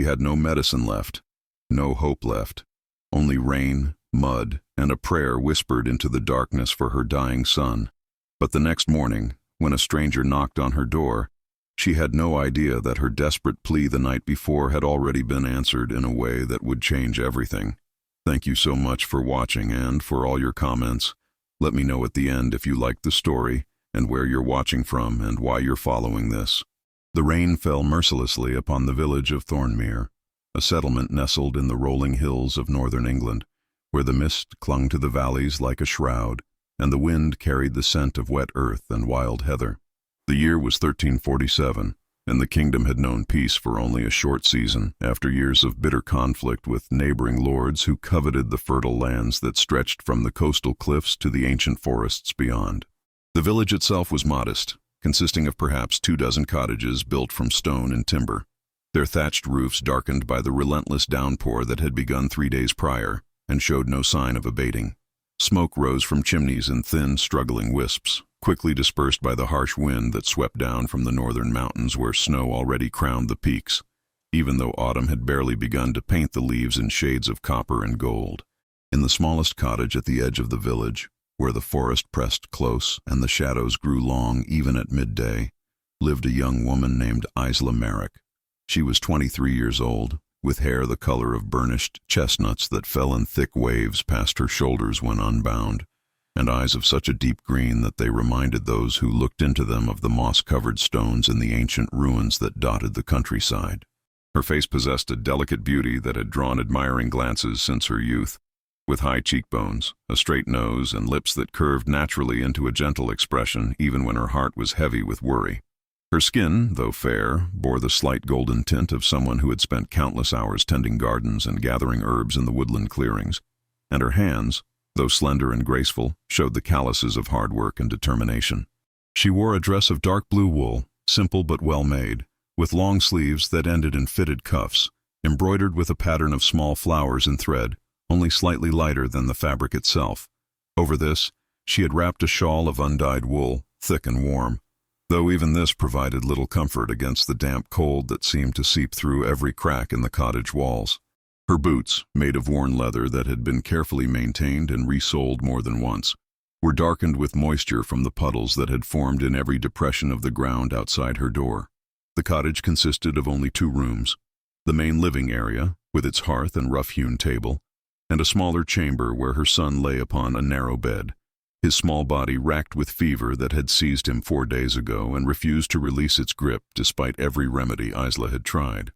had no medicine left, no hope left, only rain, mud, and a prayer whispered into the darkness for her dying son. But the next morning, when a stranger knocked on her door, she had no idea that her desperate plea the night before had already been answered in a way that would change everything. Thank you so much for watching and for all your comments. Let me know at the end if you liked the story and where you're watching from and why you're following this. The rain fell mercilessly upon the village of Thornmere, a settlement nestled in the rolling hills of northern England, where the mist clung to the valleys like a shroud, and the wind carried the scent of wet earth and wild heather. The year was 1347, and the kingdom had known peace for only a short season, after years of bitter conflict with neighboring lords who coveted the fertile lands that stretched from the coastal cliffs to the ancient forests beyond. The village itself was modest, consisting of perhaps 24 cottages built from stone and timber, their thatched roofs darkened by the relentless downpour that had begun 3 days prior and showed no sign of abating. Smoke rose from chimneys in thin, struggling wisps, quickly dispersed by the harsh wind that swept down from the northern mountains where snow already crowned the peaks, even though autumn had barely begun to paint the leaves in shades of copper and gold. In the smallest cottage at the edge of the village, where the forest pressed close and the shadows grew long even at midday, lived a young woman named Isla Merrick. She was 23 years old, with hair the color of burnished chestnuts that fell in thick waves past her shoulders when unbound, and eyes of such a deep green that they reminded those who looked into them of the moss-covered stones in the ancient ruins that dotted the countryside. Her face possessed a delicate beauty that had drawn admiring glances since her youth, with high cheekbones, a straight nose, and lips that curved naturally into a gentle expression even when her heart was heavy with worry. Her skin, though fair, bore the slight golden tint of someone who had spent countless hours tending gardens and gathering herbs in the woodland clearings, and her hands, though slender and graceful, showed the calluses of hard work and determination. She wore a dress of dark blue wool, simple but well made, with long sleeves that ended in fitted cuffs, embroidered with a pattern of small flowers and thread, only slightly lighter than the fabric itself. Over this, she had wrapped a shawl of undyed wool, thick and warm, though even this provided little comfort against the damp cold that seemed to seep through every crack in the cottage walls. Her boots, made of worn leather that had been carefully maintained and resoled more than once, were darkened with moisture from the puddles that had formed in every depression of the ground outside her door. The cottage consisted of only 2 rooms, the main living area, with its hearth and rough-hewn table, and a smaller chamber where her son lay upon a narrow bed, his small body racked with fever that had seized him 4 days ago and refused to release its grip despite every remedy Isla had tried.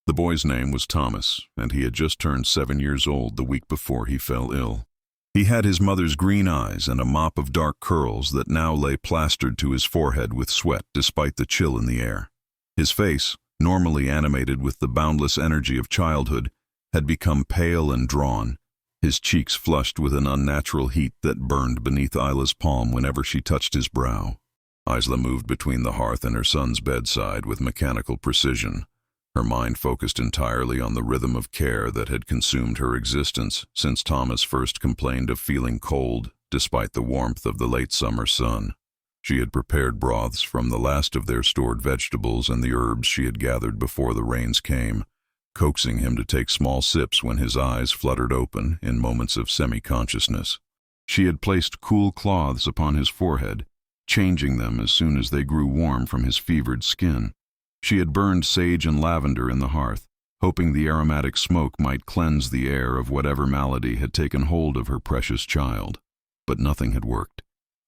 The boy's name was Thomas, and he had just turned 7 years old the week before he fell ill. He had his mother's green eyes and a mop of dark curls that now lay plastered to his forehead with sweat despite the chill in the air. His face, normally animated with the boundless energy of childhood, had become pale and drawn, his cheeks flushed with an unnatural heat that burned beneath Isla's palm whenever she touched his brow. Isla moved between the hearth and her son's bedside with mechanical precision, her mind focused entirely on the rhythm of care that had consumed her existence since Thomas first complained of feeling cold despite the warmth of the late summer sun. She had prepared broths from the last of their stored vegetables and the herbs she had gathered before the rains came, coaxing him to take small sips when his eyes fluttered open in moments of semi-consciousness. She had placed cool cloths upon his forehead, changing them as soon as they grew warm from his fevered skin. She had burned sage and lavender in the hearth, hoping the aromatic smoke might cleanse the air of whatever malady had taken hold of her precious child. But nothing had worked.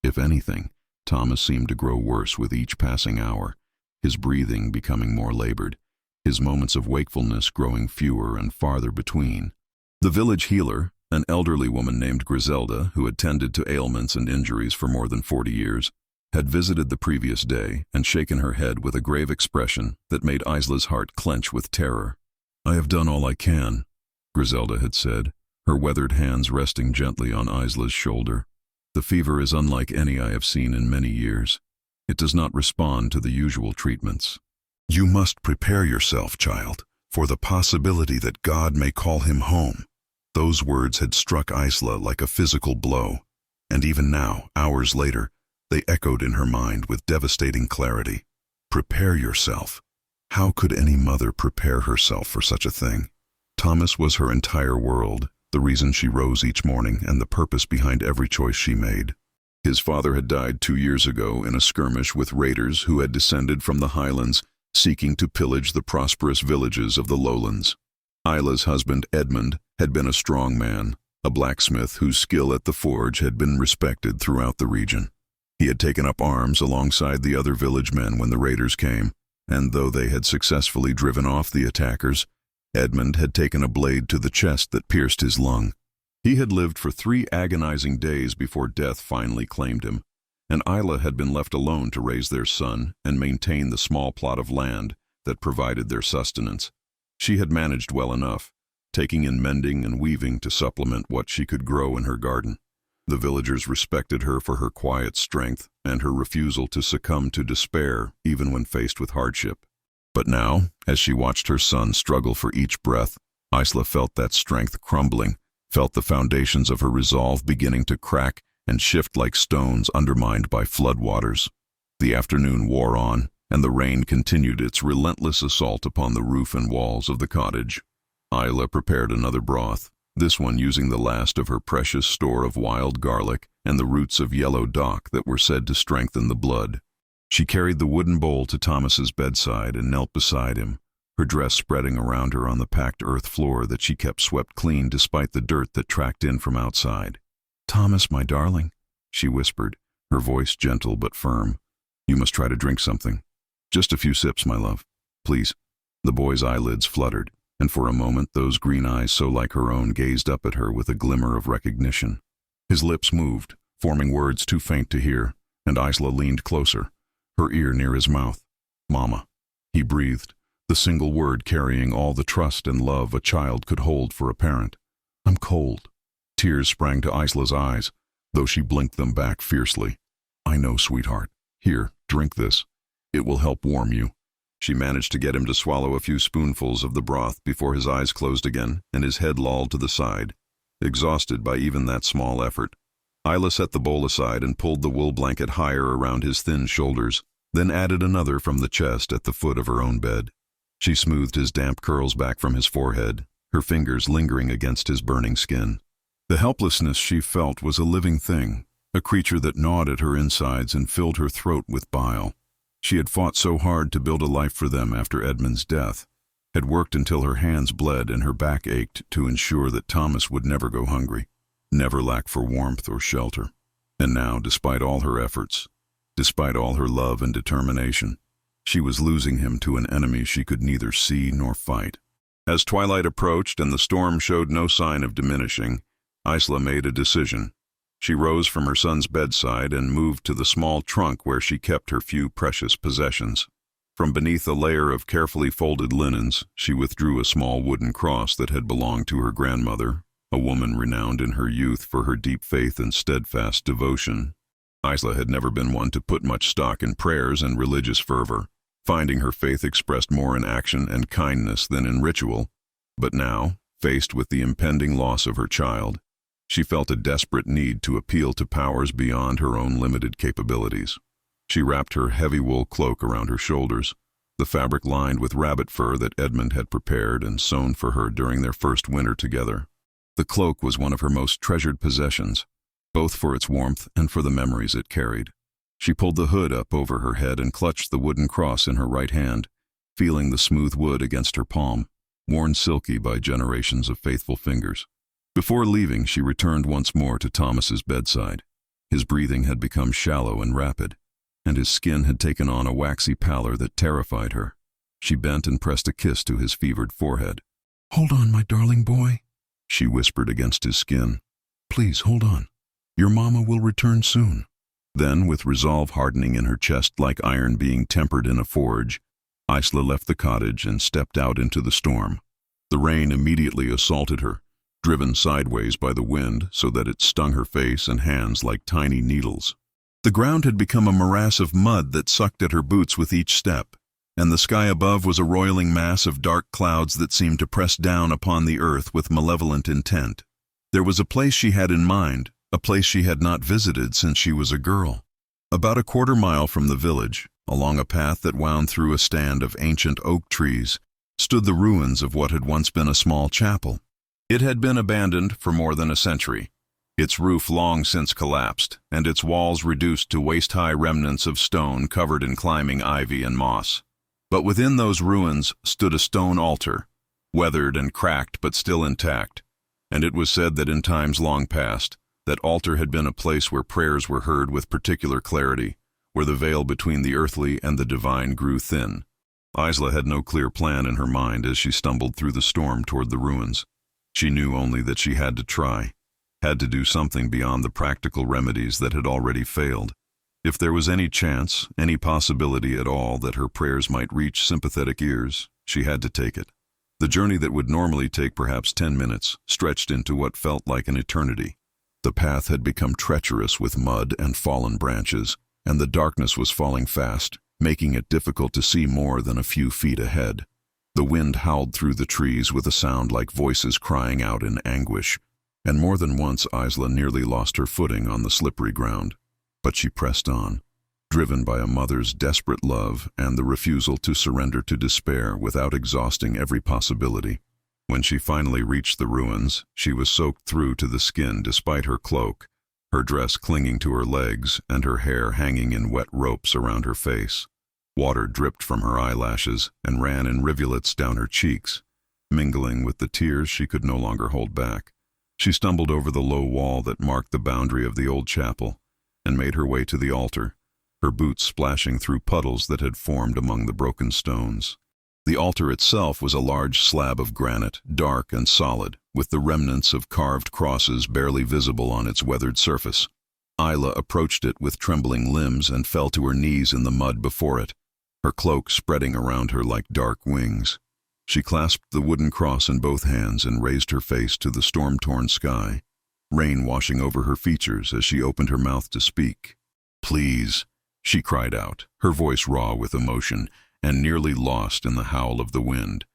If anything, Thomas seemed to grow worse with each passing hour, his breathing becoming more labored, his moments of wakefulness growing fewer and farther between. The village healer, an elderly woman named Griselda, who had tended to ailments and injuries for more than 40 years, had visited the previous day and shaken her head with a grave expression that made Isla's heart clench with terror. "I have done all I can," Griselda had said, her weathered hands resting gently on Isla's shoulder. "The fever is unlike any I have seen in many years. It does not respond to the usual treatments. You must prepare yourself, child, for the possibility that God may call him home." Those words had struck Isla like a physical blow, and even now, hours later, they echoed in her mind with devastating clarity. Prepare yourself. How could any mother prepare herself for such a thing? Thomas was her entire world, the reason she rose each morning and the purpose behind every choice she made. His father had died 2 years ago in a skirmish with raiders who had descended from the highlands, seeking to pillage the prosperous villages of the lowlands. Isla's husband, Edmund, had been a strong man, a blacksmith whose skill at the forge had been respected throughout the region. He had taken up arms alongside the other village men when the raiders came, and though they had successfully driven off the attackers, Edmund had taken a blade to the chest that pierced his lung. He had lived for 3 agonizing days before death finally claimed him, and Isla had been left alone to raise their son and maintain the small plot of land that provided their sustenance. She had managed well enough, taking in mending and weaving to supplement what she could grow in her garden. The villagers respected her for her quiet strength and her refusal to succumb to despair even when faced with hardship. But now, as she watched her son struggle for each breath, Isla felt that strength crumbling, felt the foundations of her resolve beginning to crack and shift like stones undermined by floodwaters. The afternoon wore on, and the rain continued its relentless assault upon the roof and walls of the cottage. Isla prepared another broth, this one using the last of her precious store of wild garlic and the roots of yellow dock that were said to strengthen the blood. She carried the wooden bowl to Thomas's bedside and knelt beside him, her dress spreading around her on the packed earth floor that she kept swept clean despite the dirt that tracked in from outside. "Thomas, my darling," she whispered, her voice gentle but firm. "You must try to drink something. Just a few sips, my love. Please." The boy's eyelids fluttered, and for a moment those green eyes so like her own gazed up at her with a glimmer of recognition. His lips moved, forming words too faint to hear, and Isla leaned closer, her ear near his mouth. "Mama," he breathed, the single word carrying all the trust and love a child could hold for a parent. "I'm cold." Tears sprang to Isla's eyes, though she blinked them back fiercely. "I know, sweetheart. Here, drink this. It will help warm you." She managed to get him to swallow a few spoonfuls of the broth before his eyes closed again and his head lolled to the side, exhausted by even that small effort. Isla set the bowl aside and pulled the wool blanket higher around his thin shoulders, then added another from the chest at the foot of her own bed. She smoothed his damp curls back from his forehead, her fingers lingering against his burning skin. The helplessness she felt was a living thing, a creature that gnawed at her insides and filled her throat with bile. She had fought so hard to build a life for them after Edmund's death, had worked until her hands bled and her back ached to ensure that Thomas would never go hungry, never lack for warmth or shelter. And now, despite all her efforts, despite all her love and determination, she was losing him to an enemy she could neither see nor fight. As twilight approached and the storm showed no sign of diminishing, Isla made a decision. She rose from her son's bedside and moved to the small trunk where she kept her few precious possessions. From beneath a layer of carefully folded linens, she withdrew a small wooden cross that had belonged to her grandmother, a woman renowned in her youth for her deep faith and steadfast devotion. Isla had never been one to put much stock in prayers and religious fervor, finding her faith expressed more in action and kindness than in ritual. But now, faced with the impending loss of her child, she felt a desperate need to appeal to powers beyond her own limited capabilities. She wrapped her heavy wool cloak around her shoulders, the fabric lined with rabbit fur that Edmund had prepared and sewn for her during their first winter together. The cloak was one of her most treasured possessions, both for its warmth and for the memories it carried. She pulled the hood up over her head and clutched the wooden cross in her right hand, feeling the smooth wood against her palm, worn silky by generations of faithful fingers. Before leaving, she returned once more to Thomas's bedside. His breathing had become shallow and rapid, and his skin had taken on a waxy pallor that terrified her. She bent and pressed a kiss to his fevered forehead. "Hold on, my darling boy," she whispered against his skin. "Please, hold on. Your mama will return soon." Then, with resolve hardening in her chest like iron being tempered in a forge, Isla left the cottage and stepped out into the storm. The rain immediately assaulted her, driven sideways by the wind so that it stung her face and hands like tiny needles. The ground had become a morass of mud that sucked at her boots with each step, and the sky above was a roiling mass of dark clouds that seemed to press down upon the earth with malevolent intent. There was a place she had in mind, a place she had not visited since she was a girl. About a quarter-mile from the village, along a path that wound through a stand of ancient oak trees, stood the ruins of what had once been a small chapel. It had been abandoned for more than a century, its roof long since collapsed, and its walls reduced to waist-high remnants of stone covered in climbing ivy and moss. But within those ruins stood a stone altar, weathered and cracked but still intact, and it was said that in times long past, that altar had been a place where prayers were heard with particular clarity, where the veil between the earthly and the divine grew thin. Isla had no clear plan in her mind as she stumbled through the storm toward the ruins. She knew only that she had to try, had to do something beyond the practical remedies that had already failed. If there was any chance, any possibility at all that her prayers might reach sympathetic ears, she had to take it. The journey that would normally take perhaps 10 minutes stretched into what felt like an eternity. The path had become treacherous with mud and fallen branches, and the darkness was falling fast, making it difficult to see more than a few feet ahead. The wind howled through the trees with a sound like voices crying out in anguish, and more than once Isla nearly lost her footing on the slippery ground. But she pressed on, driven by a mother's desperate love and the refusal to surrender to despair without exhausting every possibility. When she finally reached the ruins, she was soaked through to the skin despite her cloak, her dress clinging to her legs and her hair hanging in wet ropes around her face. Water dripped from her eyelashes and ran in rivulets down her cheeks, mingling with the tears she could no longer hold back. She stumbled over the low wall that marked the boundary of the old chapel and made her way to the altar, her boots splashing through puddles that had formed among the broken stones. The altar itself was a large slab of granite, dark and solid, with the remnants of carved crosses barely visible on its weathered surface. Isla approached it with trembling limbs and fell to her knees in the mud before it, her cloak spreading around her like dark wings. She clasped the wooden cross in both hands and raised her face to the storm-torn sky, rain washing over her features as she opened her mouth to speak. "Please," she cried out, her voice raw with emotion and nearly lost in the howl of the wind.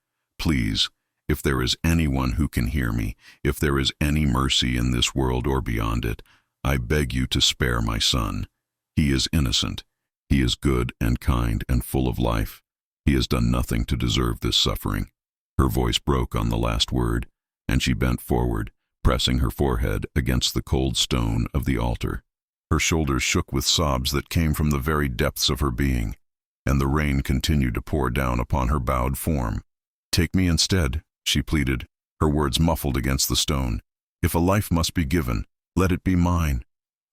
"Please, if there is anyone who can hear me, if there is any mercy in this world or beyond it, I beg you to spare my son. He is innocent. He is good and kind and full of life. He has done nothing to deserve this suffering." Her voice broke on the last word, and she bent forward, pressing her forehead against the cold stone of the altar. Her shoulders shook with sobs that came from the very depths of her being, and the rain continued to pour down upon her bowed form. "Take me instead," she pleaded, her words muffled against the stone. "If a life must be given, let it be mine.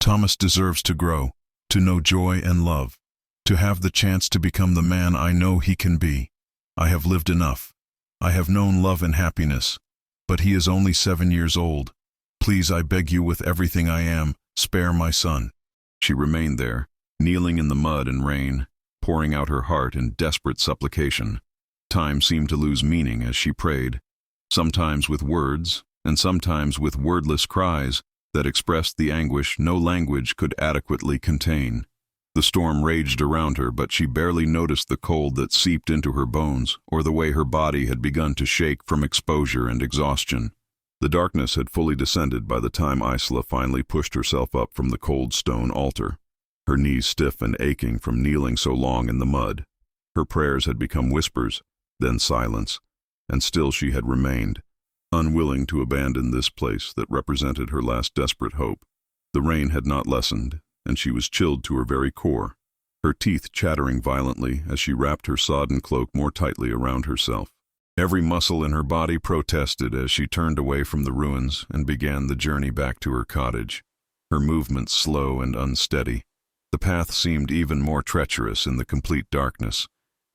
Thomas deserves to grow, to know joy and love, to have the chance to become the man I know he can be. I have lived enough. I have known love and happiness, but he is only 7 years old. Please, I beg you with everything I am, spare my son." She remained there, kneeling in the mud and rain, pouring out her heart in desperate supplication. Time seemed to lose meaning as she prayed, sometimes with words and sometimes with wordless cries that expressed the anguish no language could adequately contain. The storm raged around her, but she barely noticed the cold that seeped into her bones or the way her body had begun to shake from exposure and exhaustion. The darkness had fully descended by the time Isla finally pushed herself up from the cold stone altar, her knees stiff and aching from kneeling so long in the mud. Her prayers had become whispers, then silence, and still she had remained, unwilling to abandon this place that represented her last desperate hope. The rain had not lessened, and she was chilled to her very core, her teeth chattering violently as she wrapped her sodden cloak more tightly around herself. Every muscle in her body protested as she turned away from the ruins and began the journey back to her cottage, her movements slow and unsteady. The path seemed even more treacherous in the complete darkness,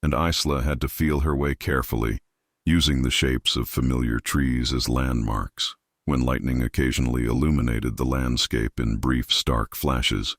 and Isla had to feel her way carefully, using the shapes of familiar trees as landmarks, when lightning occasionally illuminated the landscape in brief, stark flashes.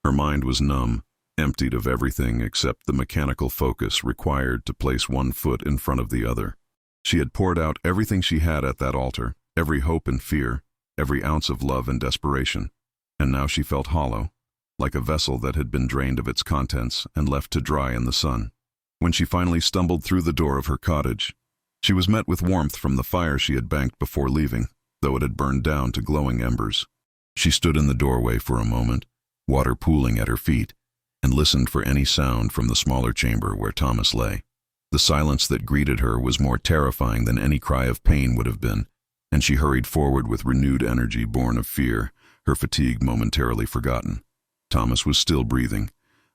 Her mind was numb, emptied of everything except the mechanical focus required to place one foot in front of the other. She had poured out everything she had at that altar, every hope and fear, every ounce of love and desperation, and now she felt hollow, like a vessel that had been drained of its contents and left to dry in the sun. When she finally stumbled through the door of her cottage, she was met with warmth from the fire she had banked before leaving, though it had burned down to glowing embers. She stood in the doorway for a moment, water pooling at her feet, and listened for any sound from the smaller chamber where Thomas lay. The silence that greeted her was more terrifying than any cry of pain would have been, and she hurried forward with renewed energy born of fear, her fatigue momentarily forgotten. Thomas was still breathing,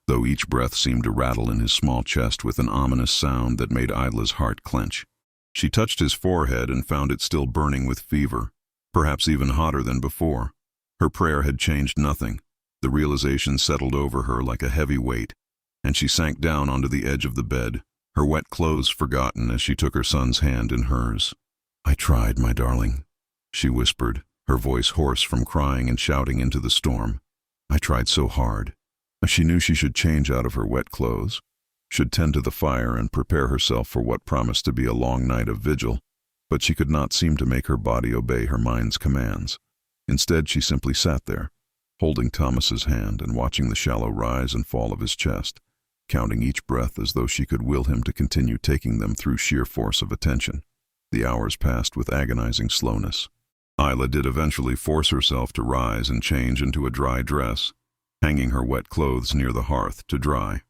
though each breath seemed to rattle in his small chest with an ominous sound that made Isla's heart clench. She touched his forehead and found it still burning with fever, perhaps even hotter than before. Her prayer had changed nothing. The realization settled over her like a heavy weight, and she sank down onto the edge of the bed, her wet clothes forgotten as she took her son's hand in hers. "I tried, my darling," she whispered, her voice hoarse from crying and shouting into the storm. "I tried so hard." She knew she should change out of her wet clothes, should tend to the fire and prepare herself for what promised to be a long night of vigil, but she could not seem to make her body obey her mind's commands. Instead, she simply sat there, holding Thomas's hand and watching the shallow rise and fall of his chest, counting each breath as though she could will him to continue taking them through sheer force of attention. The hours passed with agonizing slowness. Isla did eventually force herself to rise and change into a dry dress, hanging her wet clothes near the hearth to dry.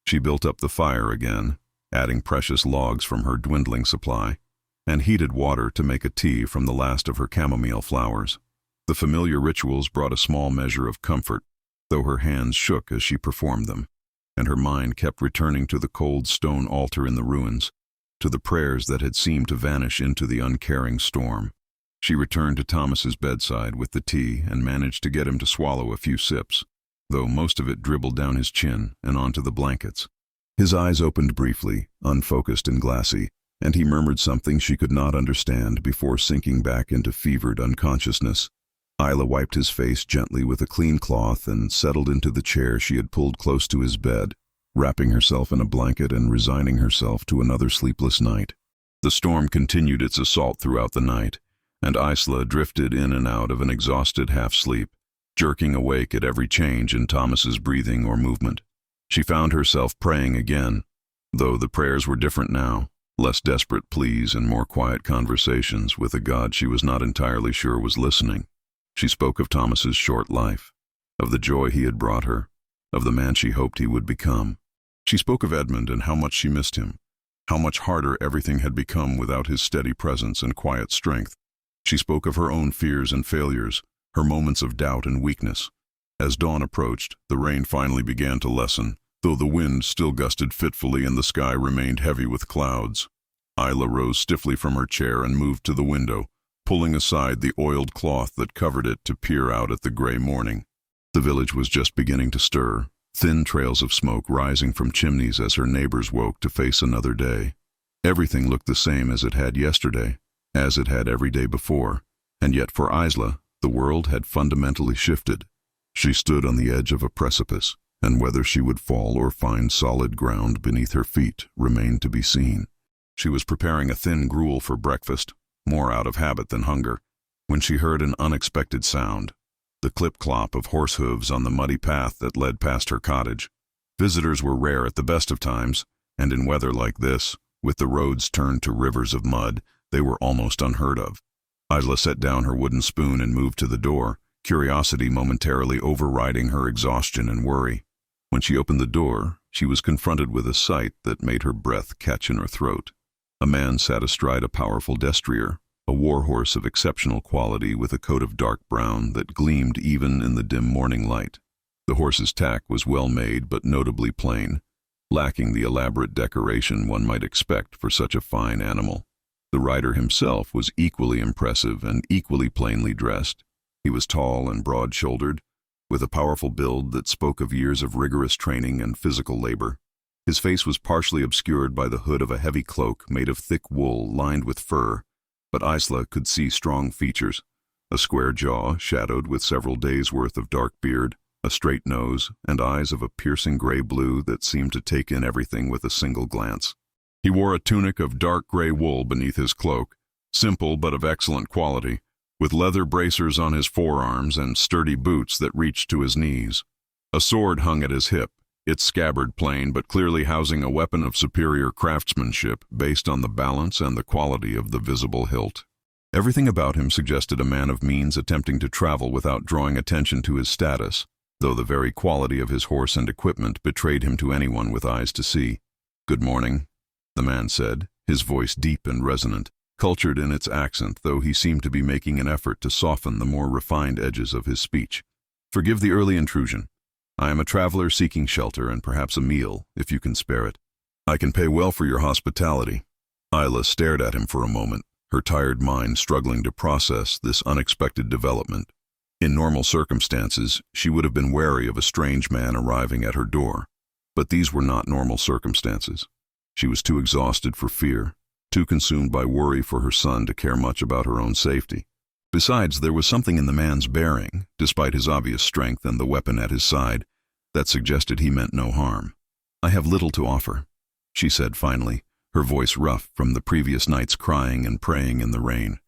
She built up the fire again, adding precious logs from her dwindling supply, and heated water to make a tea from the last of her chamomile flowers. The familiar rituals brought a small measure of comfort, though her hands shook as she performed them, and her mind kept returning to the cold stone altar in the ruins, to the prayers that had seemed to vanish into the uncaring storm. She returned to Thomas's bedside with the tea and managed to get him to swallow a few sips, though most of it dribbled down his chin and onto the blankets. His eyes opened briefly, unfocused and glassy, and he murmured something she could not understand before sinking back into fevered unconsciousness. Isla wiped his face gently with a clean cloth and settled into the chair she had pulled close to his bed, wrapping herself in a blanket and resigning herself to another sleepless night. The storm continued its assault throughout the night, and Isla drifted in and out of an exhausted half-sleep, jerking awake at every change in Thomas's breathing or movement. She found herself praying again, though the prayers were different now, less desperate pleas and more quiet conversations with a God she was not entirely sure was listening. She spoke of Thomas's short life, of the joy he had brought her, of the man she hoped he would become. She spoke of Edmund and how much she missed him, how much harder everything had become without his steady presence and quiet strength. She spoke of her own fears and failures, her moments of doubt and weakness. As dawn approached, the rain finally began to lessen, though the wind still gusted fitfully and the sky remained heavy with clouds. Isla rose stiffly from her chair and moved to the window, pulling aside the oiled cloth that covered it to peer out at the gray morning. The village was just beginning to stir, thin trails of smoke rising from chimneys as her neighbors woke to face another day. Everything looked the same as it had yesterday, as it had every day before, and yet for Isla, the world had fundamentally shifted. She stood on the edge of a precipice, and whether she would fall or find solid ground beneath her feet remained to be seen. She was preparing a thin gruel for breakfast, more out of habit than hunger, when she heard an unexpected sound, the clip-clop of horse hooves on the muddy path that led past her cottage. Visitors were rare at the best of times, and in weather like this, with the roads turned to rivers of mud, they were almost unheard of. Isla set down her wooden spoon and moved to the door, curiosity momentarily overriding her exhaustion and worry. When she opened the door, she was confronted with a sight that made her breath catch in her throat. A man sat astride a powerful destrier, a warhorse of exceptional quality with a coat of dark brown that gleamed even in the dim morning light. The horse's tack was well made but notably plain, lacking the elaborate decoration one might expect for such a fine animal. The rider himself was equally impressive and equally plainly dressed. He was tall and broad-shouldered, with a powerful build that spoke of years of rigorous training and physical labor. His face was partially obscured by the hood of a heavy cloak made of thick wool lined with fur, but Isla could see strong features, a square jaw shadowed with several days' worth of dark beard, a straight nose, and eyes of a piercing gray-blue that seemed to take in everything with a single glance. He wore a tunic of dark gray wool beneath his cloak, simple but of excellent quality, with leather bracers on his forearms and sturdy boots that reached to his knees. A sword hung at his hip, its scabbard plain but clearly housing a weapon of superior craftsmanship based on the balance and the quality of the visible hilt. Everything about him suggested a man of means attempting to travel without drawing attention to his status, though the very quality of his horse and equipment betrayed him to anyone with eyes to see. "Good morning," the man said, his voice deep and resonant, cultured in its accent, though he seemed to be making an effort to soften the more refined edges of his speech. "Forgive the early intrusion. I am a traveler seeking shelter and perhaps a meal, if you can spare it." "I can pay well for your hospitality." Isla stared at him for a moment, her tired mind struggling to process this unexpected development. In normal circumstances, she would have been wary of a strange man arriving at her door. But these were not normal circumstances. She was too exhausted for fear, too consumed by worry for her son to care much about her own safety. Besides, there was something in the man's bearing, despite his obvious strength and the weapon at his side, that suggested he meant no harm. "I have little to offer," she said finally, her voice rough from the previous night's crying and praying in the rain.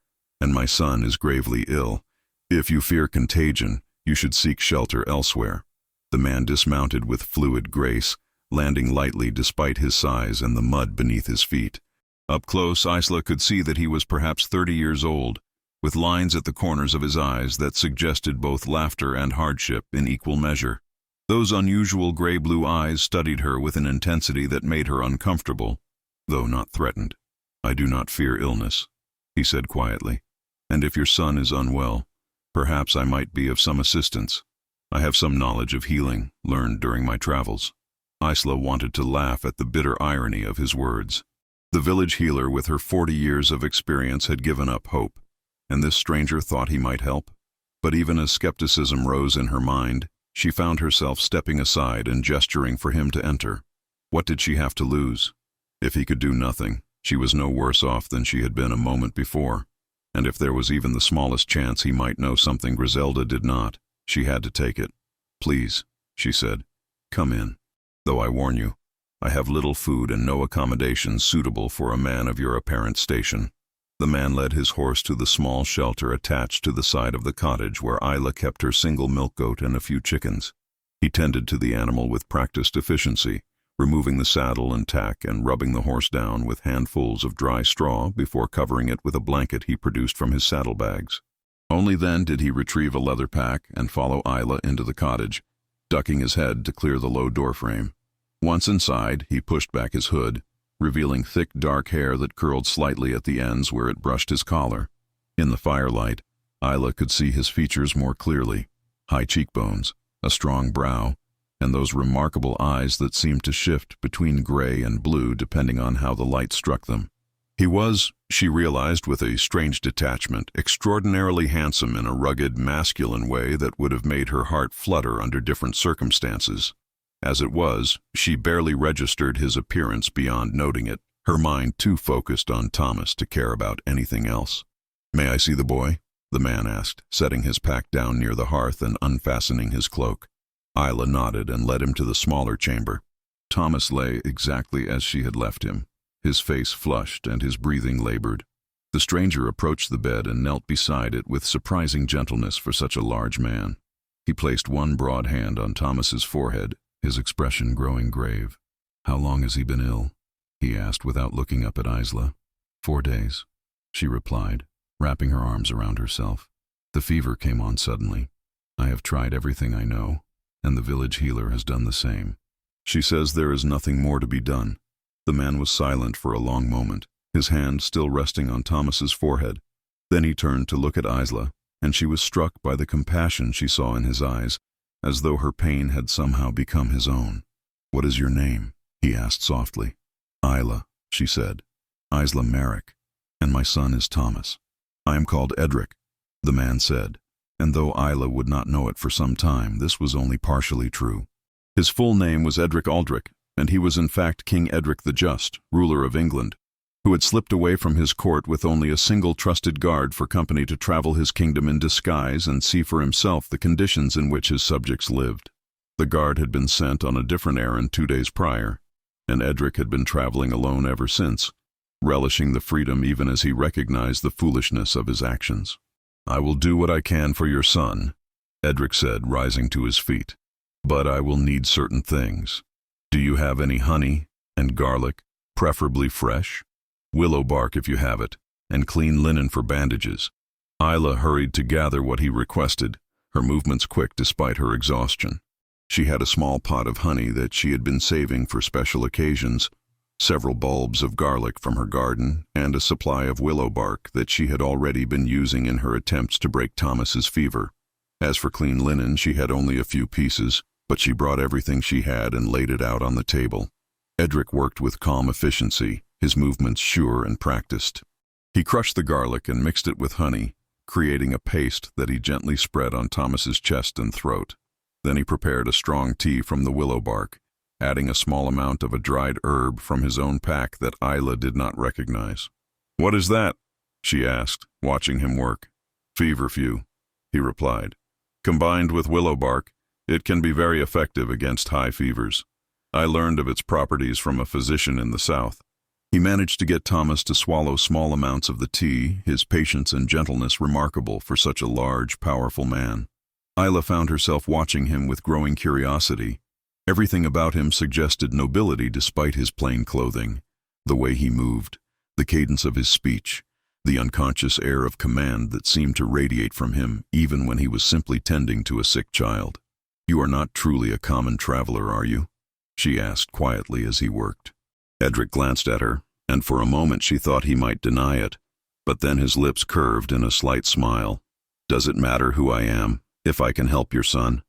"And my son is gravely ill. If you fear contagion, you should seek shelter elsewhere." The man dismounted with fluid grace, landing lightly despite his size and the mud beneath his feet. Up close, Isla could see that he was perhaps 30 years old, with lines at the corners of his eyes that suggested both laughter and hardship in equal measure. Those unusual gray-blue eyes studied her with an intensity that made her uncomfortable, though not threatened. "I do not fear illness," he said quietly. "And if your son is unwell, perhaps I might be of some assistance. I have some knowledge of healing, learned during my travels." Isla wanted to laugh at the bitter irony of his words. The village healer with her 40 years of experience had given up hope, and this stranger thought he might help. But even as skepticism rose in her mind, she found herself stepping aside and gesturing for him to enter. What did she have to lose? If he could do nothing, she was no worse off than she had been a moment before. And if there was even the smallest chance he might know something Griselda did not, she had to take it. "Please," she said, "come in. Though I warn you, I have little food and no accommodations suitable for a man of your apparent station." The man led his horse to the small shelter attached to the side of the cottage where Isla kept her single milk goat and a few chickens. He tended to the animal with practiced efficiency, removing the saddle and tack and rubbing the horse down with handfuls of dry straw before covering it with a blanket he produced from his saddlebags. Only then did he retrieve a leather pack and follow Isla into the cottage, ducking his head to clear the low doorframe. Once inside, he pushed back his hood, revealing thick dark hair that curled slightly at the ends where it brushed his collar. In the firelight, Isla could see his features more clearly: high cheekbones, a strong brow, and those remarkable eyes that seemed to shift between gray and blue depending on how the light struck them. He was, she realized with a strange detachment, extraordinarily handsome in a rugged, masculine way that would have made her heart flutter under different circumstances. As it was, she barely registered his appearance beyond noting it, her mind too focused on Thomas to care about anything else. "May I see the boy?" the man asked, setting his pack down near the hearth and unfastening his cloak. Isla nodded and led him to the smaller chamber. Thomas lay exactly as she had left him, his face flushed and his breathing labored. The stranger approached the bed and knelt beside it with surprising gentleness for such a large man. He placed one broad hand on Thomas's forehead, his expression growing grave. "How long has he been ill?" he asked without looking up at Isla. 4 days, she replied, wrapping her arms around herself. "The fever came on suddenly. I have tried everything I know, and the village healer has done the same. She says there is nothing more to be done." The man was silent for a long moment, his hand still resting on Thomas's forehead. Then he turned to look at Isla, and she was struck by the compassion she saw in his eyes, as though her pain had somehow become his own. "What is your name?" he asked softly. "Isla," she said. "Isla Merrick, and my son is Thomas." "I am called Edric," the man said, and though Isla would not know it for some time, this was only partially true. His full name was Edric Aldrich, and he was in fact King Edric the Just, ruler of England, who had slipped away from his court with only a single trusted guard for company to travel his kingdom in disguise and see for himself the conditions in which his subjects lived. The guard had been sent on a different errand 2 days prior, and Edric had been traveling alone ever since, relishing the freedom even as he recognized the foolishness of his actions. "I will do what I can for your son," Edric said, rising to his feet. "But I will need certain things. Do you have any honey and garlic, preferably fresh? Willow bark if you have it, and clean linen for bandages." Isla hurried to gather what he requested, her movements quick despite her exhaustion. She had a small pot of honey that she had been saving for special occasions, several bulbs of garlic from her garden, and a supply of willow bark that she had already been using in her attempts to break Thomas's fever. As for clean linen, she had only a few pieces, but she brought everything she had and laid it out on the table. Edric worked with calm efficiency, his movements sure and practiced. He crushed the garlic and mixed it with honey, creating a paste that he gently spread on Thomas's chest and throat. Then he prepared a strong tea from the willow bark, adding a small amount of a dried herb from his own pack that Isla did not recognize. "What is that?" she asked, watching him work. "Feverfew," he replied. "Combined with willow bark, it can be very effective against high fevers. I learned of its properties from a physician in the south." He managed to get Thomas to swallow small amounts of the tea, his patience and gentleness remarkable for such a large, powerful man. Isla found herself watching him with growing curiosity. Everything about him suggested nobility despite his plain clothing. The way he moved, the cadence of his speech, the unconscious air of command that seemed to radiate from him even when he was simply tending to a sick child. "You are not truly a common traveler, are you?" she asked quietly as he worked. Edric glanced at her, and for a moment she thought he might deny it, but then his lips curved in a slight smile. "Does it matter who I am, if I can help your son?"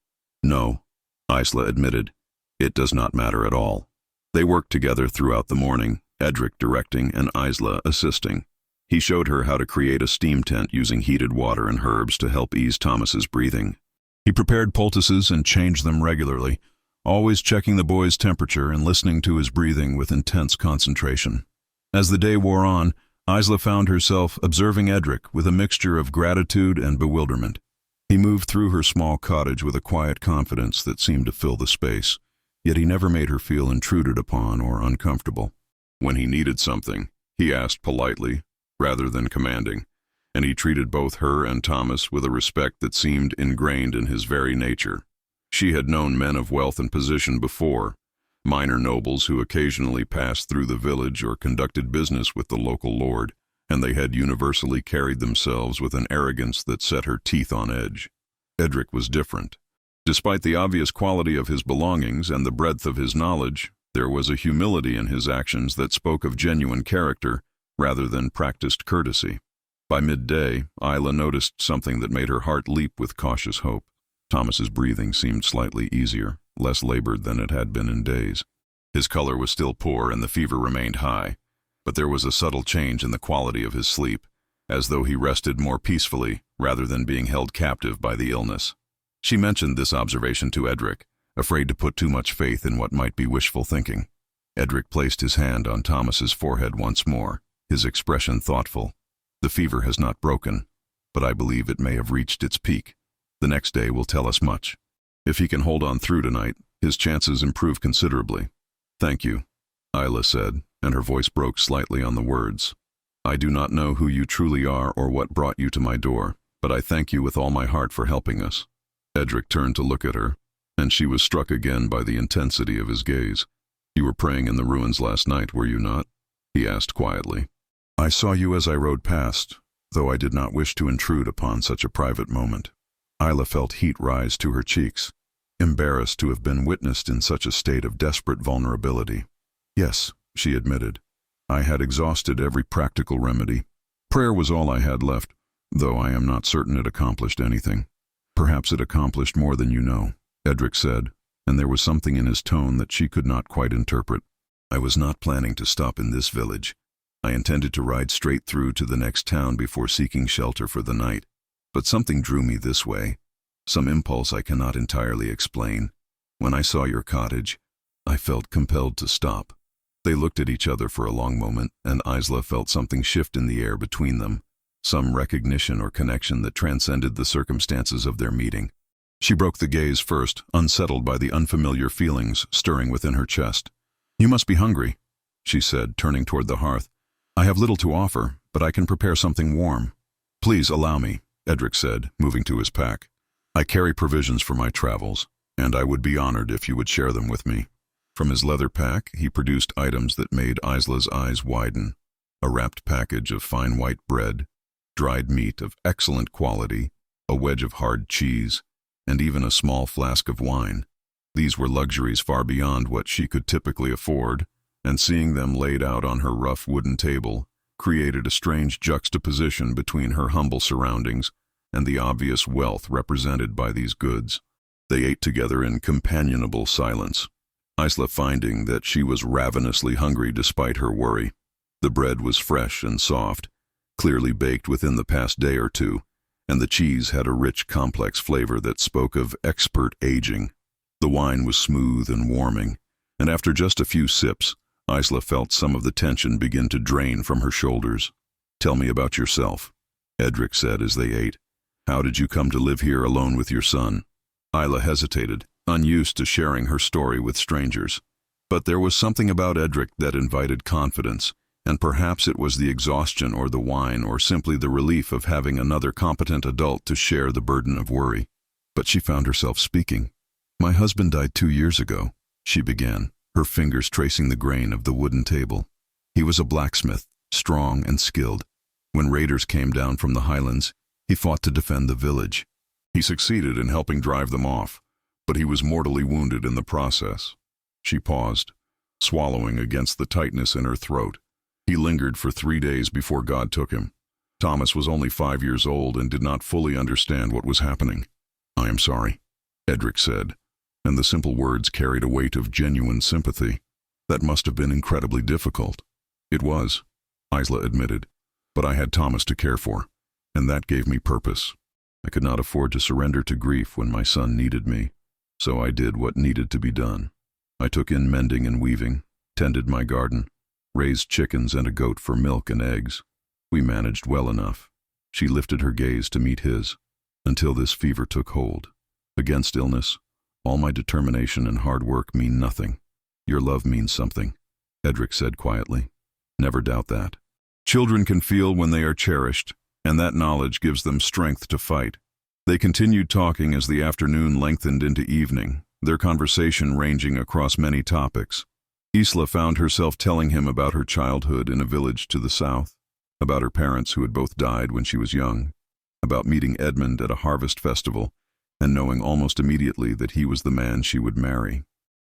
"No," Isla admitted. "It does not matter at all." They worked together throughout the morning, Edric directing and Isla assisting. He showed her how to create a steam tent using heated water and herbs to help ease Thomas's breathing. He prepared poultices and changed them regularly, always checking the boy's temperature and listening to his breathing with intense concentration. As the day wore on, Isla found herself observing Edric with a mixture of gratitude and bewilderment. He moved through her small cottage with a quiet confidence that seemed to fill the space, yet he never made her feel intruded upon or uncomfortable. When he needed something, he asked politely, rather than commanding, and he treated both her and Thomas with a respect that seemed ingrained in his very nature. She had known men of wealth and position before, minor nobles who occasionally passed through the village or conducted business with the local lord, and they had universally carried themselves with an arrogance that set her teeth on edge. Edric was different. Despite the obvious quality of his belongings and the breadth of his knowledge, there was a humility in his actions that spoke of genuine character rather than practiced courtesy. By midday, Isla noticed something that made her heart leap with cautious hope. Thomas's breathing seemed slightly easier, less labored than it had been in days. His color was still poor and the fever remained high, but there was a subtle change in the quality of his sleep, as though he rested more peacefully rather than being held captive by the illness. She mentioned this observation to Edric, afraid to put too much faith in what might be wishful thinking. Edric placed his hand on Thomas's forehead once more, his expression thoughtful. "The fever has not broken, but I believe it may have reached its peak. The next day will tell us much. If he can hold on through tonight, his chances improve considerably." "Thank you," Isla said, and her voice broke slightly on the words. "I do not know who you truly are or what brought you to my door, but I thank you with all my heart for helping us." Edric turned to look at her, and she was struck again by the intensity of his gaze. "You were praying in the ruins last night, were you not?" he asked quietly. "I saw you as I rode past, though I did not wish to intrude upon such a private moment." Isla felt heat rise to her cheeks, embarrassed to have been witnessed in such a state of desperate vulnerability. "Yes," she admitted. "I had exhausted every practical remedy. Prayer was all I had left, though I am not certain it accomplished anything." "Perhaps it accomplished more than you know," Edric said, and there was something in his tone that she could not quite interpret. "I was not planning to stop in this village. I intended to ride straight through to the next town before seeking shelter for the night. But something drew me this way, some impulse I cannot entirely explain. When I saw your cottage, I felt compelled to stop." They looked at each other for a long moment, and Isla felt something shift in the air between them, some recognition or connection that transcended the circumstances of their meeting. She broke the gaze first, unsettled by the unfamiliar feelings stirring within her chest. "You must be hungry," she said, turning toward the hearth. "I have little to offer, but I can prepare something warm." "Please allow me," Edric said, moving to his pack. "I carry provisions for my travels, and I would be honored if you would share them with me." From his leather pack, he produced items that made Isla's eyes widen. A wrapped package of fine white bread, dried meat of excellent quality, a wedge of hard cheese, and even a small flask of wine. These were luxuries far beyond what she could typically afford, and seeing them laid out on her rough wooden table created a strange juxtaposition between her humble surroundings and the obvious wealth represented by these goods. They ate together in companionable silence, Isla finding that she was ravenously hungry despite her worry. The bread was fresh and soft, clearly baked within the past day or two, and the cheese had a rich, complex flavor that spoke of expert aging. The wine was smooth and warming, and after just a few sips, Isla felt some of the tension begin to drain from her shoulders. "Tell me about yourself," Edric said as they ate. "How did you come to live here alone with your son?" Isla hesitated, unused to sharing her story with strangers. But there was something about Edric that invited confidence, and perhaps it was the exhaustion or the wine or simply the relief of having another competent adult to share the burden of worry. But she found herself speaking. "My husband died 2 years ago," she began, her fingers tracing the grain of the wooden table. "He was a blacksmith, strong and skilled. When raiders came down from the highlands, he fought to defend the village. He succeeded in helping drive them off, but he was mortally wounded in the process." She paused, swallowing against the tightness in her throat. "He lingered for 3 days before God took him. Thomas was only 5 years old and did not fully understand what was happening." "I am sorry," Edric said, and the simple words carried a weight of genuine sympathy. "That must have been incredibly difficult." "It was," Isla admitted, "but I had Thomas to care for, and that gave me purpose. I could not afford to surrender to grief when my son needed me, so I did what needed to be done. I took in mending and weaving, tended my garden, raised chickens and a goat for milk and eggs. We managed well enough." She lifted her gaze to meet his. "Until this fever took hold. Against illness, all my determination and hard work mean nothing. Your love means something," Edric said quietly. "Never doubt that. Children can feel when they are cherished, and that knowledge gives them strength to fight." They continued talking as the afternoon lengthened into evening, their conversation ranging across many topics. Isla found herself telling him about her childhood in a village to the south, about her parents who had both died when she was young, about meeting Edmund at a harvest festival, and knowing almost immediately that he was the man she would marry.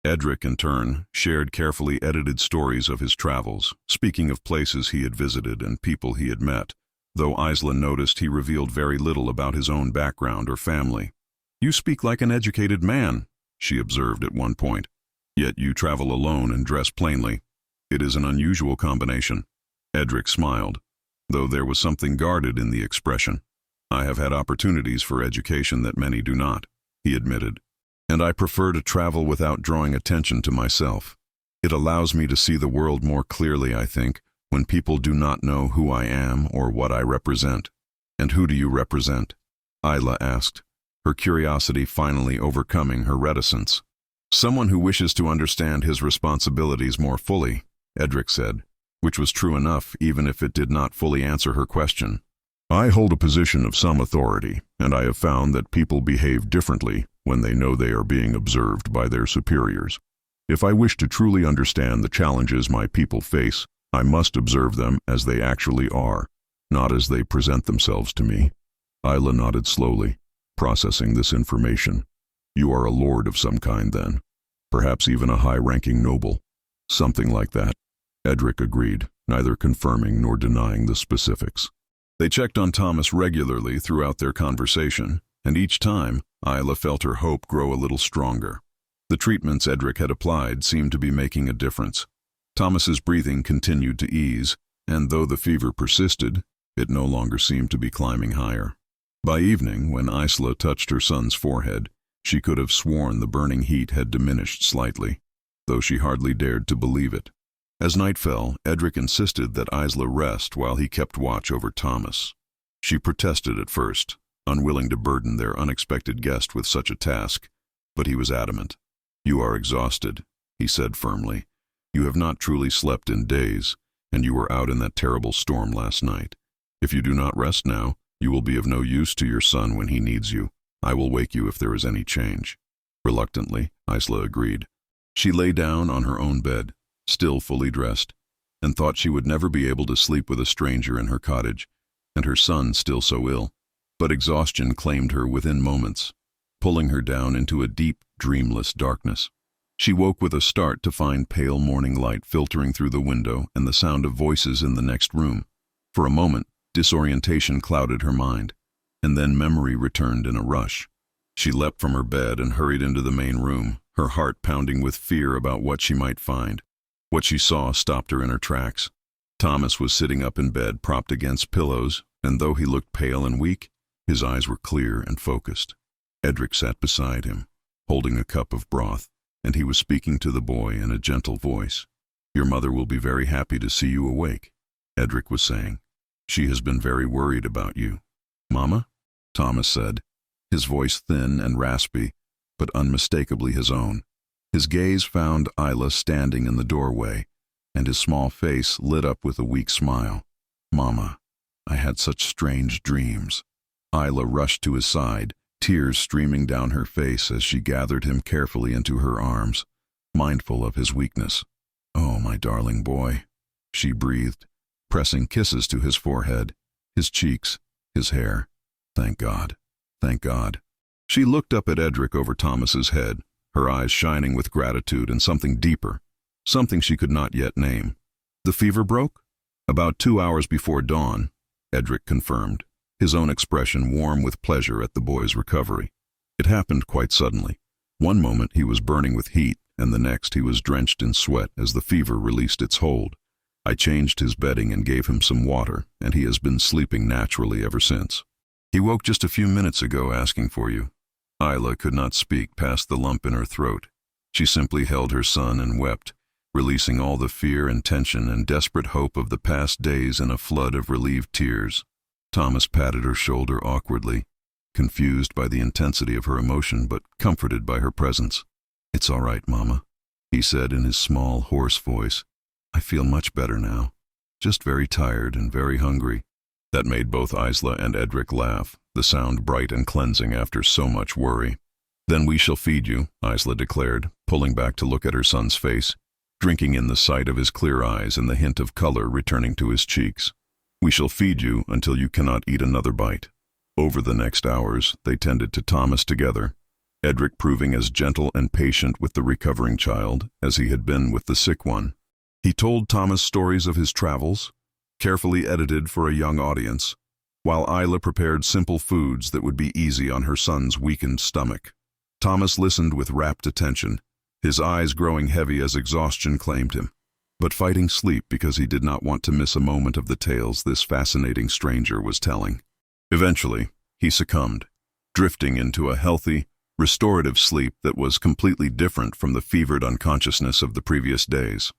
Edric, in turn, shared carefully edited stories of his travels, speaking of places he had visited and people he had met, though Isla noticed he revealed very little about his own background or family. "You speak like an educated man," she observed at one point. "Yet you travel alone and dress plainly. It is an unusual combination." Edric smiled, though there was something guarded in the expression. "I have had opportunities for education that many do not," he admitted, "and I prefer to travel without drawing attention to myself. It allows me to see the world more clearly, I think, when people do not know who I am or what I represent." "And who do you represent?" Isla asked, her curiosity finally overcoming her reticence. "Someone who wishes to understand his responsibilities more fully," Edric said, which was true enough even if it did not fully answer her question. "I hold a position of some authority, and I have found that people behave differently when they know they are being observed by their superiors. If I wish to truly understand the challenges my people face, I must observe them as they actually are, not as they present themselves to me." Isla nodded slowly, processing this information. "You are a lord of some kind, then. Perhaps even a high-ranking noble." "Something like that," Edric agreed, neither confirming nor denying the specifics. They checked on Thomas regularly throughout their conversation, and each time, Isla felt her hope grow a little stronger. The treatments Edric had applied seemed to be making a difference. Thomas's breathing continued to ease, and though the fever persisted, it no longer seemed to be climbing higher. By evening, when Isla touched her son's forehead, she could have sworn the burning heat had diminished slightly, though she hardly dared to believe it. As night fell, Edric insisted that Isla rest while he kept watch over Thomas. She protested at first, unwilling to burden their unexpected guest with such a task, but he was adamant. "You are exhausted," he said firmly. "You have not truly slept in days, and you were out in that terrible storm last night. If you do not rest now, you will be of no use to your son when he needs you. I will wake you if there is any change." Reluctantly, Isla agreed. She lay down on her own bed, still fully dressed, and thought she would never be able to sleep with a stranger in her cottage, and her son still so ill. But exhaustion claimed her within moments. pulling her down into a deep, dreamless darkness. She woke with a start to find pale morning light filtering through the window and the sound of voices in the next room. For a moment, disorientation clouded her mind, and then memory returned in a rush. She leapt from her bed and hurried into the main room, her heart pounding with fear about what she might find. What she saw stopped her in her tracks. Thomas was sitting up in bed, propped against pillows, and though he looked pale and weak, his eyes were clear and focused. Edric sat beside him, holding a cup of broth, and he was speaking to the boy in a gentle voice. "Your mother will be very happy to see you awake," Edric was saying. "She has been very worried about you." "Mama?" Thomas said, his voice thin and raspy, but unmistakably his own. His gaze found Isla standing in the doorway, and his small face lit up with a weak smile. "Mama, I had such strange dreams." Isla rushed to his side, tears streaming down her face as she gathered him carefully into her arms, mindful of his weakness. "Oh, my darling boy," she breathed, pressing kisses to his forehead, his cheeks, his hair. "Thank God, thank God." She looked up at Edric over Thomas's head, her eyes shining with gratitude and something deeper, something she could not yet name. "The fever broke?" "About 2 hours before dawn," Edric confirmed, his own expression warm with pleasure at the boy's recovery. "It happened quite suddenly. One moment he was burning with heat, and the next he was drenched in sweat as the fever released its hold. I changed his bedding and gave him some water, and he has been sleeping naturally ever since. He woke just a few minutes ago asking for you." Isla could not speak past the lump in her throat. She simply held her son and wept, releasing all the fear and tension and desperate hope of the past days in a flood of relieved tears. Thomas patted her shoulder awkwardly, confused by the intensity of her emotion but comforted by her presence. "It's all right, Mama," he said in his small, hoarse voice. "I feel much better now. Just very tired and very hungry." That made both Isla and Edric laugh, the sound bright and cleansing after so much worry. "Then we shall feed you," Isla declared, pulling back to look at her son's face, drinking in the sight of his clear eyes and the hint of color returning to his cheeks. "We shall feed you until you cannot eat another bite." Over the next hours, they tended to Thomas together, Edric proving as gentle and patient with the recovering child as he had been with the sick one. He told Thomas stories of his travels, carefully edited for a young audience, while Isla prepared simple foods that would be easy on her son's weakened stomach. Thomas listened with rapt attention, his eyes growing heavy as exhaustion claimed him, but fighting sleep because he did not want to miss a moment of the tales this fascinating stranger was telling. Eventually, he succumbed, drifting into a healthy, restorative sleep that was completely different from the fevered unconsciousness of the previous days.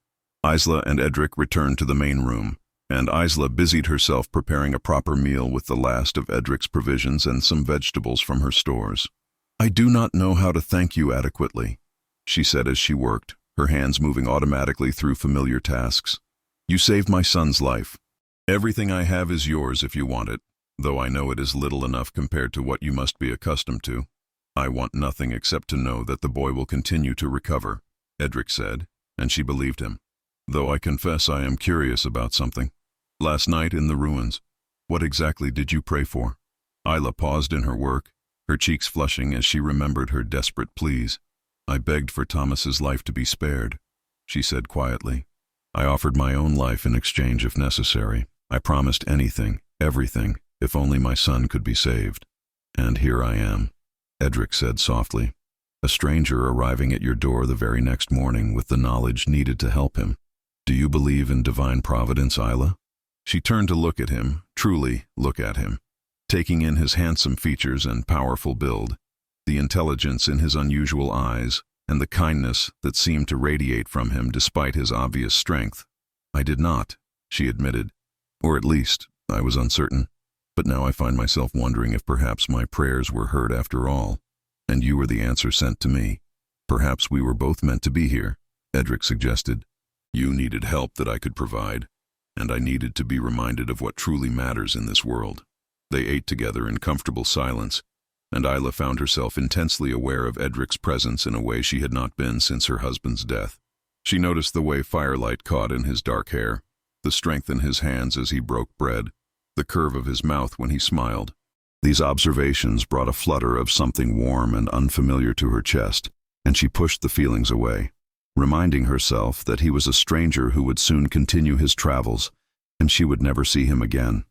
Isla and Edric returned to the main room, and Isla busied herself preparing a proper meal with the last of Edric's provisions and some vegetables from her stores. "I do not know how to thank you adequately," she said as she worked, her hands moving automatically through familiar tasks. "You saved my son's life. Everything I have is yours if you want it, though I know it is little enough compared to what you must be accustomed to. I want nothing except to know that the boy will continue to recover," Edric said, and she believed him. "Though I confess I am curious about something. Last night in the ruins, what exactly did you pray for?" Isla paused in her work, her cheeks flushing as she remembered her desperate pleas. "I begged for Thomas's life to be spared," she said quietly. "I offered my own life in exchange if necessary. I promised anything, everything, if only my son could be saved. And here I am," Edric said softly, "a stranger arriving at your door the very next morning with the knowledge needed to help him. Do you believe in divine providence, Isla?" She turned to look at him, truly look at him, taking in his handsome features and powerful build, the intelligence in his unusual eyes, and the kindness that seemed to radiate from him despite his obvious strength. "I did not," she admitted, "or at least, I was uncertain. But now I find myself wondering if perhaps my prayers were heard after all, and you were the answer sent to me. Perhaps we were both meant to be here," Edric suggested. "You needed help that I could provide, and I needed to be reminded of what truly matters in this world." They ate together in comfortable silence, and Isla found herself intensely aware of Edric's presence in a way she had not been since her husband's death. She noticed the way firelight caught in his dark hair, the strength in his hands as he broke bread, the curve of his mouth when he smiled. These observations brought a flutter of something warm and unfamiliar to her chest, and she pushed the feelings away, reminding herself that he was a stranger who would soon continue his travels, and she would never see him again.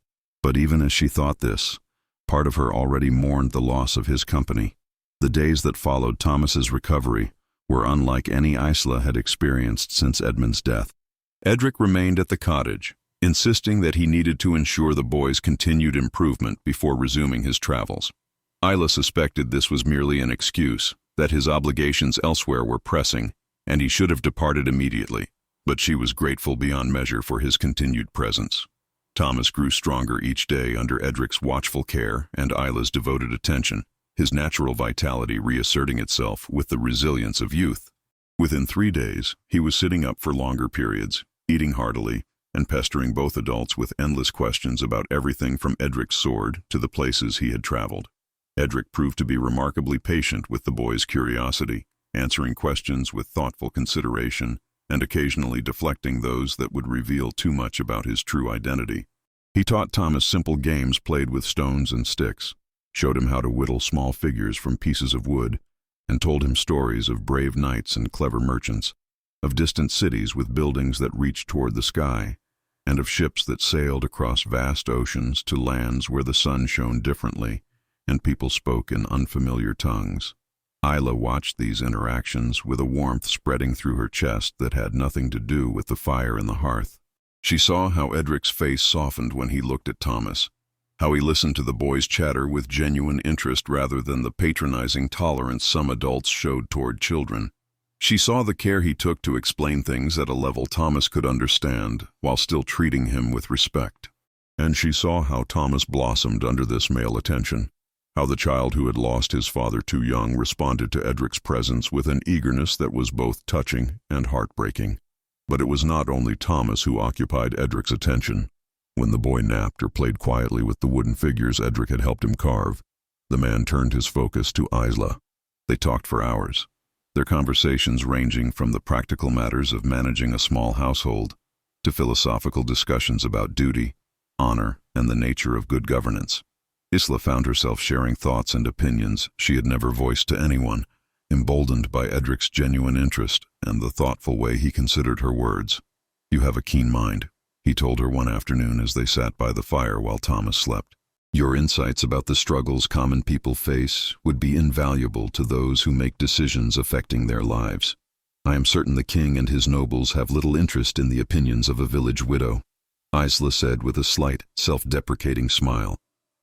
But even as she thought this, part of her already mourned the loss of his company. The days that followed Thomas's recovery were unlike any Isla had experienced since Edmund's death. Edric remained at the cottage, insisting that he needed to ensure the boy's continued improvement before resuming his travels. Isla suspected this was merely an excuse, that his obligations elsewhere were pressing, and he should have departed immediately, but she was grateful beyond measure for his continued presence. Thomas grew stronger each day under Edric's watchful care and Isla's devoted attention, his natural vitality reasserting itself with the resilience of youth. Within 3 days, he was sitting up for longer periods, eating heartily, and pestering both adults with endless questions about everything from Edric's sword to the places he had traveled. Edric proved to be remarkably patient with the boy's curiosity, answering questions with thoughtful consideration, and occasionally deflecting those that would reveal too much about his true identity. He taught Thomas simple games played with stones and sticks, showed him how to whittle small figures from pieces of wood, and told him stories of brave knights and clever merchants, of distant cities with buildings that reached toward the sky, and of ships that sailed across vast oceans to lands where the sun shone differently and people spoke in unfamiliar tongues. Isla watched these interactions with a warmth spreading through her chest that had nothing to do with the fire in the hearth. She saw how Edric's face softened when he looked at Thomas, how he listened to the boy's chatter with genuine interest rather than the patronizing tolerance some adults showed toward children. She saw the care he took to explain things at a level Thomas could understand while still treating him with respect. And she saw how Thomas blossomed under this male attention, how the child who had lost his father too young responded to Edric's presence with an eagerness that was both touching and heartbreaking. But it was not only Thomas who occupied Edric's attention. When the boy napped or played quietly with the wooden figures Edric had helped him carve, the man turned his focus to Isla. They talked for hours, their conversations ranging from the practical matters of managing a small household to philosophical discussions about duty, honor, and the nature of good governance. Isla found herself sharing thoughts and opinions she had never voiced to anyone, emboldened by Edric's genuine interest and the thoughtful way he considered her words. "You have a keen mind," he told her one afternoon as they sat by the fire while Thomas slept. "Your insights about the struggles common people face would be invaluable to those who make decisions affecting their lives. I am certain the king and his nobles have little interest in the opinions of a village widow," Isla said with a slight, self-deprecating smile.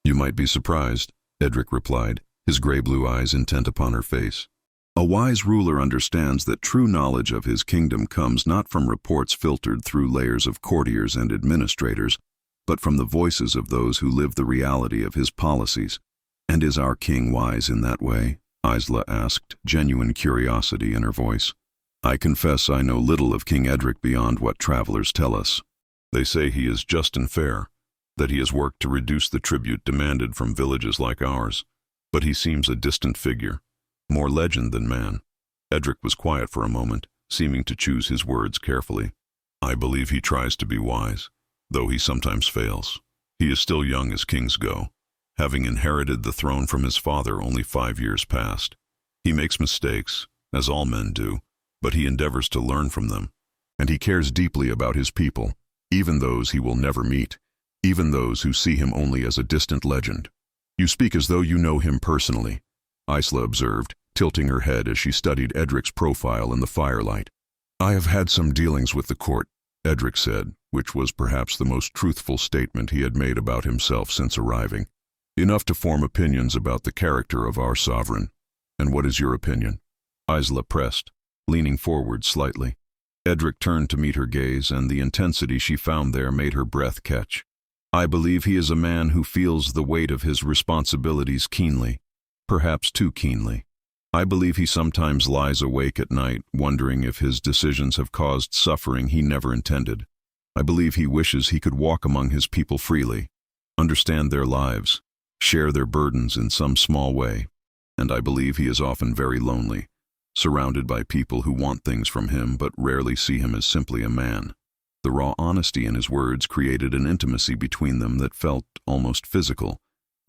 "You might be surprised," Edric replied, his gray-blue eyes intent upon her face. "A wise ruler understands that true knowledge of his kingdom comes not from reports filtered through layers of courtiers and administrators, but from the voices of those who live the reality of his policies. And is our king wise in that way?" Isla asked, genuine curiosity in her voice. "I confess I know little of King Edric beyond what travelers tell us. They say he is just and fair, that he has worked to reduce the tribute demanded from villages like ours, but he seems a distant figure, more legend than man." Edric was quiet for a moment, seeming to choose his words carefully. "I believe he tries to be wise, though he sometimes fails. He is still young as kings go, having inherited the throne from his father only 5 years past. He makes mistakes, as all men do, but he endeavors to learn from them, and he cares deeply about his people, even those he will never meet, even those who see him only as a distant legend." "You speak as though you know him personally," Isla observed, tilting her head as she studied Edric's profile in the firelight. "I have had some dealings with the court," Edric said, which was perhaps the most truthful statement he had made about himself since arriving. "Enough to form opinions about the character of our sovereign. And what is your opinion?" Isla pressed, leaning forward slightly. Edric turned to meet her gaze, and the intensity she found there made her breath catch. "I believe he is a man who feels the weight of his responsibilities keenly, perhaps too keenly. I believe he sometimes lies awake at night, wondering if his decisions have caused suffering he never intended. I believe he wishes he could walk among his people freely, understand their lives, share their burdens in some small way. And I believe he is often very lonely, surrounded by people who want things from him but rarely see him as simply a man." The raw honesty in his words created an intimacy between them that felt almost physical,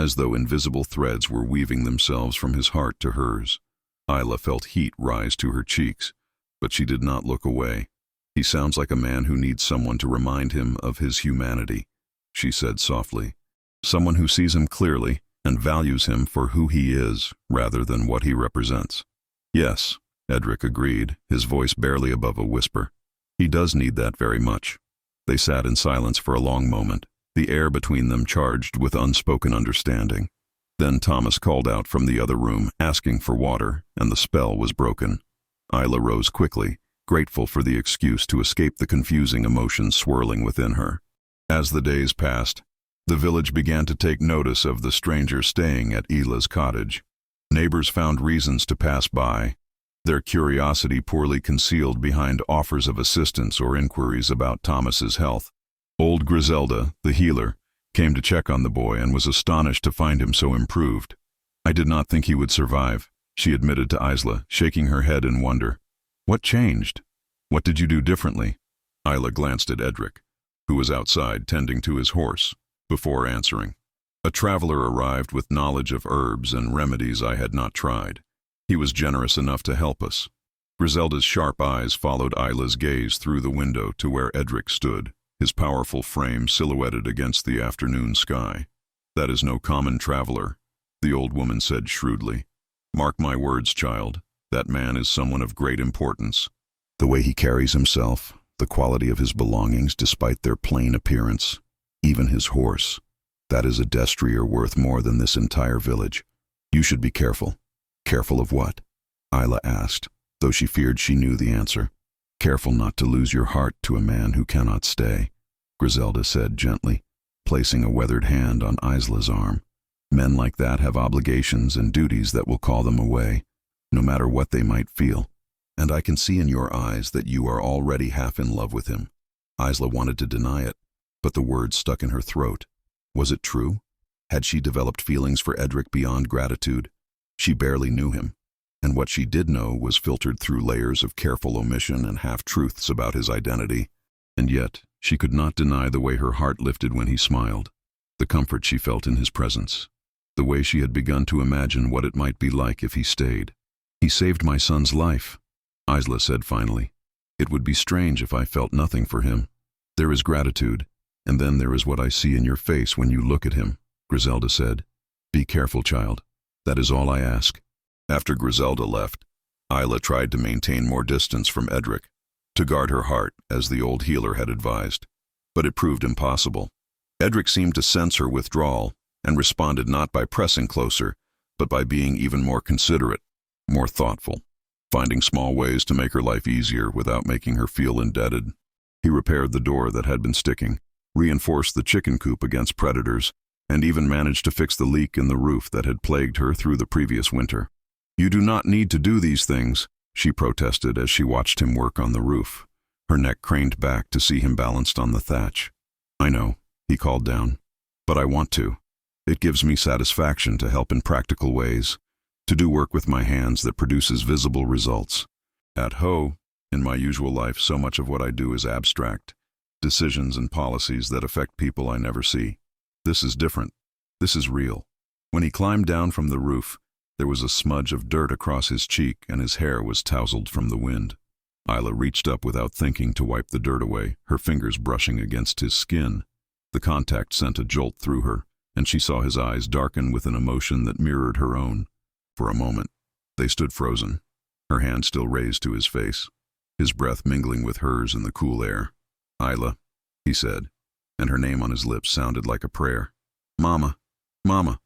as though invisible threads were weaving themselves from his heart to hers. Isla felt heat rise to her cheeks, but she did not look away. "He sounds like a man who needs someone to remind him of his humanity," she said softly. "Someone who sees him clearly and values him for who he is rather than what he represents." "Yes," Edric agreed, his voice barely above a whisper. "He does need that very much." They sat in silence for a long moment, the air between them charged with unspoken understanding. Then Thomas called out from the other room, asking for water, and the spell was broken. Isla rose quickly, grateful for the excuse to escape the confusing emotions swirling within her. As the days passed, the village began to take notice of the stranger staying at Ila's cottage. Neighbors found reasons to pass by, their curiosity poorly concealed behind offers of assistance or inquiries about Thomas's health. Old Griselda, the healer, came to check on the boy and was astonished to find him so improved. "I did not think he would survive," she admitted to Isla, shaking her head in wonder. "What changed? What did you do differently?" Isla glanced at Edric, who was outside tending to his horse, before answering. "A traveler arrived with knowledge of herbs and remedies I had not tried. He was generous enough to help us." Griselda's sharp eyes followed Isla's gaze through the window to where Edric stood, his powerful frame silhouetted against the afternoon sky. "That is no common traveler," the old woman said shrewdly. "Mark my words, child, that man is someone of great importance. The way he carries himself, the quality of his belongings despite their plain appearance, even his horse, that is a destrier worth more than this entire village. You should be careful." "Careful of what?" Isla asked, though she feared she knew the answer. "Careful not to lose your heart to a man who cannot stay," Griselda said gently, placing a weathered hand on Isla's arm. "Men like that have obligations and duties that will call them away, no matter what they might feel. And I can see in your eyes that you are already half in love with him." Isla wanted to deny it, but the words stuck in her throat. Was it true? Had she developed feelings for Edric beyond gratitude? She barely knew him, and what she did know was filtered through layers of careful omission and half-truths about his identity. And yet, she could not deny the way her heart lifted when he smiled, the comfort she felt in his presence, the way she had begun to imagine what it might be like if he stayed. "He saved my son's life," Isla said finally. "It would be strange if I felt nothing for him. There is gratitude, and then there is what I see in your face when you look at him," Griselda said. "Be careful, child. That is all I ask." After Griselda left, Isla tried to maintain more distance from Edric, to guard her heart, as the old healer had advised. But it proved impossible. Edric seemed to sense her withdrawal, and responded not by pressing closer, but by being even more considerate, more thoughtful, finding small ways to make her life easier without making her feel indebted. He repaired the door that had been sticking, reinforced the chicken coop against predators, and even managed to fix the leak in the roof that had plagued her through the previous winter. "You do not need to do these things," she protested as she watched him work on the roof, her neck craned back to see him balanced on the thatch. "I know," he called down, "but I want to. It gives me satisfaction to help in practical ways, to do work with my hands that produces visible results. At Ho, in my usual life, so much of what I do is abstract, decisions and policies that affect people I never see. This is different. This is real." When he climbed down from the roof, there was a smudge of dirt across his cheek and his hair was tousled from the wind. Isla reached up without thinking to wipe the dirt away, her fingers brushing against his skin. The contact sent a jolt through her, and she saw his eyes darken with an emotion that mirrored her own. For a moment, they stood frozen, her hand still raised to his face, his breath mingling with hers in the cool air. "Isla," he said, and her name on his lips sounded like a prayer. "Mama, Mama,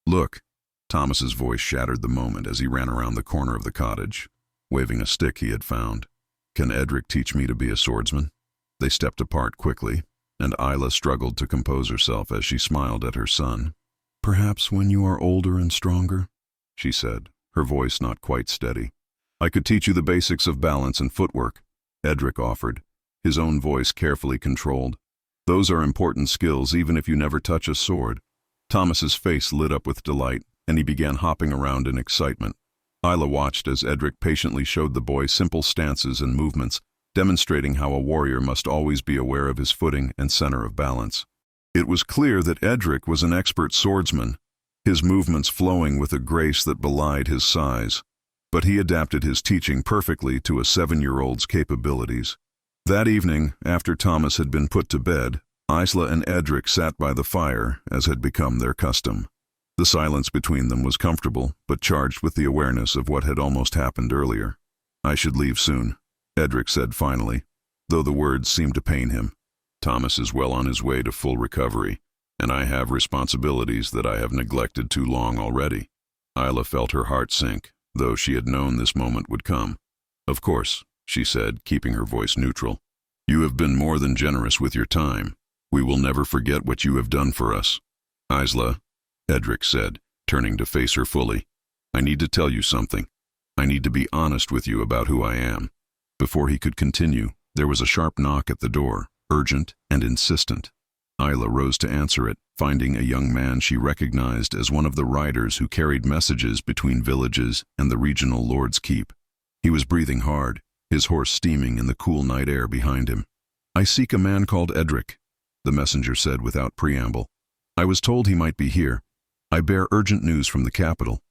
look." Thomas's voice shattered the moment as he ran around the corner of the cottage, waving a stick he had found. "Can Edric teach me to be a swordsman?" They stepped apart quickly, and Isla struggled to compose herself as she smiled at her son. "Perhaps when you are older and stronger," she said, her voice not quite steady. "I could teach you the basics of balance and footwork," Edric offered, his own voice carefully controlled. "Those are important skills even if you never touch a sword." Thomas's face lit up with delight, and he began hopping around in excitement. Isla watched as Edric patiently showed the boy simple stances and movements, demonstrating how a warrior must always be aware of his footing and center of balance. It was clear that Edric was an expert swordsman, his movements flowing with a grace that belied his size. But he adapted his teaching perfectly to a 7-year-old's capabilities. That evening, after Thomas had been put to bed, Isla and Edric sat by the fire, as had become their custom. The silence between them was comfortable, but charged with the awareness of what had almost happened earlier. "I should leave soon," Edric said finally, though the words seemed to pain him. "Thomas is well on his way to full recovery, and I have responsibilities that I have neglected too long already." Isla felt her heart sink, though she had known this moment would come. "Of course," she said, keeping her voice neutral. "You have been more than generous with your time. We will never forget what you have done for us." "Isla," Edric said, turning to face her fully, "I need to tell you something. I need to be honest with you about who I am." Before he could continue, there was a sharp knock at the door, urgent and insistent. Isla rose to answer it, finding a young man she recognized as one of the riders who carried messages between villages and the regional lord's keep. He was breathing hard, his horse steaming in the cool night air behind him. "I seek a man called Edric," the messenger said without preamble. "I was told he might be here. I bear urgent news from the capital."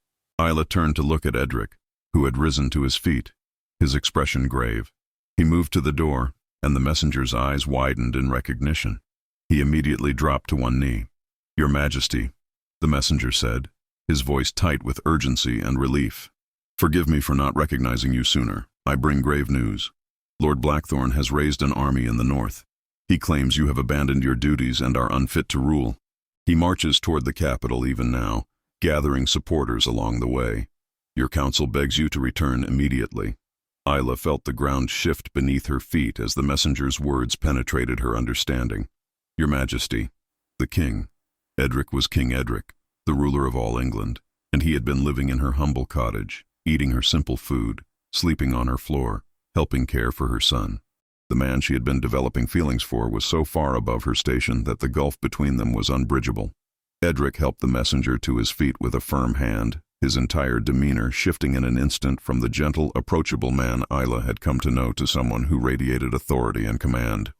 Isla turned to look at Edric, who had risen to his feet, his expression grave. He moved to the door, and the messenger's eyes widened in recognition. He immediately dropped to one knee. "Your Majesty," the messenger said, his voice tight with urgency and relief. "Forgive me for not recognizing you sooner. I bring grave news. Lord Blackthorn has raised an army in the north. He claims you have abandoned your duties and are unfit to rule. He marches toward the capital even now, gathering supporters along the way. Your council begs you to return immediately." Isla felt the ground shift beneath her feet as the messenger's words penetrated her understanding. "Your Majesty, the king." Edric was King Edric, the ruler of all England, and he had been living in her humble cottage, eating her simple food, sleeping on her floor, helping care for her son. The man she had been developing feelings for was so far above her station that the gulf between them was unbridgeable. Edric helped the messenger to his feet with a firm hand, his entire demeanor shifting in an instant from the gentle, approachable man Isla had come to know to someone who radiated authority and command.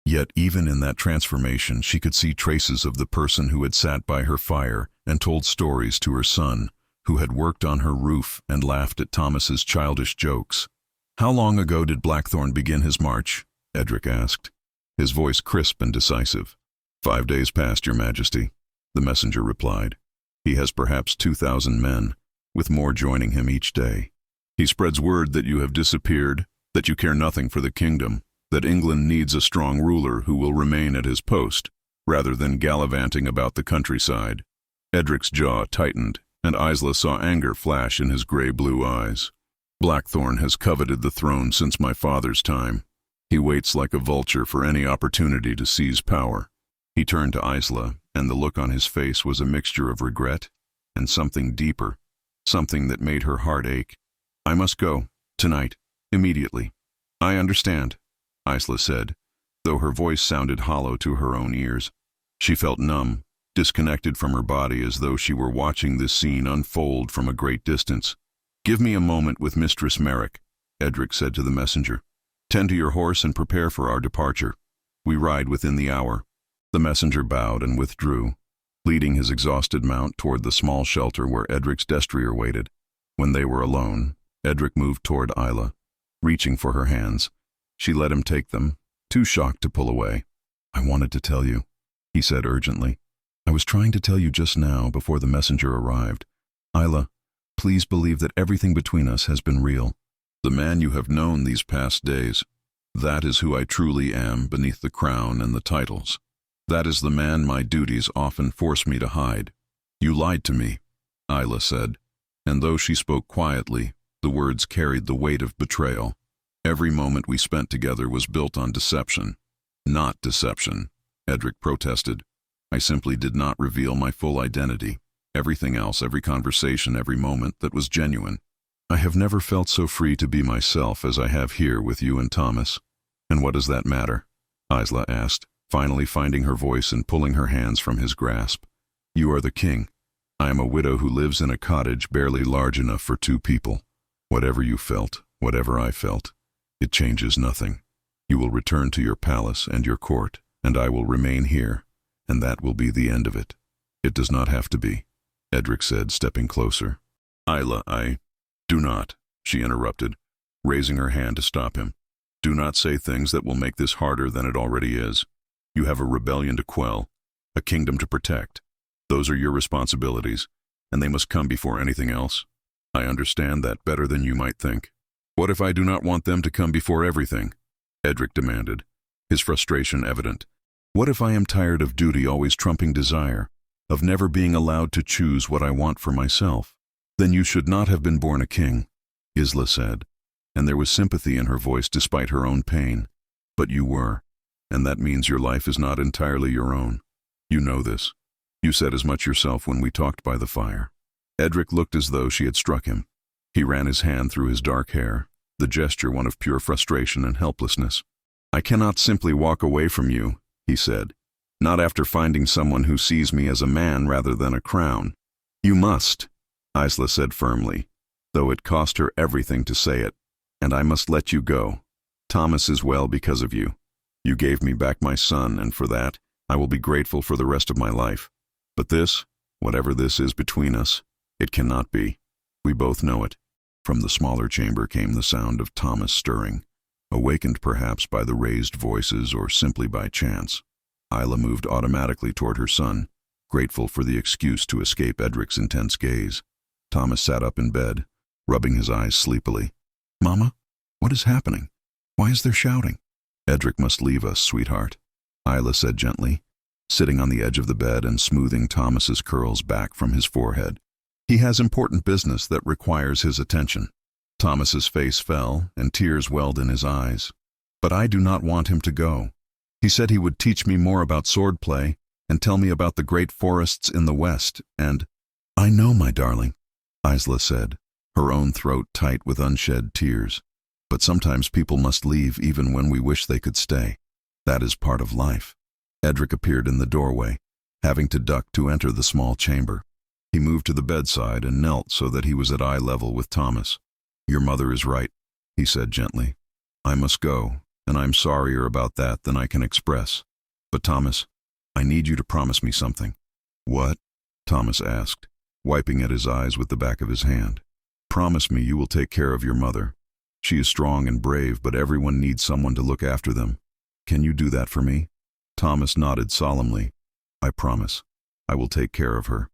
Yet even in that transformation she could see traces of the person who had sat by her fire and told stories to her son, who had worked on her roof and laughed at Thomas's childish jokes. "How long ago did Blackthorn begin his march?" Edric asked, his voice crisp and decisive. 5 days past, Your Majesty," the messenger replied. "He has perhaps 2,000 men, with more joining him each day. He spreads word that you have disappeared, that you care nothing for the kingdom, that England needs a strong ruler who will remain at his post, rather than gallivanting about the countryside." Edric's jaw tightened, and Isla saw anger flash in his gray-blue eyes. "Blackthorn has coveted the throne since my father's time. He waits like a vulture for any opportunity to seize power." He turned to Isla, and the look on his face was a mixture of regret and something deeper, something that made her heart ache. "I must go, tonight, immediately." "I understand," Isla said, though her voice sounded hollow to her own ears. She felt numb, disconnected from her body as though she were watching this scene unfold from a great distance. "Give me a moment with Mistress Merrick," Edric said to the messenger. "Tend to your horse and prepare for our departure. We ride within the hour." The messenger bowed and withdrew, leading his exhausted mount toward the small shelter where Edric's destrier waited. When they were alone, Edric moved toward Isla, reaching for her hands. She let him take them, too shocked to pull away. "I wanted to tell you," he said urgently. "I was trying to tell you just now before the messenger arrived. Isla, please believe that everything between us has been real." "The man you have known these past days, that is who I truly am beneath the crown and the titles. That is the man my duties often force me to hide." "You lied to me," Isla said, and though she spoke quietly, the words carried the weight of betrayal. "Every moment we spent together was built on deception." "Not deception," Edric protested. "I simply did not reveal my full identity. Everything else, every conversation, every moment, that was genuine. I have never felt so free to be myself as I have here with you and Thomas." "And what does that matter?" Isla asked, finally finding her voice and pulling her hands from his grasp. "You are the king. I am a widow who lives in a cottage barely large enough for 2 people. Whatever you felt, whatever I felt, it changes nothing. You will return to your palace and your court, and I will remain here, and that will be the end of it. It does not have to be. Edric said, stepping closer. Isla, Do not, she interrupted, raising her hand to stop him. Do not say things that will make this harder than it already is. You have a rebellion to quell, a kingdom to protect. Those are your responsibilities, and they must come before anything else. I understand that better than you might think. What if I do not want them to come before everything? Edric demanded, his frustration evident. What if I am tired of duty always trumping desire, of never being allowed to choose what I want for myself? Then you should not have been born a king, Isla said, and there was sympathy in her voice despite her own pain. But you were, and that means your life is not entirely your own. You know this. You said as much yourself when we talked by the fire. Edric looked as though she had struck him. He ran his hand through his dark hair, the gesture one of pure frustration and helplessness. I cannot simply walk away from you, he said, not after finding someone who sees me as a man rather than a crown. You must, Isla said firmly, though it cost her everything to say it, and I must let you go. Thomas is well because of you. You gave me back my son, and for that, I will be grateful for the rest of my life. But this, whatever this is between us, it cannot be. We both know it. From the smaller chamber came the sound of Thomas stirring, awakened perhaps by the raised voices or simply by chance. Isla moved automatically toward her son, grateful for the excuse to escape Edric's intense gaze. Thomas sat up in bed, rubbing his eyes sleepily. Mama, what is happening? Why is there shouting? Edric must leave us, sweetheart, Isla said gently, sitting on the edge of the bed and smoothing Thomas's curls back from his forehead. He has important business that requires his attention. Thomas's face fell, and tears welled in his eyes. But I do not want him to go. He said he would teach me more about swordplay and tell me about the great forests in the west, and— I know, my darling, Isla said, her own throat tight with unshed tears. But sometimes people must leave even when we wish they could stay. That is part of life. Edric appeared in the doorway, having to duck to enter the small chamber. He moved to the bedside and knelt so that he was at eye level with Thomas. Your mother is right, he said gently. I must go, and I'm sorrier about that than I can express. But Thomas, I need you to promise me something. What? Thomas asked, wiping at his eyes with the back of his hand. Promise me you will take care of your mother. She is strong and brave, but everyone needs someone to look after them. Can you do that for me? Thomas nodded solemnly. I promise. I will take care of her.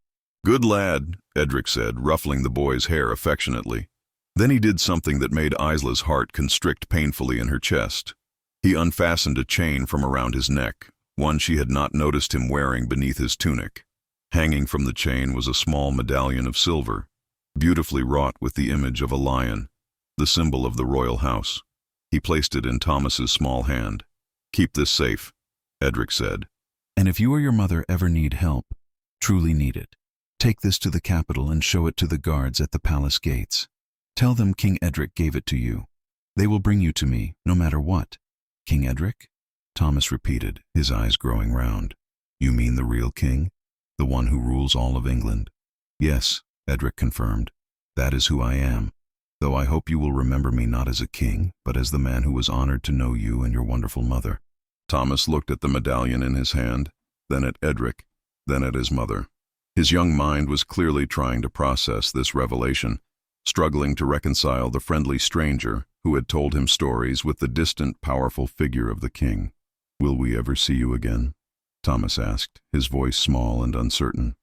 Good lad, Edric said, ruffling the boy's hair affectionately. Then he did something that made Isla's heart constrict painfully in her chest. He unfastened a chain from around his neck, one she had not noticed him wearing beneath his tunic. Hanging from the chain was a small medallion of silver, beautifully wrought with the image of a lion, the symbol of the royal house. He placed it in Thomas's small hand. Keep this safe, Edric said. And if you or your mother ever need help, truly need it, take this to the capital and show it to the guards at the palace gates. Tell them King Edric gave it to you. They will bring you to me, no matter what. King Edric? Thomas repeated, his eyes growing round. You mean the real king? The one who rules all of England? Yes, Edric confirmed. That is who I am. Though I hope you will remember me not as a king, but as the man who was honored to know you and your wonderful mother. Thomas looked at the medallion in his hand, then at Edric, then at his mother. His young mind was clearly trying to process this revelation, struggling to reconcile the friendly stranger who had told him stories with the distant, powerful figure of the king. Will we ever see you again? Thomas asked, his voice small and uncertain.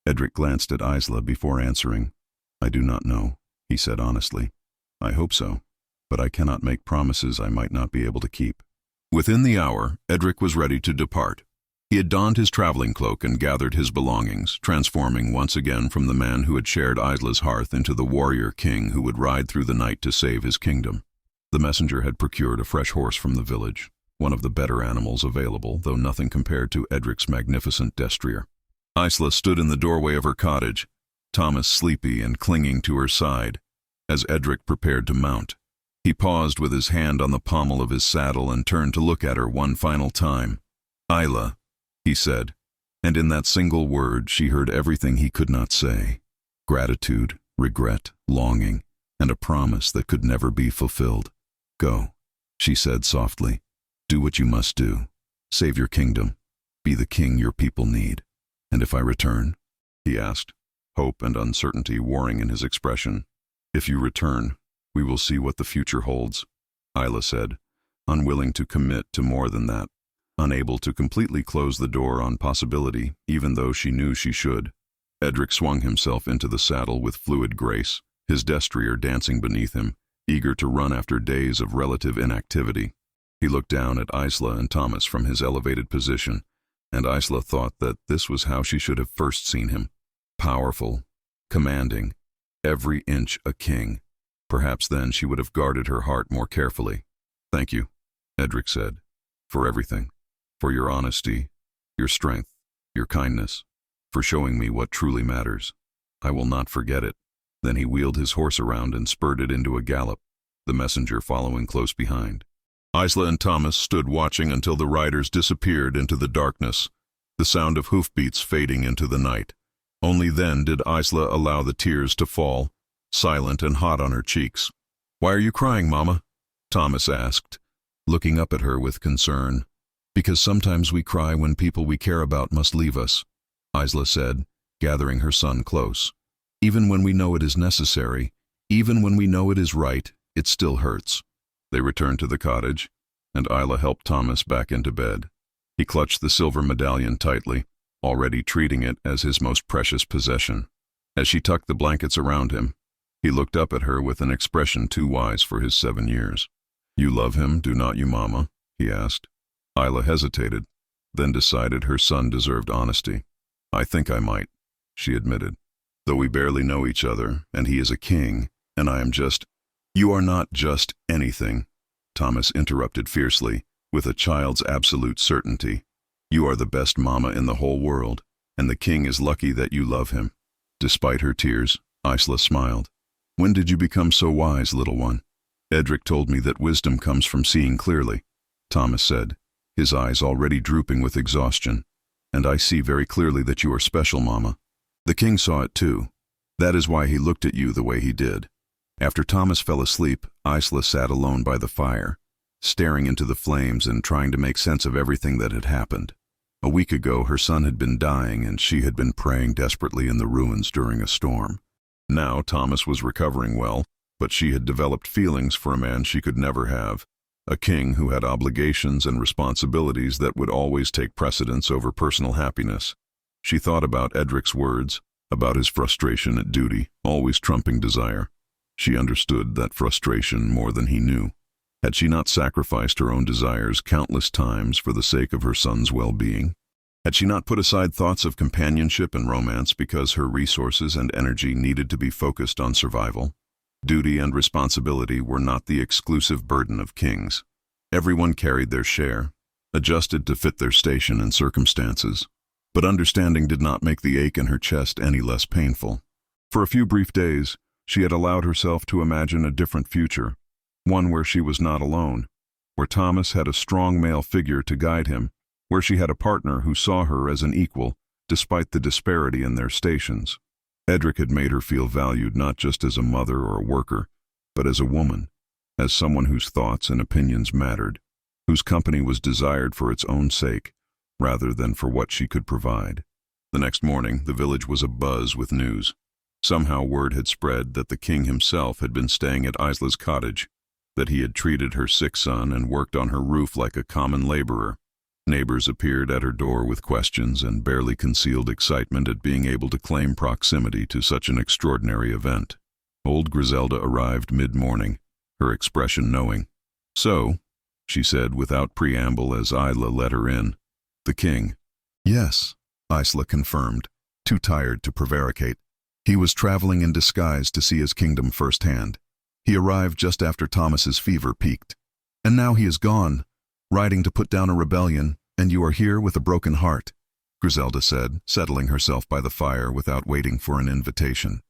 Edric glanced at Isla before answering. I do not know, he said honestly. I hope so, but I cannot make promises I might not be able to keep. Within the hour, Edric was ready to depart. He had donned his traveling cloak and gathered his belongings, transforming once again from the man who had shared Isla's hearth into the warrior king who would ride through the night to save his kingdom. The messenger had procured a fresh horse from the village, one of the better animals available, though nothing compared to Edric's magnificent destrier. Isla stood in the doorway of her cottage, Thomas sleepy and clinging to her side, as Edric prepared to mount. He paused with his hand on the pommel of his saddle and turned to look at her one final time. Isla, he said, and in that single word she heard everything he could not say. Gratitude, regret, longing, and a promise that could never be fulfilled. Go, she said softly. Do what you must do. Save your kingdom. Be the king your people need. And if I return? He asked. hope and uncertainty warring in his expression. "If you return, we will see what the future holds," Isla said, unwilling to commit to more than that, unable to completely close the door on possibility, even though she knew she should. Edric swung himself into the saddle with fluid grace, his destrier dancing beneath him, eager to run after days of relative inactivity. He looked down at Isla and Thomas from his elevated position, and Isla thought that this was how she should have first seen him. Powerful, commanding, every inch a king. Perhaps then she would have guarded her heart more carefully. "Thank you," Edric said, "for everything. For your honesty, your strength, your kindness, for showing me what truly matters. I will not forget it." Then he wheeled his horse around and spurred it into a gallop, the messenger following close behind. Isla and Thomas stood watching until the riders disappeared into the darkness, the sound of hoofbeats fading into the night. Only then did Isla allow the tears to fall, silent and hot on her cheeks. "Why are you crying, Mama?" Thomas asked, looking up at her with concern. "Because sometimes we cry when people we care about must leave us," Isla said, gathering her son close. "Even when we know it is necessary, even when we know it is right, it still hurts." They returned to the cottage, and Isla helped Thomas back into bed. He clutched the silver medallion tightly, already treating it as his most precious possession. As she tucked the blankets around him, he looked up at her with an expression too wise for his 7 years. "You love him, do not you, Mama?" he asked. Isla hesitated, then decided her son deserved honesty. "I think I might," she admitted. "Though we barely know each other, and he is a king, and I am just—" "You are not just anything," Thomas interrupted fiercely, with a child's absolute certainty. "You are the best mama in the whole world, and the king is lucky that you love him." Despite her tears, Isla smiled. "When did you become so wise, little one?" "Edric told me that wisdom comes from seeing clearly," Thomas said, his eyes already drooping with exhaustion. "And I see very clearly that you are special, Mama. The king saw it too. That is why he looked at you the way he did." After Thomas fell asleep, Isla sat alone by the fire, staring into the flames and trying to make sense of everything that had happened. A week ago, her son had been dying, and she had been praying desperately in the ruins during a storm. Now Thomas was recovering well, but she had developed feelings for a man she could never have, a king who had obligations and responsibilities that would always take precedence over personal happiness. She thought about Edric's words, about his frustration at duty, always trumping desire. She understood that frustration more than he knew. Had she not sacrificed her own desires countless times for the sake of her son's well-being? Had she not put aside thoughts of companionship and romance because her resources and energy needed to be focused on survival? Duty and responsibility were not the exclusive burden of kings. Everyone carried their share, adjusted to fit their station and circumstances. But understanding did not make the ache in her chest any less painful. For a few brief days, she had allowed herself to imagine a different future, one where she was not alone, where Thomas had a strong male figure to guide him, where she had a partner who saw her as an equal, despite the disparity in their stations. Edric had made her feel valued not just as a mother or a worker, but as a woman, as someone whose thoughts and opinions mattered, whose company was desired for its own sake, rather than for what she could provide. The next morning, the village was abuzz with news. Somehow word had spread that the king himself had been staying at Isla's cottage, that he had treated her sick son and worked on her roof like a common laborer. Neighbors appeared at her door with questions and barely concealed excitement at being able to claim proximity to such an extraordinary event. Old Griselda arrived mid-morning, her expression knowing. "So," she said without preamble as Isla let her in, "the king." "Yes," Isla confirmed, too tired to prevaricate. "He was traveling in disguise to see his kingdom firsthand. He arrived just after Thomas's fever peaked. And now he is gone, riding to put down a rebellion, and you are here with a broken heart," Griselda said, settling herself by the fire without waiting for an invitation.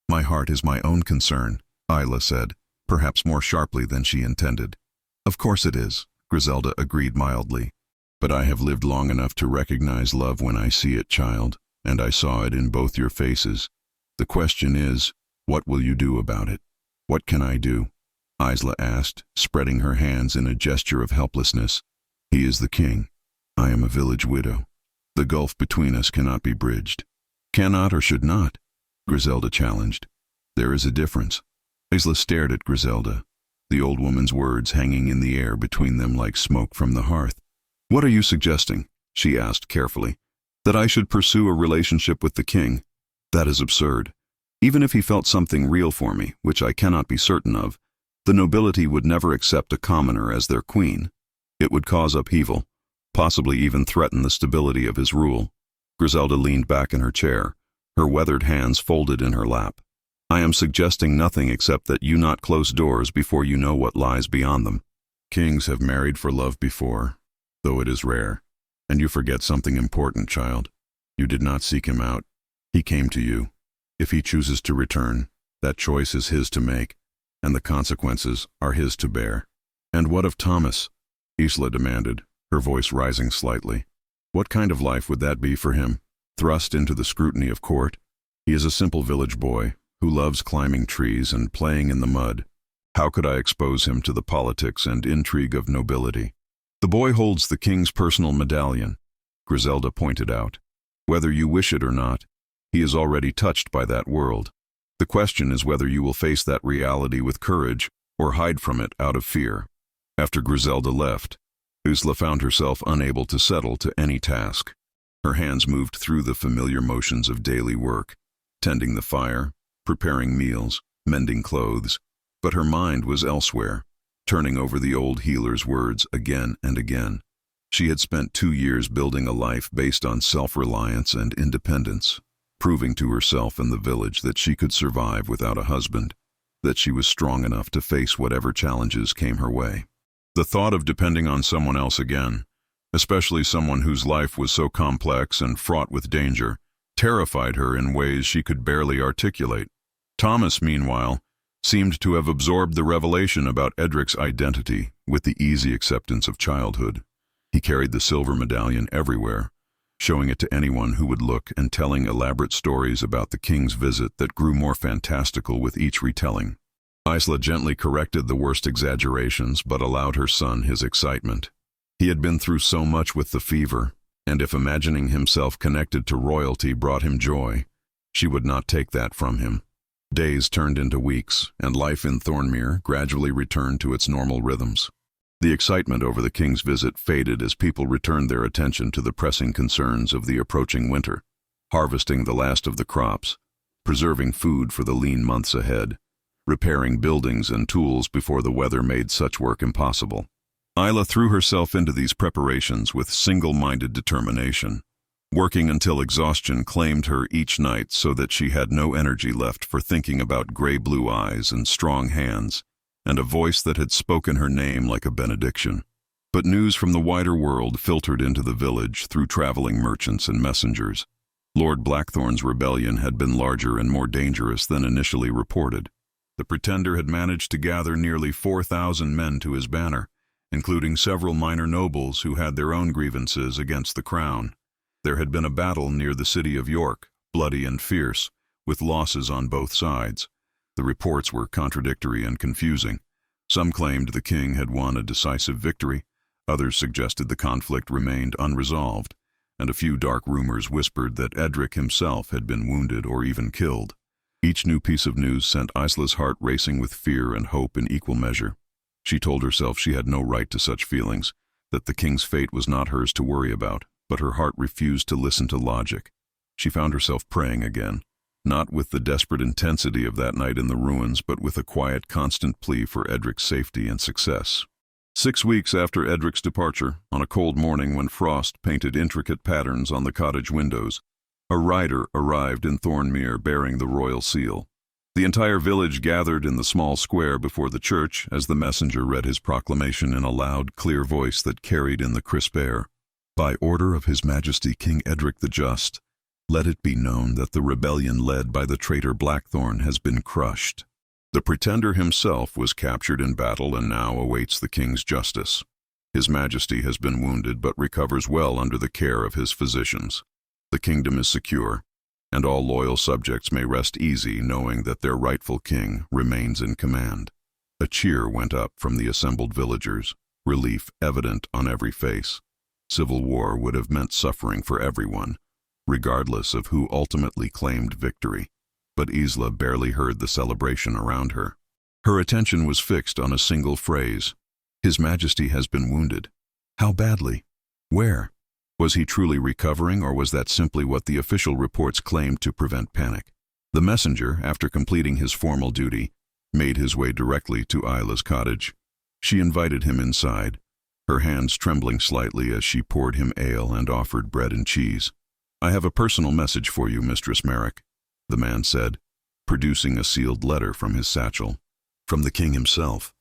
"My heart is my own concern," Isla said, perhaps more sharply than she intended. "Of course it is," Griselda agreed mildly. "But I have lived long enough to recognize love when I see it, child, and I saw it in both your faces. The question is, what will you do about it?" "What can I do?" Isla asked, spreading her hands in a gesture of helplessness. "He is the king. I am a village widow. The gulf between us cannot be bridged." "Cannot or should not?" Griselda challenged. There is a difference. Isla stared at Griselda, the old woman's words hanging in the air between them like smoke from the hearth. What are you suggesting? She asked carefully. That I should pursue a relationship with the king? That is absurd. Even if he felt something real for me, which I cannot be certain of, the nobility would never accept a commoner as their queen. It would cause upheaval, possibly even threaten the stability of his rule. Griselda leaned back in her chair, her weathered hands folded in her lap. I am suggesting nothing except that you not close doors before you know what lies beyond them. Kings have married for love before, though it is rare. And you forget something important, child. You did not seek him out. He came to you. If he chooses to return, that choice is his to make, and the consequences are his to bear. And what of Thomas? Isla demanded, her voice rising slightly. What kind of life would that be for him? Thrust into the scrutiny of court? He is a simple village boy who loves climbing trees and playing in the mud. How could I expose him to the politics and intrigue of nobility? The boy holds the king's personal medallion, Griselda pointed out. Whether you wish it or not, he is already touched by that world. The question is whether you will face that reality with courage or hide from it out of fear. After Griselda left, Isla found herself unable to settle to any task. Her hands moved through the familiar motions of daily work, tending the fire, preparing meals, mending clothes, but her mind was elsewhere, turning over the old healer's words again and again. She had spent 2 years building a life based on self-reliance and independence, proving to herself and the village that she could survive without a husband, that she was strong enough to face whatever challenges came her way. The thought of depending on someone else again, especially someone whose life was so complex and fraught with danger, terrified her in ways she could barely articulate. Thomas, meanwhile, seemed to have absorbed the revelation about Edric's identity with the easy acceptance of childhood. He carried the silver medallion everywhere, showing it to anyone who would look and telling elaborate stories about the king's visit that grew more fantastical with each retelling. Isla gently corrected the worst exaggerations but allowed her son his excitement. He had been through so much with the fever, and if imagining himself connected to royalty brought him joy, she would not take that from him. Days turned into weeks, and life in Thornmere gradually returned to its normal rhythms. The excitement over the king's visit faded as people returned their attention to the pressing concerns of the approaching winter, harvesting the last of the crops, preserving food for the lean months ahead, repairing buildings and tools before the weather made such work impossible. Isla threw herself into these preparations with single-minded determination, working until exhaustion claimed her each night so that she had no energy left for thinking about gray-blue eyes and strong hands, and a voice that had spoken her name like a benediction. But news from the wider world filtered into the village through traveling merchants and messengers. Lord Blackthorn's rebellion had been larger and more dangerous than initially reported. The pretender had managed to gather nearly 4,000 men to his banner, including several minor nobles who had their own grievances against the crown. There had been a battle near the city of York, bloody and fierce, with losses on both sides. The reports were contradictory and confusing. Some claimed the king had won a decisive victory, others suggested the conflict remained unresolved, and a few dark rumors whispered that Edric himself had been wounded or even killed. Each new piece of news sent Isla's heart racing with fear and hope in equal measure. She told herself she had no right to such feelings, that the king's fate was not hers to worry about, but her heart refused to listen to logic. She found herself praying again, not with the desperate intensity of that night in the ruins, but with a quiet, constant plea for Edric's safety and success. 6 weeks after Edric's departure, on a cold morning when frost painted intricate patterns on the cottage windows, a rider arrived in Thornmere bearing the royal seal. The entire village gathered in the small square before the church as the messenger read his proclamation in a loud, clear voice that carried in the crisp air. By order of His Majesty King Edric the Just, let it be known that the rebellion led by the traitor Blackthorn has been crushed. The pretender himself was captured in battle and now awaits the king's justice. His Majesty has been wounded but recovers well under the care of his physicians. The kingdom is secure, and all loyal subjects may rest easy knowing that their rightful king remains in command. A cheer went up from the assembled villagers, relief evident on every face. Civil war would have meant suffering for everyone, regardless of who ultimately claimed victory. but Isla barely heard the celebration around her. Her attention was fixed on a single phrase. His Majesty has been wounded. How badly? Where? Was he truly recovering, or was that simply what the official reports claimed to prevent panic? The messenger, after completing his formal duty, made his way directly to Isla's cottage. She invited him inside, her hands trembling slightly as she poured him ale and offered bread and cheese. "I have a personal message for you, Mistress Merrick," the man said, producing a sealed letter from his satchel. "From the king himself."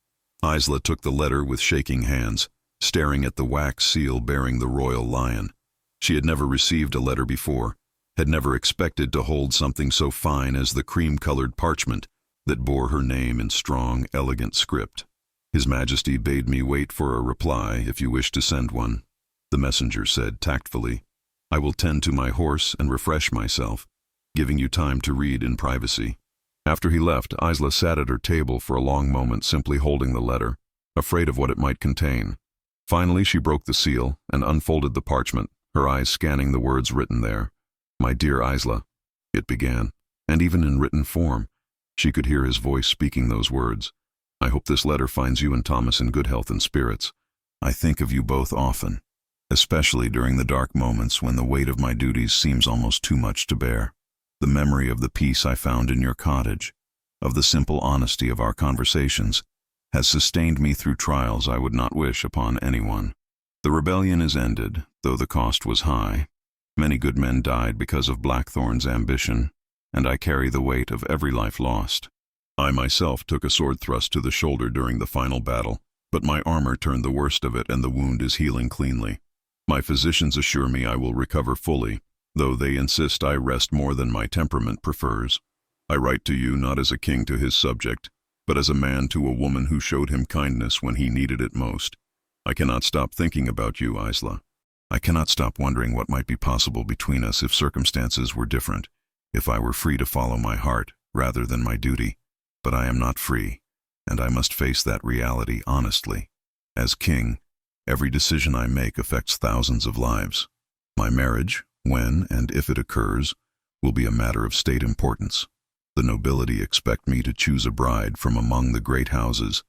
Isla took the letter with shaking hands, staring at the wax seal bearing the royal lion. She had never received a letter before, had never expected to hold something so fine as the cream-colored parchment that bore her name in strong, elegant script. "His Majesty bade me wait for a reply if you wish to send one," the messenger said tactfully. "I will tend to my horse and refresh myself, giving you time to read in privacy." After he left, Isla sat at her table for a long moment, simply holding the letter, afraid of what it might contain. Finally, she broke the seal and unfolded the parchment, her eyes scanning the words written there. "My dear Isla," it began, and even in written form, she could hear his voice speaking those words. "I hope this letter finds you and Thomas in good health and spirits. I think of you both often, especially during the dark moments when the weight of my duties seems almost too much to bear. The memory of the peace I found in your cottage, of the simple honesty of our conversations, has sustained me through trials I would not wish upon anyone. The rebellion is ended, though the cost was high. Many good men died because of Blackthorn's ambition, and I carry the weight of every life lost. I myself took a sword thrust to the shoulder during the final battle, but my armor turned the worst of it and the wound is healing cleanly. My physicians assure me I will recover fully, though they insist I rest more than my temperament prefers. I write to you not as a king to his subject, but as a man to a woman who showed him kindness when he needed it most. I cannot stop thinking about you, Isla. I cannot stop wondering what might be possible between us if circumstances were different, if I were free to follow my heart rather than my duty. But I am not free, and I must face that reality honestly. As king, every decision I make affects thousands of lives. My marriage, when and if it occurs, will be a matter of state importance. The nobility expect me to choose a bride from among the great houses,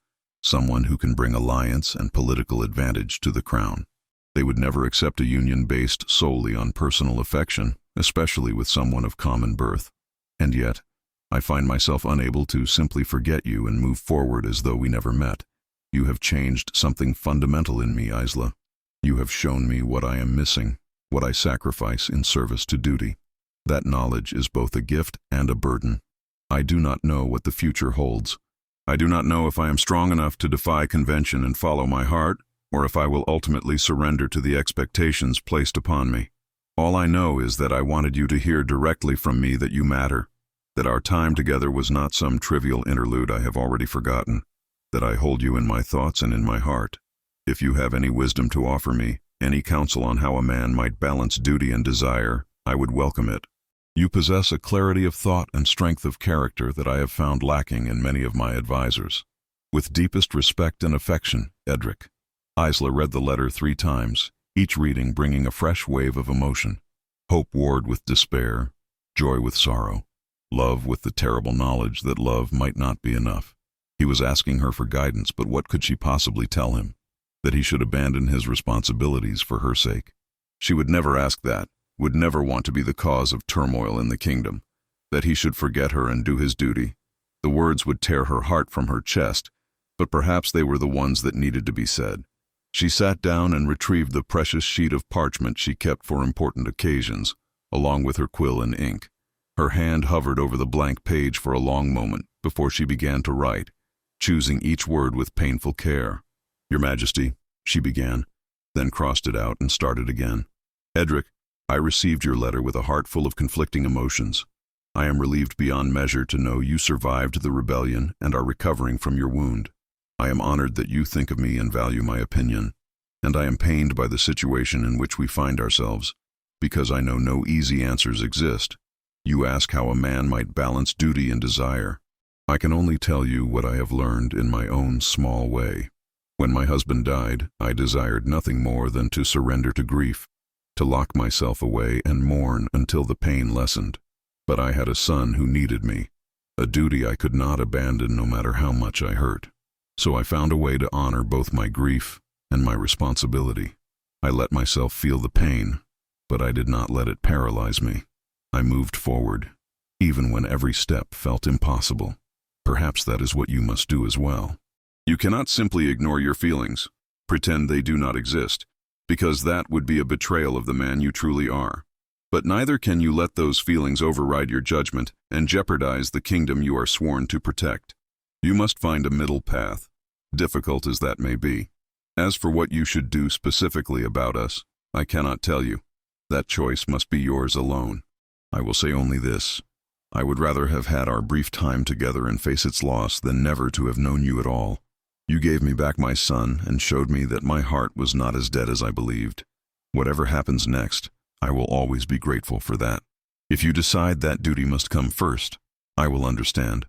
someone who can bring alliance and political advantage to the crown. They would never accept a union based solely on personal affection, especially with someone of common birth. And yet, I find myself unable to simply forget you and move forward as though we never met. You have changed something fundamental in me, Isla. You have shown me what I am missing, what I sacrifice in service to duty. That knowledge is both a gift and a burden. I do not know what the future holds. I do not know if I am strong enough to defy convention and follow my heart, or if I will ultimately surrender to the expectations placed upon me. All I know is that I wanted you to hear directly from me that you matter, that our time together was not some trivial interlude I have already forgotten, that I hold you in my thoughts and in my heart. If you have any wisdom to offer me, any counsel on how a man might balance duty and desire, I would welcome it. You possess a clarity of thought and strength of character that I have found lacking in many of my advisors. With deepest respect and affection, Edric. Isla read the letter 3 times, each reading bringing a fresh wave of emotion. Hope warred with despair, joy with sorrow, love with the terrible knowledge that love might not be enough. He was asking her for guidance, but what could she possibly tell him? That he should abandon his responsibilities for her sake? She would never ask that, would never want to be the cause of turmoil in the kingdom. That he should forget her and do his duty. The words would tear her heart from her chest, but perhaps they were the ones that needed to be said. She sat down and retrieved the precious sheet of parchment she kept for important occasions, along with her quill and ink. Her hand hovered over the blank page for a long moment before she began to write, choosing each word with painful care. "Your Majesty," she began, then crossed it out and started again. "Edric, I received your letter with a heart full of conflicting emotions. I am relieved beyond measure to know you survived the rebellion and are recovering from your wound. I am honored that you think of me and value my opinion, and I am pained by the situation in which we find ourselves, because I know no easy answers exist. You ask how a man might balance duty and desire. I can only tell you what I have learned in my own small way. When my husband died, I desired nothing more than to surrender to grief, to lock myself away and mourn until the pain lessened. But I had a son who needed me, a duty I could not abandon no matter how much I hurt. So I found a way to honor both my grief and my responsibility. I let myself feel the pain, but I did not let it paralyze me. I moved forward, even when every step felt impossible. Perhaps that is what you must do as well. You cannot simply ignore your feelings, pretend they do not exist, because that would be a betrayal of the man you truly are. But neither can you let those feelings override your judgment and jeopardize the kingdom you are sworn to protect. You must find a middle path, difficult as that may be. As for what you should do specifically about us, I cannot tell you. That choice must be yours alone. I will say only this. I would rather have had our brief time together and face its loss than never to have known you at all. You gave me back my son and showed me that my heart was not as dead as I believed. Whatever happens next, I will always be grateful for that. If you decide that duty must come first, I will understand.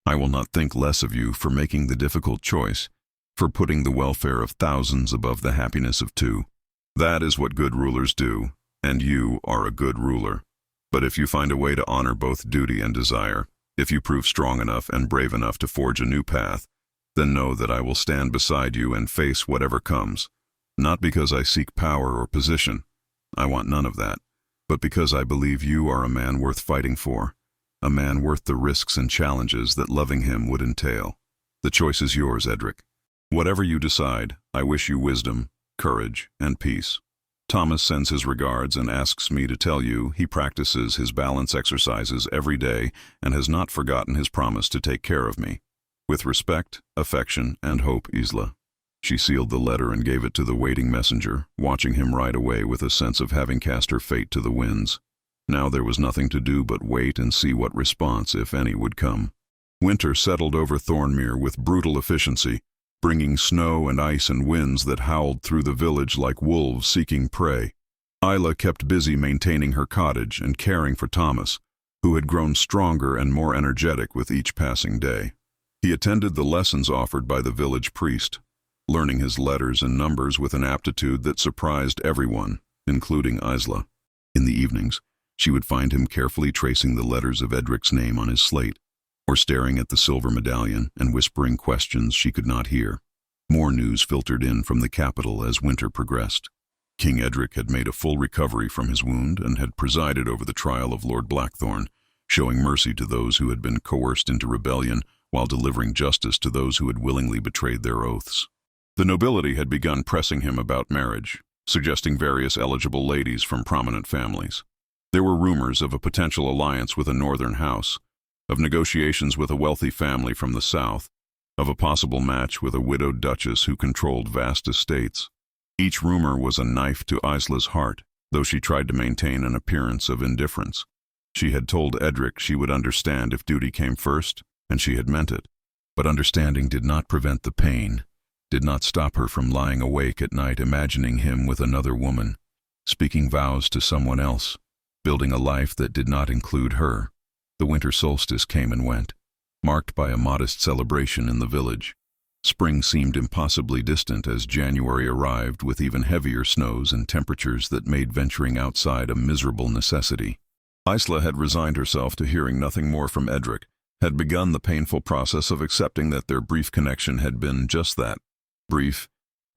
I will not think less of you for making the difficult choice, for putting the welfare of thousands above the happiness of two. That is what good rulers do, and you are a good ruler. But if you find a way to honor both duty and desire, if you prove strong enough and brave enough to forge a new path, then know that I will stand beside you and face whatever comes. Not because I seek power or position, I want none of that, but because I believe you are a man worth fighting for, a man worth the risks and challenges that loving him would entail. The choice is yours, Edric. Whatever you decide, I wish you wisdom, courage, and peace. Thomas sends his regards and asks me to tell you he practices his balance exercises every day and has not forgotten his promise to take care of me. With respect, affection, and hope, Isla. She sealed the letter and gave it to the waiting messenger, watching him ride away with a sense of having cast her fate to the winds. Now there was nothing to do but wait and see what response, if any, would come. Winter settled over Thornmere with brutal efficiency, bringing snow and ice and winds that howled through the village like wolves seeking prey. Isla kept busy maintaining her cottage and caring for Thomas, who had grown stronger and more energetic with each passing day. He attended the lessons offered by the village priest, learning his letters and numbers with an aptitude that surprised everyone, including Isla. In the evenings, she would find him carefully tracing the letters of Edric's name on his slate, or staring at the silver medallion and whispering questions she could not hear. More news filtered in from the capital as winter progressed. King Edric had made a full recovery from his wound and had presided over the trial of Lord Blackthorn, showing mercy to those who had been coerced into rebellion while delivering justice to those who had willingly betrayed their oaths. The nobility had begun pressing him about marriage, suggesting various eligible ladies from prominent families. There were rumors of a potential alliance with a northern house, of negotiations with a wealthy family from the south, of a possible match with a widowed duchess who controlled vast estates. Each rumor was a knife to Isla's heart, though she tried to maintain an appearance of indifference. She had told Edric she would understand if duty came first, and she had meant it. But understanding did not prevent the pain, did not stop her from lying awake at night imagining him with another woman, speaking vows to someone else, building a life that did not include her. The winter solstice came and went, marked by a modest celebration in the village. Spring seemed impossibly distant as January arrived with even heavier snows and temperatures that made venturing outside a miserable necessity. Isla had resigned herself to hearing nothing more from Edric, had begun the painful process of accepting that their brief connection had been just that, brief,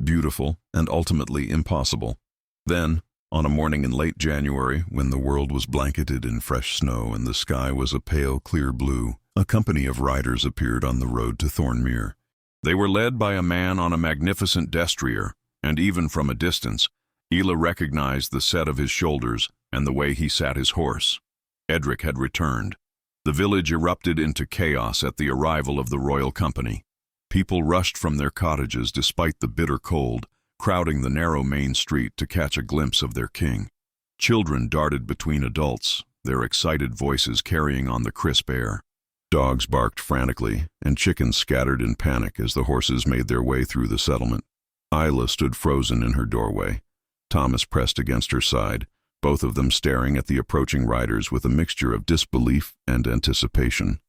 beautiful, and ultimately impossible. Then, on a morning in late January, when the world was blanketed in fresh snow and the sky was a pale, clear blue, a company of riders appeared on the road to Thornmere. They were led by a man on a magnificent destrier, and even from a distance, Isla recognized the set of his shoulders and the way he sat his horse. Edric had returned. The village erupted into chaos at the arrival of the royal company. People rushed from their cottages despite the bitter cold, crowding the narrow main street to catch a glimpse of their king. Children darted between adults, their excited voices carrying on the crisp air. Dogs barked frantically, and chickens scattered in panic as the horses made their way through the settlement. Isla stood frozen in her doorway. Thomas pressed against her side, both of them staring at the approaching riders with a mixture of disbelief and anticipation.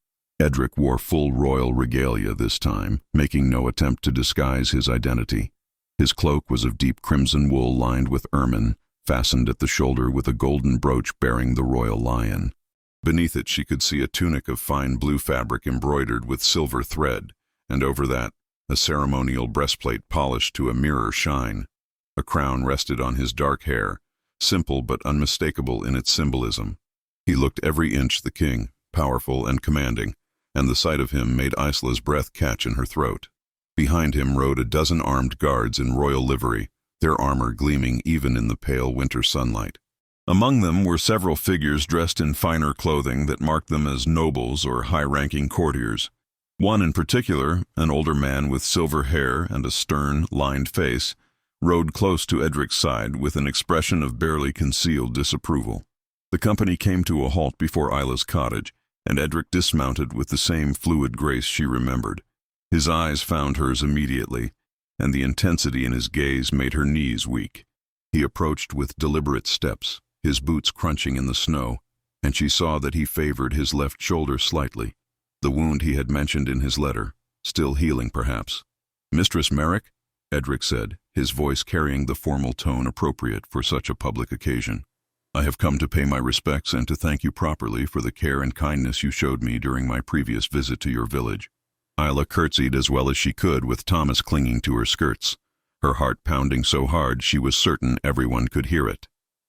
Edric wore full royal regalia this time, making no attempt to disguise his identity. His cloak was of deep crimson wool lined with ermine, fastened at the shoulder with a golden brooch bearing the royal lion. Beneath it she could see a tunic of fine blue fabric embroidered with silver thread, and over that, a ceremonial breastplate polished to a mirror shine. A crown rested on his dark hair, simple but unmistakable in its symbolism. He looked every inch the king, powerful and commanding, and the sight of him made Isla's breath catch in her throat. Behind him rode a dozen armed guards in royal livery, their armor gleaming even in the pale winter sunlight. Among them were several figures dressed in finer clothing that marked them as nobles or high-ranking courtiers. One in particular, an older man with silver hair and a stern, lined face, rode close to Edric's side with an expression of barely concealed disapproval. The company came to a halt before Isla's cottage, and Edric dismounted with the same fluid grace she remembered. His eyes found hers immediately, and the intensity in his gaze made her knees weak. He approached with deliberate steps, his boots crunching in the snow, and she saw that he favored his left shoulder slightly, the wound he had mentioned in his letter, still healing perhaps. "Mistress Merrick," Edric said, his voice carrying the formal tone appropriate for such a public occasion. "I have come to pay my respects and to thank you properly for the care and kindness you showed me during my previous visit to your village." Isla curtsied as well as she could with Thomas clinging to her skirts, her heart pounding so hard she was certain everyone could hear it.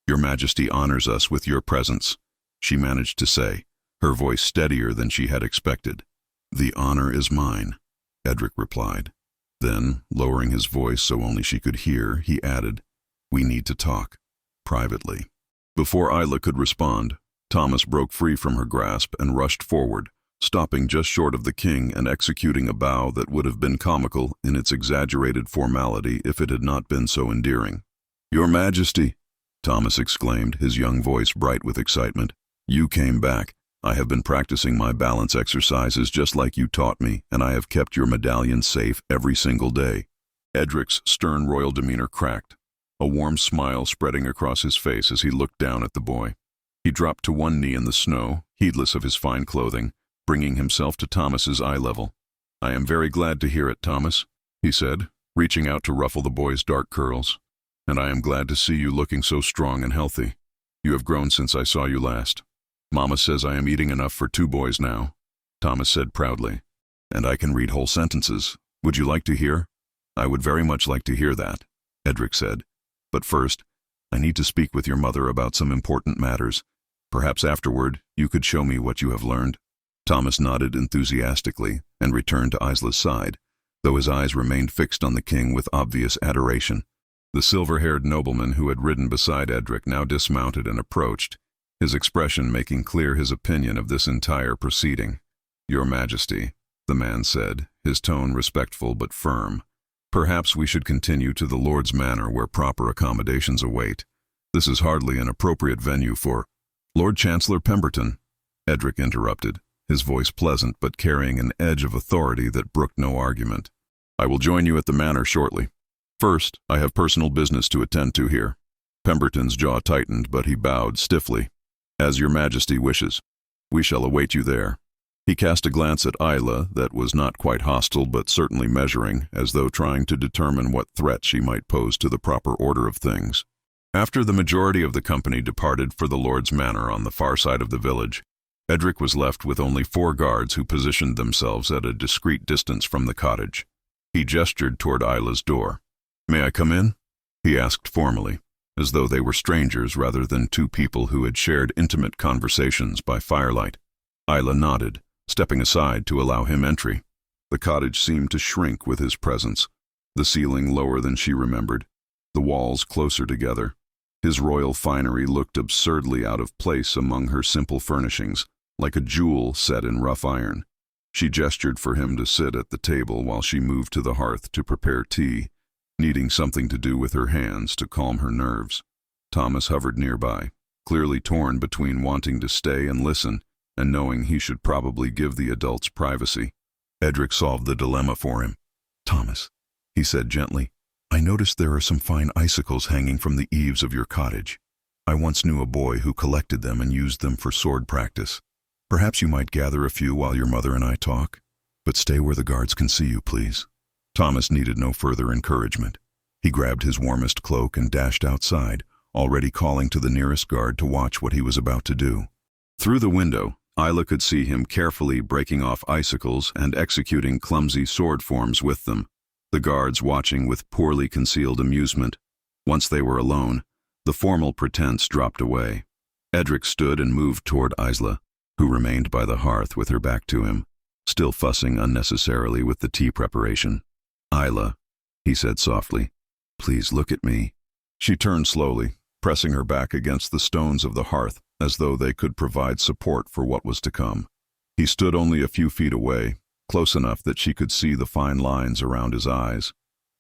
"Your Majesty honors us with your presence," she managed to say, her voice steadier than she had expected. "The honor is mine," Edric replied. Then, lowering his voice so only she could hear, he added, "We need to talk, privately." Before Isla could respond, Thomas broke free from her grasp and rushed forward, stopping just short of the king and executing a bow that would have been comical in its exaggerated formality if it had not been so endearing. "Your Majesty," Thomas exclaimed, his young voice bright with excitement. "You came back. I have been practicing my balance exercises just like you taught me, and I have kept your medallion safe every single day." Edric's stern royal demeanor cracked, a warm smile spreading across his face as he looked down at the boy. He dropped to one knee in the snow, heedless of his fine clothing, bringing himself to Thomas's eye level. "I am very glad to hear it, Thomas," he said, reaching out to ruffle the boy's dark curls. "And I am glad to see you looking so strong and healthy. You have grown since I saw you last. Mama says I am eating enough for 2 boys now," Thomas said proudly. "And I can read whole sentences. Would you like to hear?" "I would very much like to hear that," Edric said. "But first, I need to speak with your mother about some important matters. Perhaps afterward, you could show me what you have learned." Thomas nodded enthusiastically and returned to Isla's side, though his eyes remained fixed on the king with obvious adoration. The silver-haired nobleman who had ridden beside Edric now dismounted and approached, his expression making clear his opinion of this entire proceeding. "Your Majesty," the man said, his tone respectful but firm, "perhaps we should continue to the Lord's Manor where proper accommodations await. This is hardly an appropriate venue for—" "Lord Chancellor Pemberton," Edric interrupted, his voice pleasant but carrying an edge of authority that brooked no argument. "I will join you at the manor shortly. First, I have personal business to attend to here." Pemberton's jaw tightened, but he bowed stiffly. "As your Majesty wishes. We shall await you there." He cast a glance at Isla that was not quite hostile but certainly measuring, as though trying to determine what threat she might pose to the proper order of things. After the majority of the company departed for the Lord's Manor on the far side of the village, Edric was left with only 4 guards who positioned themselves at a discreet distance from the cottage. He gestured toward Isla's door. "May I come in?" he asked formally, as though they were strangers rather than 2 people who had shared intimate conversations by firelight. Isla nodded, stepping aside to allow him entry. The cottage seemed to shrink with his presence, the ceiling lower than she remembered, the walls closer together. His royal finery looked absurdly out of place among her simple furnishings, like a jewel set in rough iron. She gestured for him to sit at the table while she moved to the hearth to prepare tea, needing something to do with her hands to calm her nerves. Thomas hovered nearby, clearly torn between wanting to stay and listen and knowing he should probably give the adults privacy. Edric solved the dilemma for him. "Thomas," he said gently, "I noticed there are some fine icicles hanging from the eaves of your cottage. I once knew a boy who collected them and used them for sword practice. Perhaps you might gather a few while your mother and I talk, but stay where the guards can see you, please." Thomas needed no further encouragement. He grabbed his warmest cloak and dashed outside, already calling to the nearest guard to watch what he was about to do. Through the window, Isla could see him carefully breaking off icicles and executing clumsy sword forms with them, the guards watching with poorly concealed amusement. Once they were alone, the formal pretense dropped away. Edric stood and moved toward Isla, who remained by the hearth with her back to him, still fussing unnecessarily with the tea preparation. "Isla," he said softly, "please look at me." She turned slowly, pressing her back against the stones of the hearth as though they could provide support for what was to come. He stood only a few feet away, close enough that she could see the fine lines around his eyes,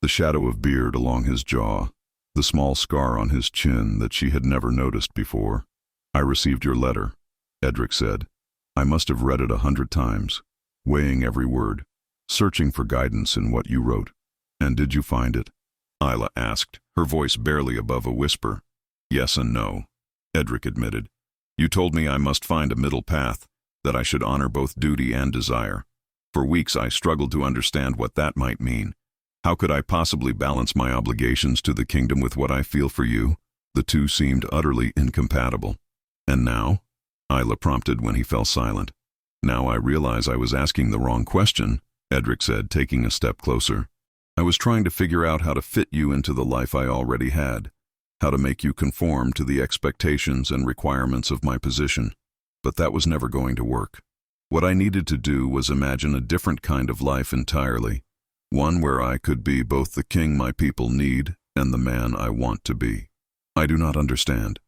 the shadow of beard along his jaw, the small scar on his chin that she had never noticed before. "I received your letter," Edric said. "I must have read it 100 times, weighing every word, searching for guidance in what you wrote." "And did you find it?" Isla asked, her voice barely above a whisper. "Yes and no," Edric admitted. "You told me I must find a middle path, that I should honor both duty and desire. For weeks I struggled to understand what that might mean. How could I possibly balance my obligations to the kingdom with what I feel for you? The two seemed utterly incompatible." "And now?" Isla prompted when he fell silent. "Now I realize I was asking the wrong question," Edric said, taking a step closer. "I was trying to figure out how to fit you into the life I already had, how to make you conform to the expectations and requirements of my position. But that was never going to work. What I needed to do was imagine a different kind of life entirely, one where I could be both the king my people need and the man I want to be." "I do not understand,"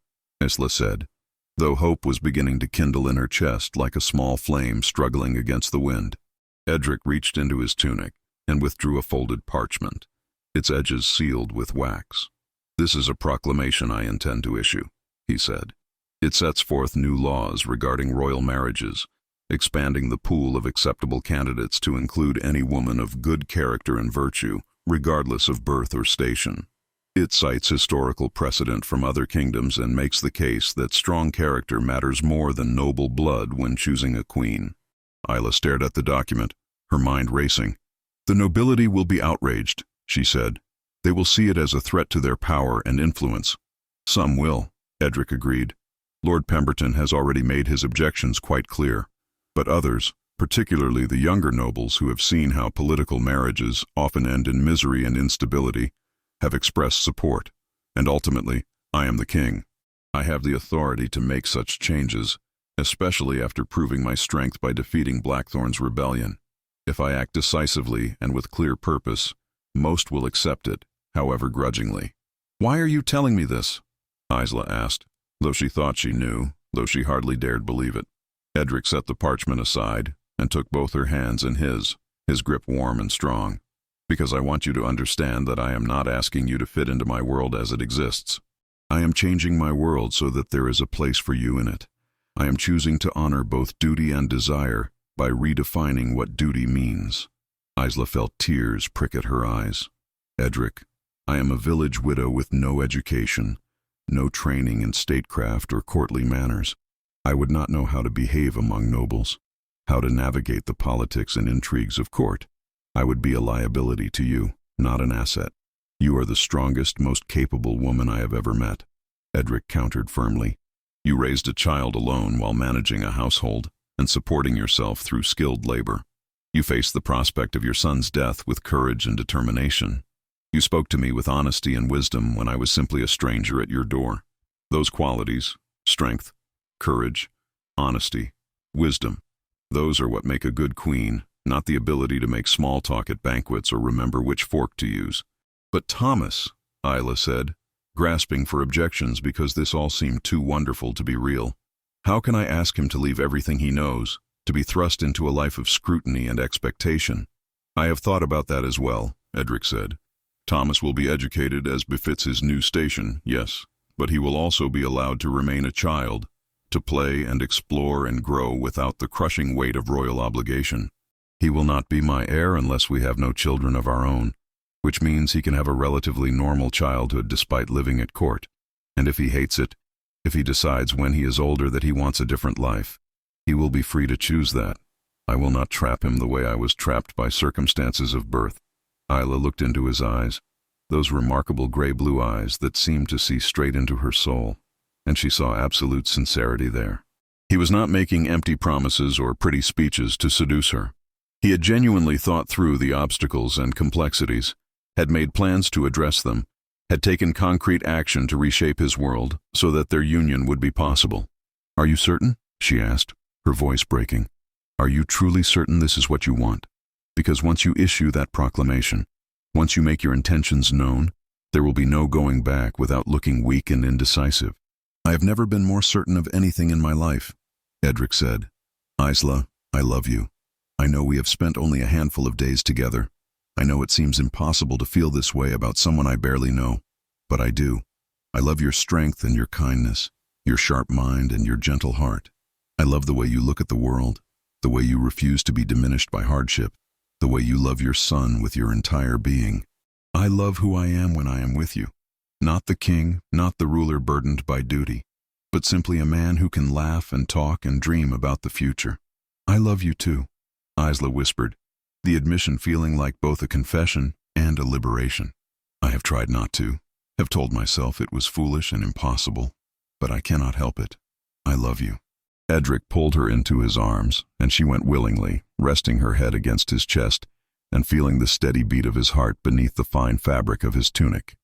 Isla said, though hope was beginning to kindle in her chest like a small flame struggling against the wind. Edric reached into his tunic and withdrew a folded parchment, its edges sealed with wax. "This is a proclamation I intend to issue," he said. "It sets forth new laws regarding royal marriages, expanding the pool of acceptable candidates to include any woman of good character and virtue, regardless of birth or station. It cites historical precedent from other kingdoms and makes the case that strong character matters more than noble blood when choosing a queen." Isla stared at the document, her mind racing. "The nobility will be outraged," she said. "They will see it as a threat to their power and influence." "Some will," Edric agreed. "Lord Pemberton has already made his objections quite clear. But others, particularly the younger nobles who have seen how political marriages often end in misery and instability, have expressed support. And ultimately, I am the king. I have the authority to make such changes, especially after proving my strength by defeating Blackthorn's rebellion. If I act decisively and with clear purpose, most will accept it, however grudgingly." "Why are you telling me this?" Isla asked, though she thought she knew, though she hardly dared believe it. Edric set the parchment aside and took both her hands in his grip warm and strong. "Because I want you to understand that I am not asking you to fit into my world as it exists. I am changing my world so that there is a place for you in it. I am choosing to honor both duty and desire by redefining what duty means." Isla felt tears prick at her eyes. "Edric, I am a village widow with no education, no training in statecraft or courtly manners. I would not know how to behave among nobles, how to navigate the politics and intrigues of court. I would be a liability to you, not an asset. You are the strongest, most capable woman I have ever met," Edric countered firmly. "You raised a child alone while managing a household and supporting yourself through skilled labor. You faced the prospect of your son's death with courage and determination. You spoke to me with honesty and wisdom when I was simply a stranger at your door. Those qualities, strength, courage, honesty, wisdom, those are what make a good queen, not the ability to make small talk at banquets or remember which fork to use." "But Thomas," Isla said, grasping for objections because this all seemed too wonderful to be real. "How can I ask him to leave everything he knows, to be thrust into a life of scrutiny and expectation?" "I have thought about that as well," Edric said. "Thomas will be educated as befits his new station, yes, but he will also be allowed to remain a child, to play and explore and grow without the crushing weight of royal obligation. He will not be my heir unless we have no children of our own, which means he can have a relatively normal childhood despite living at court. And if he hates it, if he decides when he is older that he wants a different life, he will be free to choose that. I will not trap him the way I was trapped by circumstances of birth." Isla looked into his eyes, those remarkable gray-blue eyes that seemed to see straight into her soul, and she saw absolute sincerity there. He was not making empty promises or pretty speeches to seduce her. He had genuinely thought through the obstacles and complexities, had made plans to address them, had taken concrete action to reshape his world so that their union would be possible. "Are you certain?" she asked, her voice breaking. "Are you truly certain this is what you want? Because once you issue that proclamation, once you make your intentions known, there will be no going back without looking weak and indecisive." "I have never been more certain of anything in my life," Edric said. "Isla, I love you. I know we have spent only a handful of days together. I know it seems impossible to feel this way about someone I barely know, but I do. I love your strength and your kindness, your sharp mind and your gentle heart. I love the way you look at the world, the way you refuse to be diminished by hardship, the way you love your son with your entire being. I love who I am when I am with you. Not the king, not the ruler burdened by duty, but simply a man who can laugh and talk and dream about the future. I love you too," Isla whispered, the admission feeling like both a confession and a liberation. "I have tried not to, have told myself it was foolish and impossible, but I cannot help it. I love you." Edric pulled her into his arms, and she went willingly, resting her head against his chest and feeling the steady beat of his heart beneath the fine fabric of his tunic.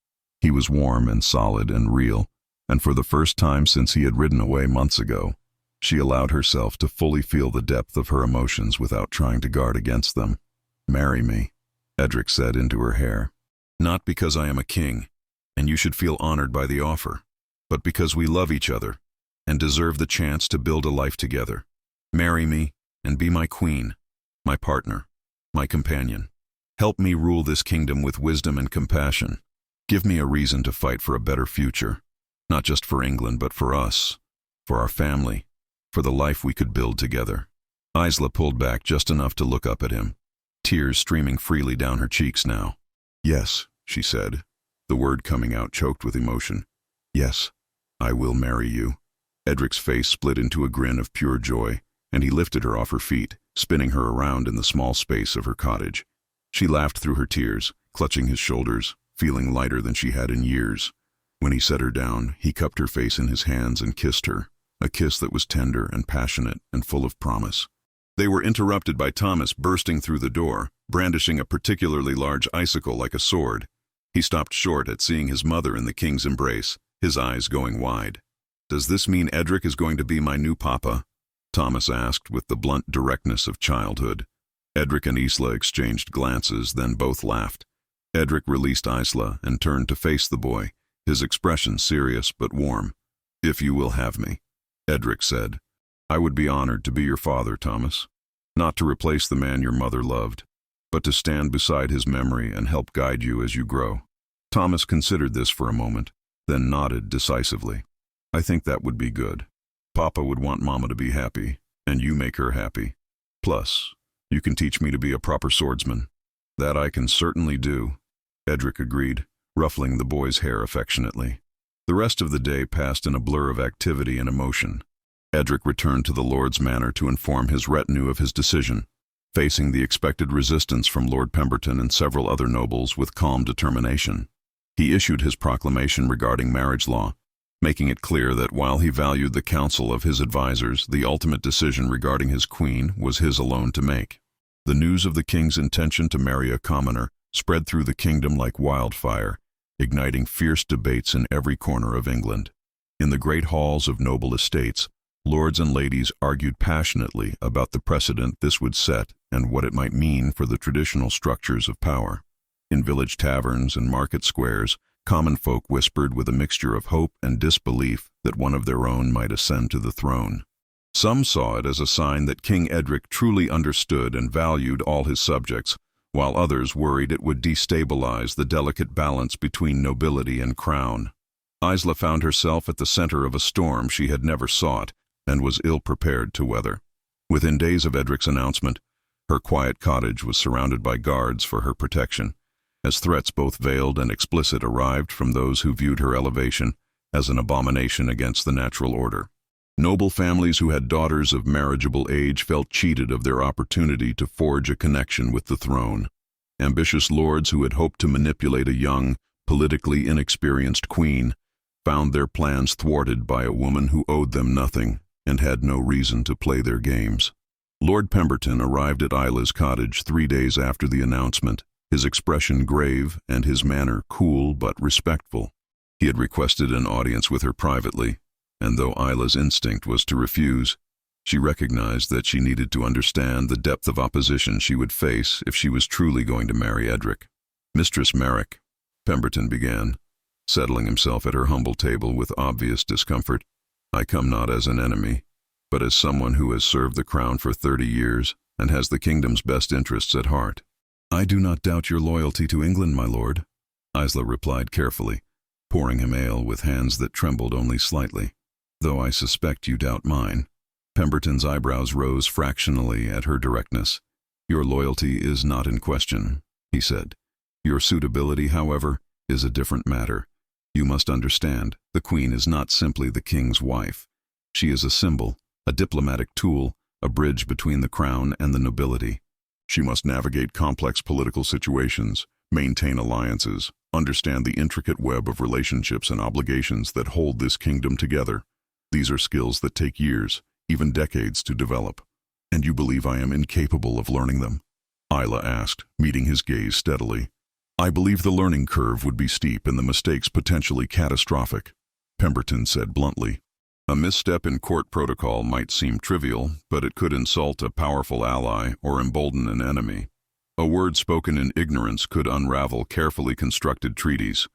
He was warm and solid and real, and for the first time since he had ridden away months ago, she allowed herself to fully feel the depth of her emotions without trying to guard against them. "Marry me," Edric said into her hair. "Not because I am a king, and you should feel honored by the offer, but because we love each other and deserve the chance to build a life together. Marry me and be my queen, my partner, my companion. Help me rule this kingdom with wisdom and compassion. Give me a reason to fight for a better future, not just for England but for us, for our family, for the life we could build together." Isla pulled back just enough to look up at him, tears streaming freely down her cheeks now. "Yes," she said, the word coming out choked with emotion. "Yes, I will marry you." Edric's face split into a grin of pure joy, and he lifted her off her feet, spinning her around in the small space of her cottage. She laughed through her tears, clutching his shoulders, feeling lighter than she had in years. When he set her down, he cupped her face in his hands and kissed her, a kiss that was tender and passionate and full of promise. They were interrupted by Thomas bursting through the door, brandishing a particularly large icicle like a sword. He stopped short at seeing his mother in the king's embrace, his eyes going wide. "Does this mean Edric is going to be my new papa?" Thomas asked with the blunt directness of childhood. Edric and Isla exchanged glances, then both laughed. Edric released Isla and turned to face the boy, his expression serious but warm. "If you will have me," Edric said. "I would be honored to be your father, Thomas. Not to replace the man your mother loved, but to stand beside his memory and help guide you as you grow." Thomas considered this for a moment, then nodded decisively. "I think that would be good. Papa would want Mama to be happy, and you make her happy. Plus, you can teach me to be a proper swordsman." "That I can certainly do," Edric agreed, ruffling the boy's hair affectionately. The rest of the day passed in a blur of activity and emotion. Edric returned to the Lord's Manor to inform his retinue of his decision, facing the expected resistance from Lord Pemberton and several other nobles with calm determination. He issued his proclamation regarding marriage law, making it clear that while he valued the counsel of his advisors, the ultimate decision regarding his queen was his alone to make. The news of the king's intention to marry a commoner spread through the kingdom like wildfire, igniting fierce debates in every corner of England. In the great halls of noble estates, lords and ladies argued passionately about the precedent this would set and what it might mean for the traditional structures of power. In village taverns and market squares, common folk whispered with a mixture of hope and disbelief that one of their own might ascend to the throne. Some saw it as a sign that King Edric truly understood and valued all his subjects, while others worried it would destabilize the delicate balance between nobility and crown. Isla found herself at the center of a storm she had never sought and was ill-prepared to weather. Within days of Edric's announcement, her quiet cottage was surrounded by guards for her protection, as threats both veiled and explicit arrived from those who viewed her elevation as an abomination against the natural order. Noble families who had daughters of marriageable age felt cheated of their opportunity to forge a connection with the throne. Ambitious lords who had hoped to manipulate a young, politically inexperienced queen found their plans thwarted by a woman who owed them nothing and had no reason to play their games. Lord Pemberton arrived at Isla's cottage 3 days after the announcement, his expression grave and his manner cool but respectful. He had requested an audience with her privately, and though Isla's instinct was to refuse, she recognized that she needed to understand the depth of opposition she would face if she was truly going to marry Edric. "Mistress Merrick," Pemberton began, settling himself at her humble table with obvious discomfort, "I come not as an enemy, but as someone who has served the crown for 30 years and has the kingdom's best interests at heart." "I do not doubt your loyalty to England, my lord," Isla replied carefully, pouring him ale with hands that trembled only slightly. "Though I suspect you doubt mine." Pemberton's eyebrows rose fractionally at her directness. "Your loyalty is not in question," he said. "Your suitability, however, is a different matter. You must understand, the Queen is not simply the king's wife. She is a symbol, a diplomatic tool, a bridge between the crown and the nobility. She must navigate complex political situations, maintain alliances, understand the intricate web of relationships and obligations that hold this kingdom together. These are skills that take years, even decades, to develop. And you believe I am incapable of learning them?" Isla asked, meeting his gaze steadily. "I believe the learning curve would be steep and the mistakes potentially catastrophic," Pemberton said bluntly. "A misstep in court protocol might seem trivial, but it could insult a powerful ally or embolden an enemy. A word spoken in ignorance could unravel carefully constructed treaties.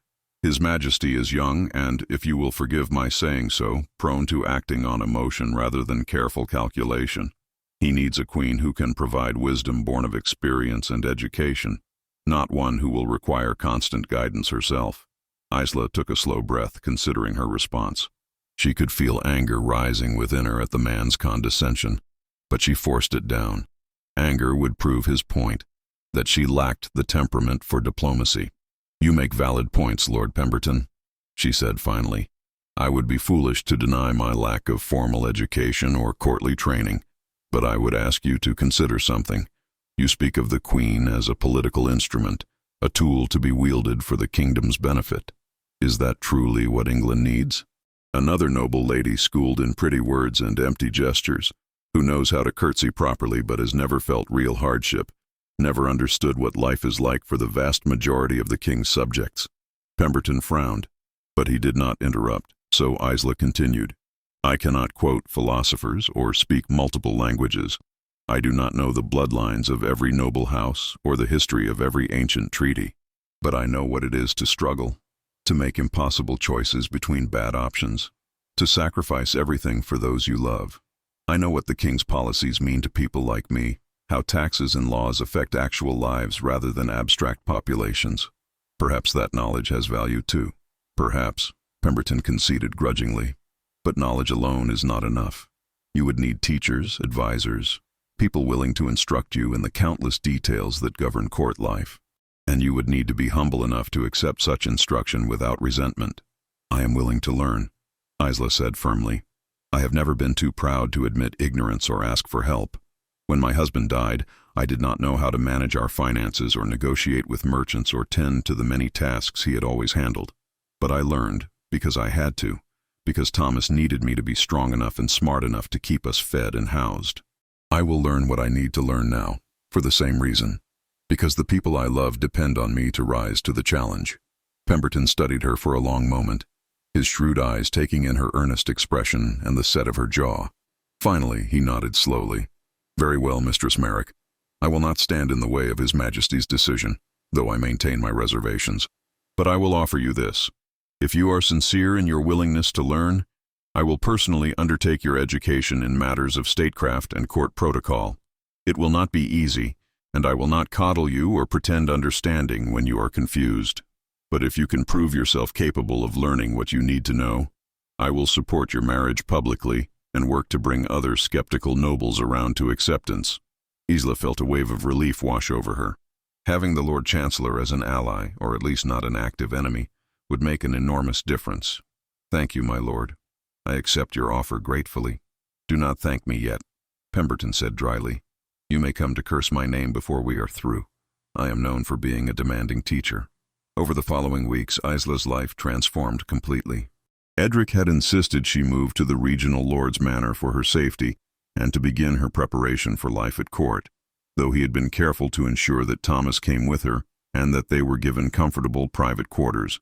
His Majesty is young and, if you will forgive my saying so, prone to acting on emotion rather than careful calculation. He needs a queen who can provide wisdom born of experience and education, not one who will require constant guidance herself." Isla took a slow breath, considering her response. She could feel anger rising within her at the man's condescension, but she forced it down. Anger would prove his point, that she lacked the temperament for diplomacy. "You make valid points, Lord Pemberton," she said finally. "I would be foolish to deny my lack of formal education or courtly training, but I would ask you to consider something. You speak of the Queen as a political instrument, a tool to be wielded for the kingdom's benefit. Is that truly what England needs? Another noble lady schooled in pretty words and empty gestures, who knows how to curtsy properly but has never felt real hardship, never understood what life is like for the vast majority of the king's subjects." Pemberton frowned, but he did not interrupt, so Isla continued. "I cannot quote philosophers or speak multiple languages. I do not know the bloodlines of every noble house or the history of every ancient treaty, but I know what it is to struggle, to make impossible choices between bad options, to sacrifice everything for those you love. I know what the king's policies mean to people like me, how taxes and laws affect actual lives rather than abstract populations. Perhaps that knowledge has value too." "Perhaps," Pemberton conceded grudgingly. "But knowledge alone is not enough. You would need teachers, advisors, people willing to instruct you in the countless details that govern court life. And you would need to be humble enough to accept such instruction without resentment." "I am willing to learn," Isla said firmly. "I have never been too proud to admit ignorance or ask for help. When my husband died, I did not know how to manage our finances or negotiate with merchants or tend to the many tasks he had always handled. But I learned, because I had to, because Thomas needed me to be strong enough and smart enough to keep us fed and housed. I will learn what I need to learn now, for the same reason, because the people I love depend on me to rise to the challenge." Pemberton studied her for a long moment, his shrewd eyes taking in her earnest expression and the set of her jaw. Finally, he nodded slowly. "Very well, Mistress Merrick. I will not stand in the way of His Majesty's decision, though I maintain my reservations. But I will offer you this. If you are sincere in your willingness to learn, I will personally undertake your education in matters of statecraft and court protocol. It will not be easy, and I will not coddle you or pretend understanding when you are confused. But if you can prove yourself capable of learning what you need to know, I will support your marriage publicly and work to bring other skeptical nobles around to acceptance." Isla felt a wave of relief wash over her. Having the Lord Chancellor as an ally, or at least not an active enemy, would make an enormous difference. "Thank you, my lord. I accept your offer gratefully." "Do not thank me yet," Pemberton said dryly. "You may come to curse my name before we are through. I am known for being a demanding teacher." Over the following weeks, Isla's life transformed completely. Edric had insisted she move to the regional lord's manor for her safety and to begin her preparation for life at court, though he had been careful to ensure that Thomas came with her and that they were given comfortable private quarters.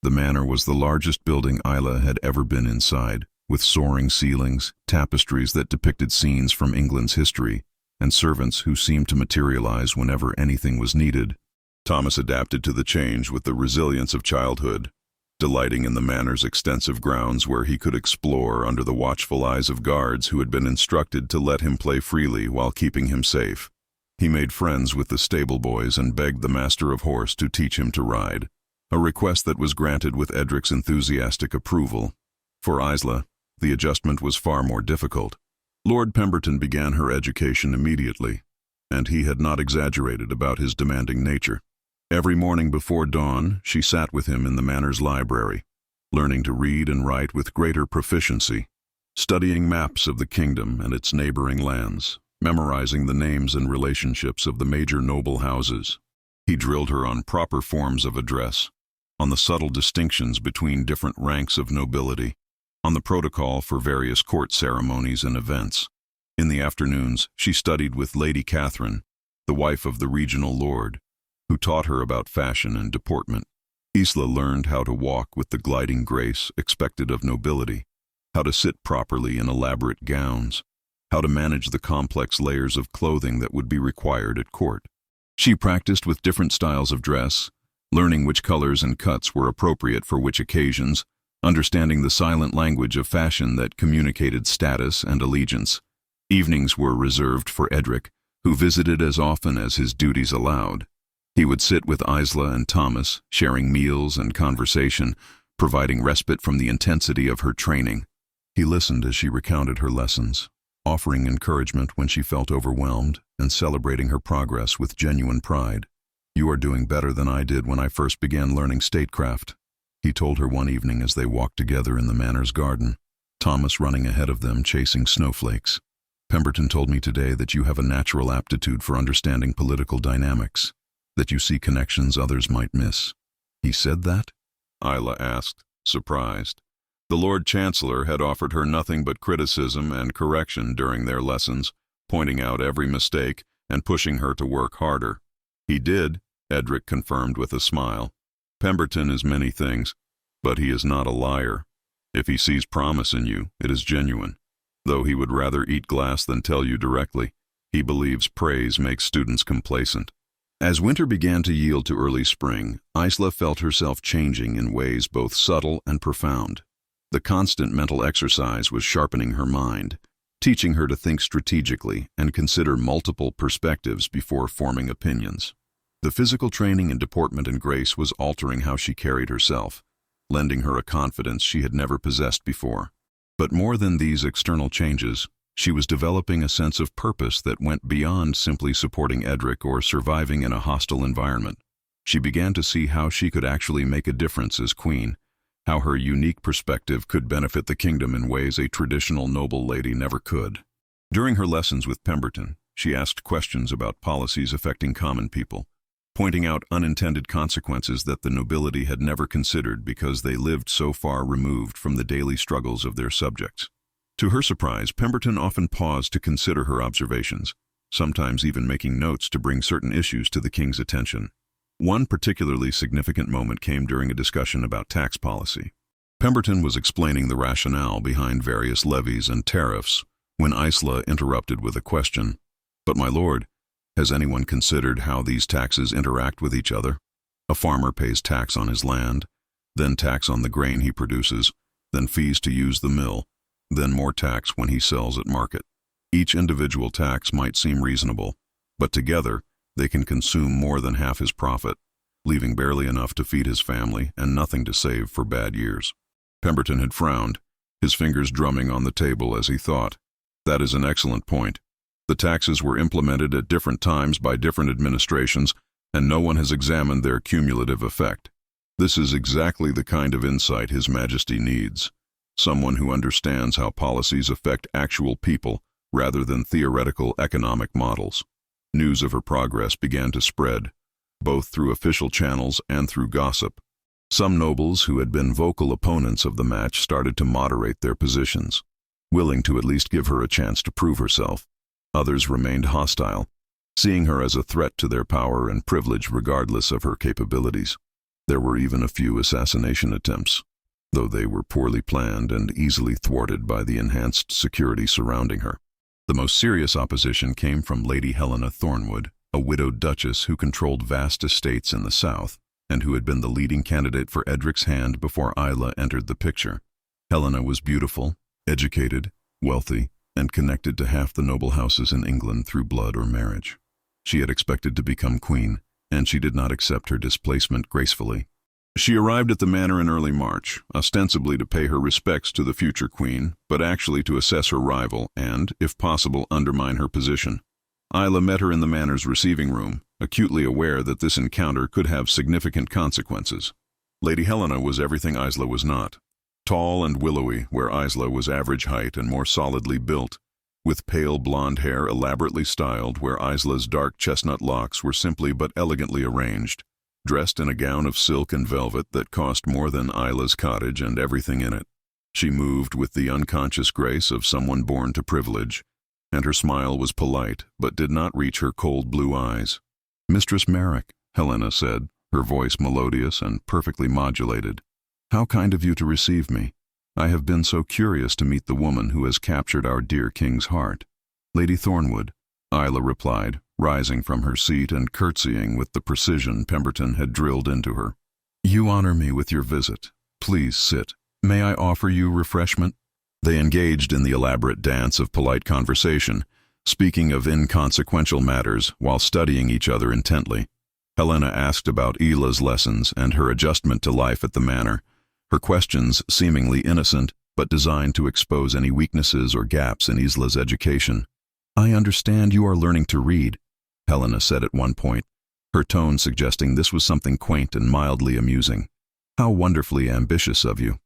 The manor was the largest building Isla had ever been inside, with soaring ceilings, tapestries that depicted scenes from England's history, and servants who seemed to materialize whenever anything was needed. Thomas adapted to the change with the resilience of childhood, delighting in the manor's extensive grounds where he could explore under the watchful eyes of guards who had been instructed to let him play freely while keeping him safe. He made friends with the stable boys and begged the master of horse to teach him to ride, a request that was granted with Edric's enthusiastic approval. For Isla, the adjustment was far more difficult. Lord Pemberton began her education immediately, and he had not exaggerated about his demanding nature. Every morning before dawn, she sat with him in the manor's library, learning to read and write with greater proficiency, studying maps of the kingdom and its neighboring lands, memorizing the names and relationships of the major noble houses. He drilled her on proper forms of address, on the subtle distinctions between different ranks of nobility, on the protocol for various court ceremonies and events. In the afternoons, she studied with Lady Catherine, the wife of the regional lord, who taught her about fashion and deportment. Isla learned how to walk with the gliding grace expected of nobility, how to sit properly in elaborate gowns, how to manage the complex layers of clothing that would be required at court. She practiced with different styles of dress, learning which colors and cuts were appropriate for which occasions, understanding the silent language of fashion that communicated status and allegiance. Evenings were reserved for Edric, who visited as often as his duties allowed. He would sit with Isla and Thomas, sharing meals and conversation, providing respite from the intensity of her training. He listened as she recounted her lessons, offering encouragement when she felt overwhelmed and celebrating her progress with genuine pride. "You are doing better than I did when I first began learning statecraft," he told her one evening as they walked together in the manor's garden, Thomas running ahead of them chasing snowflakes. "Pemberton told me today that you have a natural aptitude for understanding political dynamics, that you see connections others might miss." "He said that?" Isla asked, surprised. The Lord Chancellor had offered her nothing but criticism and correction during their lessons, pointing out every mistake and pushing her to work harder. "He did," Edric confirmed with a smile. "Pemberton is many things, but he is not a liar. If he sees promise in you, it is genuine. Though he would rather eat glass than tell you directly, he believes praise makes students complacent." As winter began to yield to early spring, Isla felt herself changing in ways both subtle and profound. The constant mental exercise was sharpening her mind, teaching her to think strategically and consider multiple perspectives before forming opinions. The physical training in deportment and grace was altering how she carried herself, lending her a confidence she had never possessed before. But more than these external changes, she was developing a sense of purpose that went beyond simply supporting Edric or surviving in a hostile environment. She began to see how she could actually make a difference as queen, how her unique perspective could benefit the kingdom in ways a traditional noble lady never could. During her lessons with Pemberton, she asked questions about policies affecting common people, pointing out unintended consequences that the nobility had never considered because they lived so far removed from the daily struggles of their subjects. To her surprise, Pemberton often paused to consider her observations, sometimes even making notes to bring certain issues to the king's attention. One particularly significant moment came during a discussion about tax policy. Pemberton was explaining the rationale behind various levies and tariffs when Isla interrupted with a question. "But my lord, has anyone considered how these taxes interact with each other? A farmer pays tax on his land, then tax on the grain he produces, then fees to use the mill, then more tax when he sells at market. Each individual tax might seem reasonable, but together they can consume more than half his profit, leaving barely enough to feed his family and nothing to save for bad years." Pemberton had frowned, his fingers drumming on the table as he thought. "That is an excellent point. The taxes were implemented at different times by different administrations, and no one has examined their cumulative effect. This is exactly the kind of insight His Majesty needs. Someone who understands how policies affect actual people rather than theoretical economic models." News of her progress began to spread, both through official channels and through gossip. Some nobles who had been vocal opponents of the match started to moderate their positions, willing to at least give her a chance to prove herself. Others remained hostile, seeing her as a threat to their power and privilege regardless of her capabilities. There were even a few assassination attempts, though they were poorly planned and easily thwarted by the enhanced security surrounding her. The most serious opposition came from Lady Helena Thornwood, a widowed duchess who controlled vast estates in the south, and who had been the leading candidate for Edric's hand before Isla entered the picture. Helena was beautiful, educated, wealthy, and connected to half the noble houses in England through blood or marriage. She had expected to become queen, and she did not accept her displacement gracefully. She arrived at the manor in early March, ostensibly to pay her respects to the future queen, but actually to assess her rival and, if possible, undermine her position. Isla met her in the manor's receiving room, acutely aware that this encounter could have significant consequences. Lady Helena was everything Isla was not. Tall and willowy, where Isla was average height and more solidly built, with pale blonde hair elaborately styled where Isla's dark chestnut locks were simply but elegantly arranged, dressed in a gown of silk and velvet that cost more than Isla's cottage and everything in it. She moved with the unconscious grace of someone born to privilege, and her smile was polite but did not reach her cold blue eyes. "Mistress Merrick," Helena said, her voice melodious and perfectly modulated. "How kind of you to receive me. I have been so curious to meet the woman who has captured our dear king's heart." "Lady Thornwood," Isla replied, rising from her seat and curtsying with the precision Pemberton had drilled into her. "You honor me with your visit. Please sit. May I offer you refreshment?" They engaged in the elaborate dance of polite conversation, speaking of inconsequential matters while studying each other intently. Helena asked about Isla's lessons and her adjustment to life at the manor, her questions seemingly innocent but designed to expose any weaknesses or gaps in Isla's education. "I understand you are learning to read," Helena said at one point, her tone suggesting this was something quaint and mildly amusing. "How wonderfully ambitious of you.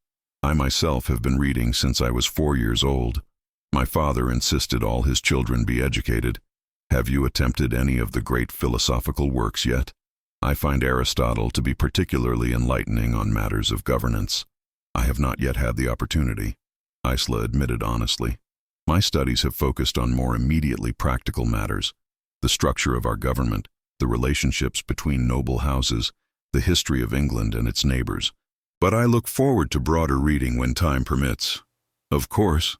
I myself have been reading since I was 4 years old. My father insisted all his children be educated. Have you attempted any of the great philosophical works yet? I find Aristotle to be particularly enlightening on matters of governance." "I have not yet had the opportunity," Isla admitted honestly. "My studies have focused on more immediately practical matters, the structure of our government, the relationships between noble houses, the history of England and its neighbors. But I look forward to broader reading when time permits." "Of course,"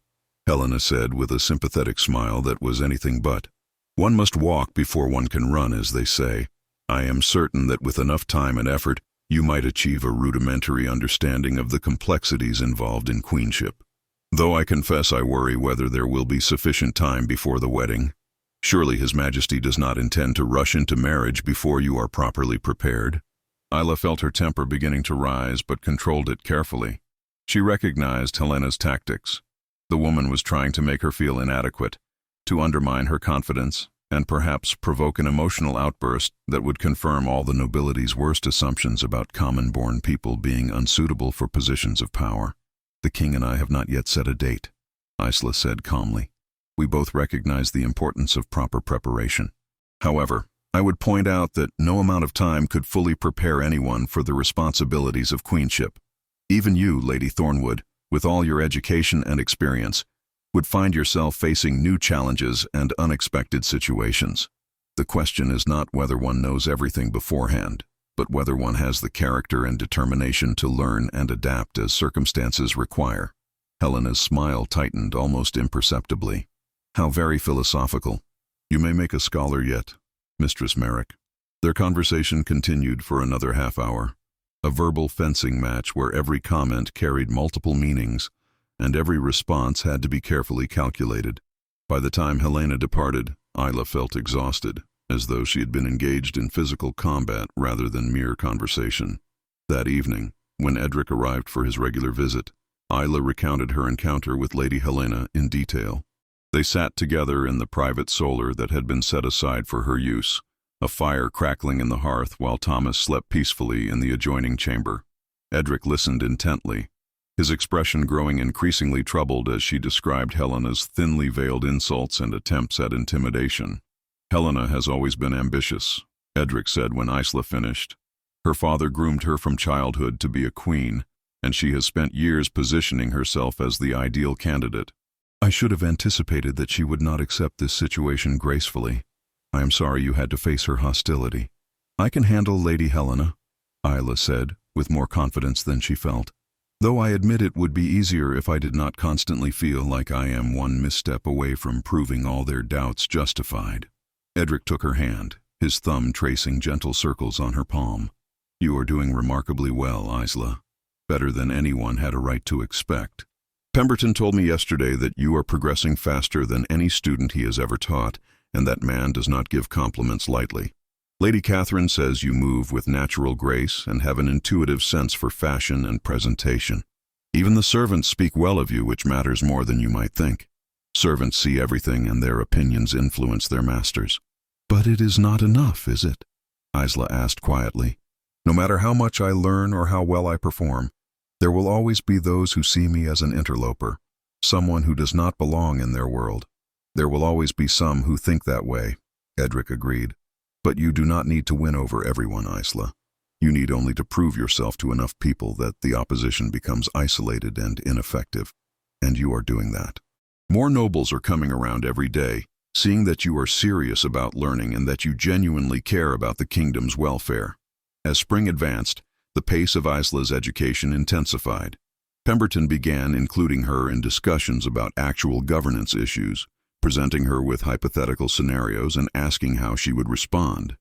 Helena said with a sympathetic smile that was anything but. "One must walk before one can run, as they say. I am certain that with enough time and effort, you might achieve a rudimentary understanding of the complexities involved in queenship. Though I confess I worry whether there will be sufficient time before the wedding. Surely His Majesty does not intend to rush into marriage before you are properly prepared." Isla felt her temper beginning to rise but controlled it carefully. She recognized Helena's tactics. The woman was trying to make her feel inadequate, to undermine her confidence, and perhaps provoke an emotional outburst that would confirm all the nobility's worst assumptions about common-born people being unsuitable for positions of power. "The king and I have not yet set a date," Isla said calmly. "We both recognize the importance of proper preparation. However, I would point out that no amount of time could fully prepare anyone for the responsibilities of queenship. Even you, Lady Thornwood, with all your education and experience, would find yourself facing new challenges and unexpected situations. The question is not whether one knows everything beforehand, but whether one has the character and determination to learn and adapt as circumstances require." Helena's smile tightened almost imperceptibly. "How very philosophical. You may make a scholar yet, Mistress Merrick." Their conversation continued for another half-hour, a verbal fencing match where every comment carried multiple meanings, and every response had to be carefully calculated. By the time Helena departed, Isla felt exhausted, as though she had been engaged in physical combat rather than mere conversation. That evening, when Edric arrived for his regular visit, Isla recounted her encounter with Lady Helena in detail. They sat together in the private solar that had been set aside for her use, a fire crackling in the hearth while Thomas slept peacefully in the adjoining chamber. Edric listened intently, his expression growing increasingly troubled as she described Helena's thinly veiled insults and attempts at intimidation. "Helena has always been ambitious," Edric said when Isla finished. Her father groomed her from childhood to be a queen, and she has spent years positioning herself as the ideal candidate. I should have anticipated that she would not accept this situation gracefully. I am sorry you had to face her hostility. I can handle Lady Helena, Isla said, with more confidence than she felt. Though I admit it would be easier if I did not constantly feel like I am one misstep away from proving all their doubts justified. Edric took her hand, his thumb tracing gentle circles on her palm. You are doing remarkably well, Isla. Better than anyone had a right to expect. Pemberton told me yesterday that you are progressing faster than any student he has ever taught, and that man does not give compliments lightly. Lady Catherine says you move with natural grace and have an intuitive sense for fashion and presentation. Even the servants speak well of you, which matters more than you might think. Servants see everything and their opinions influence their masters. But it is not enough, is it? Isla asked quietly. No matter how much I learn or how well I perform, there will always be those who see me as an interloper, someone who does not belong in their world. There will always be some who think that way, Edric agreed. But you do not need to win over everyone, Isla. You need only to prove yourself to enough people that the opposition becomes isolated and ineffective. And you are doing that. More nobles are coming around every day, seeing that you are serious about learning and that you genuinely care about the kingdom's welfare. As spring advanced, the pace of Isla's education intensified. Pemberton began including her in discussions about actual governance issues, presenting her with hypothetical scenarios and asking how she would respond.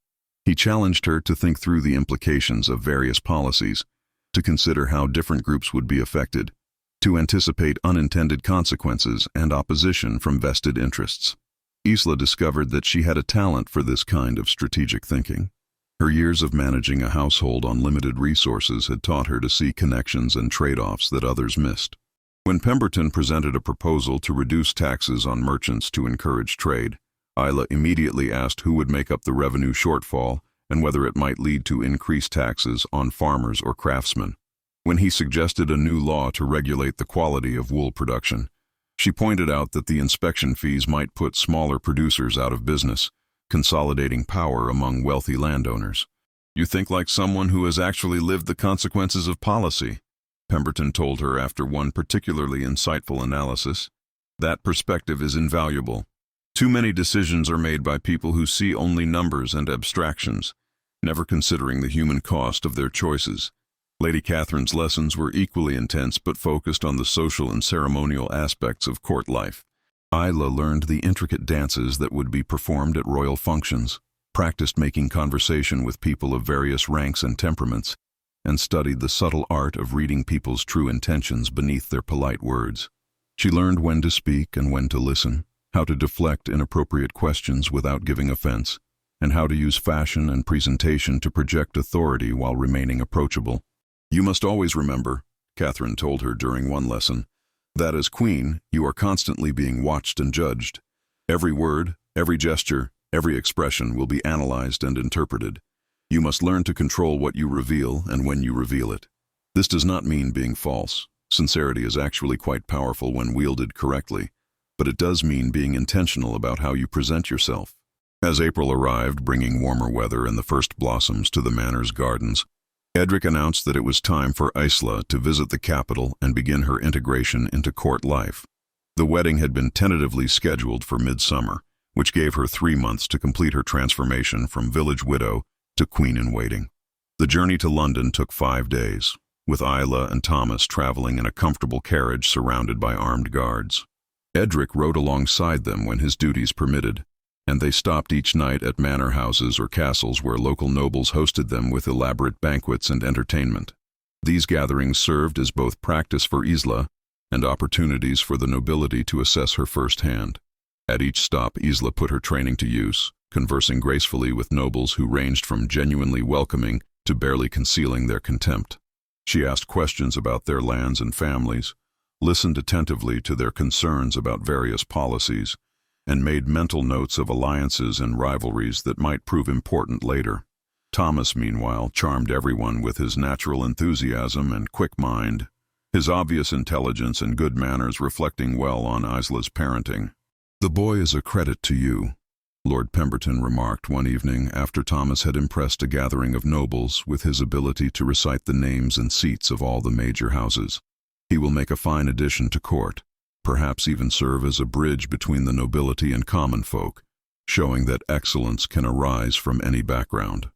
He challenged her to think through the implications of various policies, to consider how different groups would be affected, to anticipate unintended consequences and opposition from vested interests. Isla discovered that she had a talent for this kind of strategic thinking. Her years of managing a household on limited resources had taught her to see connections and trade-offs that others missed. When Pemberton presented a proposal to reduce taxes on merchants to encourage trade, Isla immediately asked who would make up the revenue shortfall and whether it might lead to increased taxes on farmers or craftsmen. When he suggested a new law to regulate the quality of wool production, she pointed out that the inspection fees might put smaller producers out of business, consolidating power among wealthy landowners. You think like someone who has actually lived the consequences of policy, Pemberton told her after one particularly insightful analysis. That perspective is invaluable. Too many decisions are made by people who see only numbers and abstractions, never considering the human cost of their choices. Lady Catherine's lessons were equally intense but focused on the social and ceremonial aspects of court life. Isla learned the intricate dances that would be performed at royal functions, practiced making conversation with people of various ranks and temperaments, and studied the subtle art of reading people's true intentions beneath their polite words. She learned when to speak and when to listen, how to deflect inappropriate questions without giving offense, and how to use fashion and presentation to project authority while remaining approachable. You must always remember, Catherine told her during one lesson, that as queen, you are constantly being watched and judged. Every word, every gesture, every expression will be analyzed and interpreted. You must learn to control what you reveal and when you reveal it. This does not mean being false. Sincerity is actually quite powerful when wielded correctly, but it does mean being intentional about how you present yourself. As April arrived, bringing warmer weather and the first blossoms to the manor's gardens, Edric announced that it was time for Isla to visit the capital and begin her integration into court life. The wedding had been tentatively scheduled for midsummer, which gave her 3 months to complete her transformation from village widow to queen-in-waiting. The journey to London took 5 days, with Isla and Thomas traveling in a comfortable carriage surrounded by armed guards. Edric rode alongside them when his duties permitted, and they stopped each night at manor houses or castles where local nobles hosted them with elaborate banquets and entertainment. These gatherings served as both practice for Isla and opportunities for the nobility to assess her firsthand. At each stop, Isla put her training to use, conversing gracefully with nobles who ranged from genuinely welcoming to barely concealing their contempt. She asked questions about their lands and families, listened attentively to their concerns about various policies, and made mental notes of alliances and rivalries that might prove important later. Thomas, meanwhile, charmed everyone with his natural enthusiasm and quick mind, his obvious intelligence and good manners reflecting well on Isla's parenting. The boy is a credit to you, Lord Pemberton remarked one evening after Thomas had impressed a gathering of nobles with his ability to recite the names and seats of all the major houses. "He will make a fine addition to court, perhaps even serve as a bridge between the nobility and common folk, showing that excellence can arise from any background."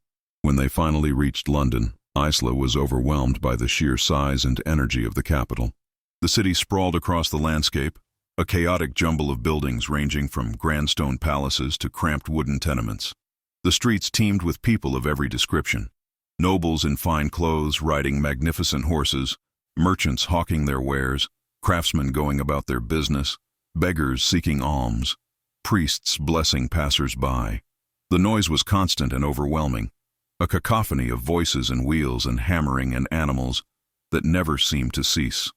When they finally reached London, Isla was overwhelmed by the sheer size and energy of the capital. The city sprawled across the landscape, a chaotic jumble of buildings ranging from grand stone palaces to cramped wooden tenements. The streets teemed with people of every description: nobles in fine clothes riding magnificent horses, merchants hawking their wares, craftsmen going about their business, beggars seeking alms, priests blessing passers-by. The noise was constant and overwhelming, a cacophony of voices and wheels and hammering and animals that never seemed to cease.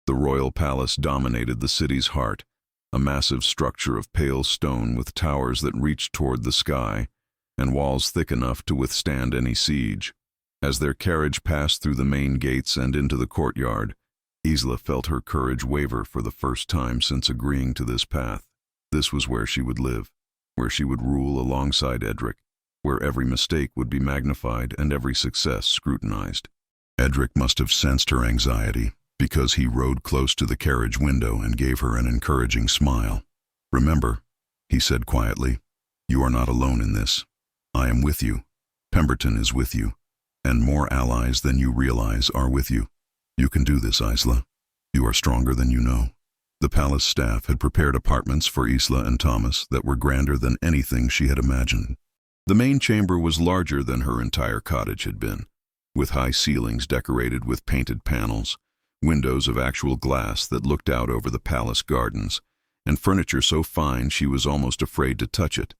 The royal palace dominated the city's heart, a massive structure of pale stone with towers that reached toward the sky and walls thick enough to withstand any siege. As their carriage passed through the main gates and into the courtyard, Isla felt her courage waver for the first time since agreeing to this path. This was where she would live, where she would rule alongside Edric, where every mistake would be magnified and every success scrutinized. Edric must have sensed her anxiety, because he rode close to the carriage window and gave her an encouraging smile. "Remember," he said quietly, "you are not alone in this. I am with you. Pemberton is with you, and more allies than you realize are with you. You can do this, Isla. You are stronger than you know." The palace staff had prepared apartments for Isla and Thomas that were grander than anything she had imagined. The main chamber was larger than her entire cottage had been, with high ceilings decorated with painted panels, windows of actual glass that looked out over the palace gardens, and furniture so fine she was almost afraid to touch it.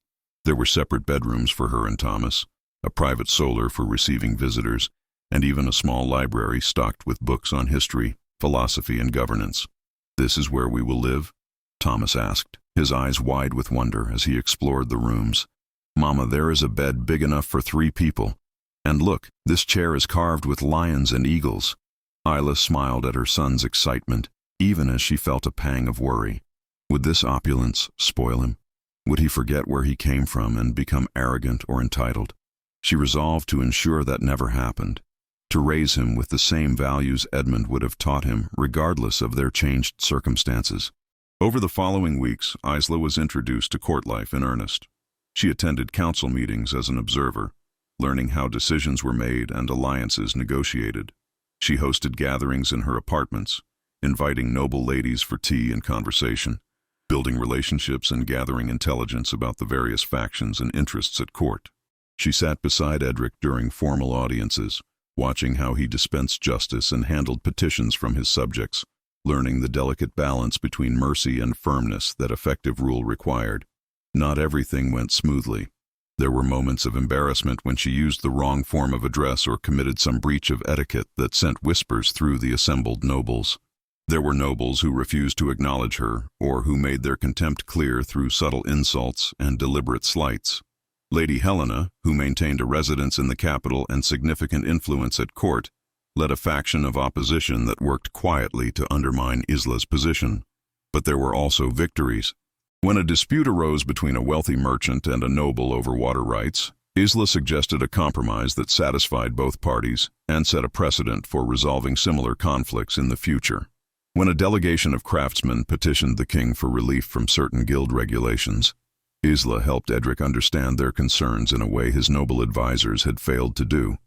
There were separate bedrooms for her and Thomas, a private solar for receiving visitors, and even a small library stocked with books on history, philosophy, and governance. "This is where we will live?" Thomas asked, his eyes wide with wonder as he explored the rooms. "Mama, there is a bed big enough for 3 people. And look, this chair is carved with lions and eagles." Isla smiled at her son's excitement, even as she felt a pang of worry. Would this opulence spoil him? Would he forget where he came from and become arrogant or entitled? She resolved to ensure that never happened, to raise him with the same values Edmund would have taught him, regardless of their changed circumstances. Over the following weeks, Isla was introduced to court life in earnest. She attended council meetings as an observer, learning how decisions were made and alliances negotiated. She hosted gatherings in her apartments, inviting noble ladies for tea and conversation, building relationships and gathering intelligence about the various factions and interests at court. She sat beside Edric during formal audiences, watching how he dispensed justice and handled petitions from his subjects, learning the delicate balance between mercy and firmness that effective rule required. Not everything went smoothly. There were moments of embarrassment when she used the wrong form of address or committed some breach of etiquette that sent whispers through the assembled nobles. There were nobles who refused to acknowledge her, or who made their contempt clear through subtle insults and deliberate slights. Lady Helena, who maintained a residence in the capital and significant influence at court, led a faction of opposition that worked quietly to undermine Isla's position. But there were also victories. When a dispute arose between a wealthy merchant and a noble over water rights, Isla suggested a compromise that satisfied both parties and set a precedent for resolving similar conflicts in the future. When a delegation of craftsmen petitioned the king for relief from certain guild regulations, Isla helped Edric understand their concerns in a way his noble advisors had failed to do,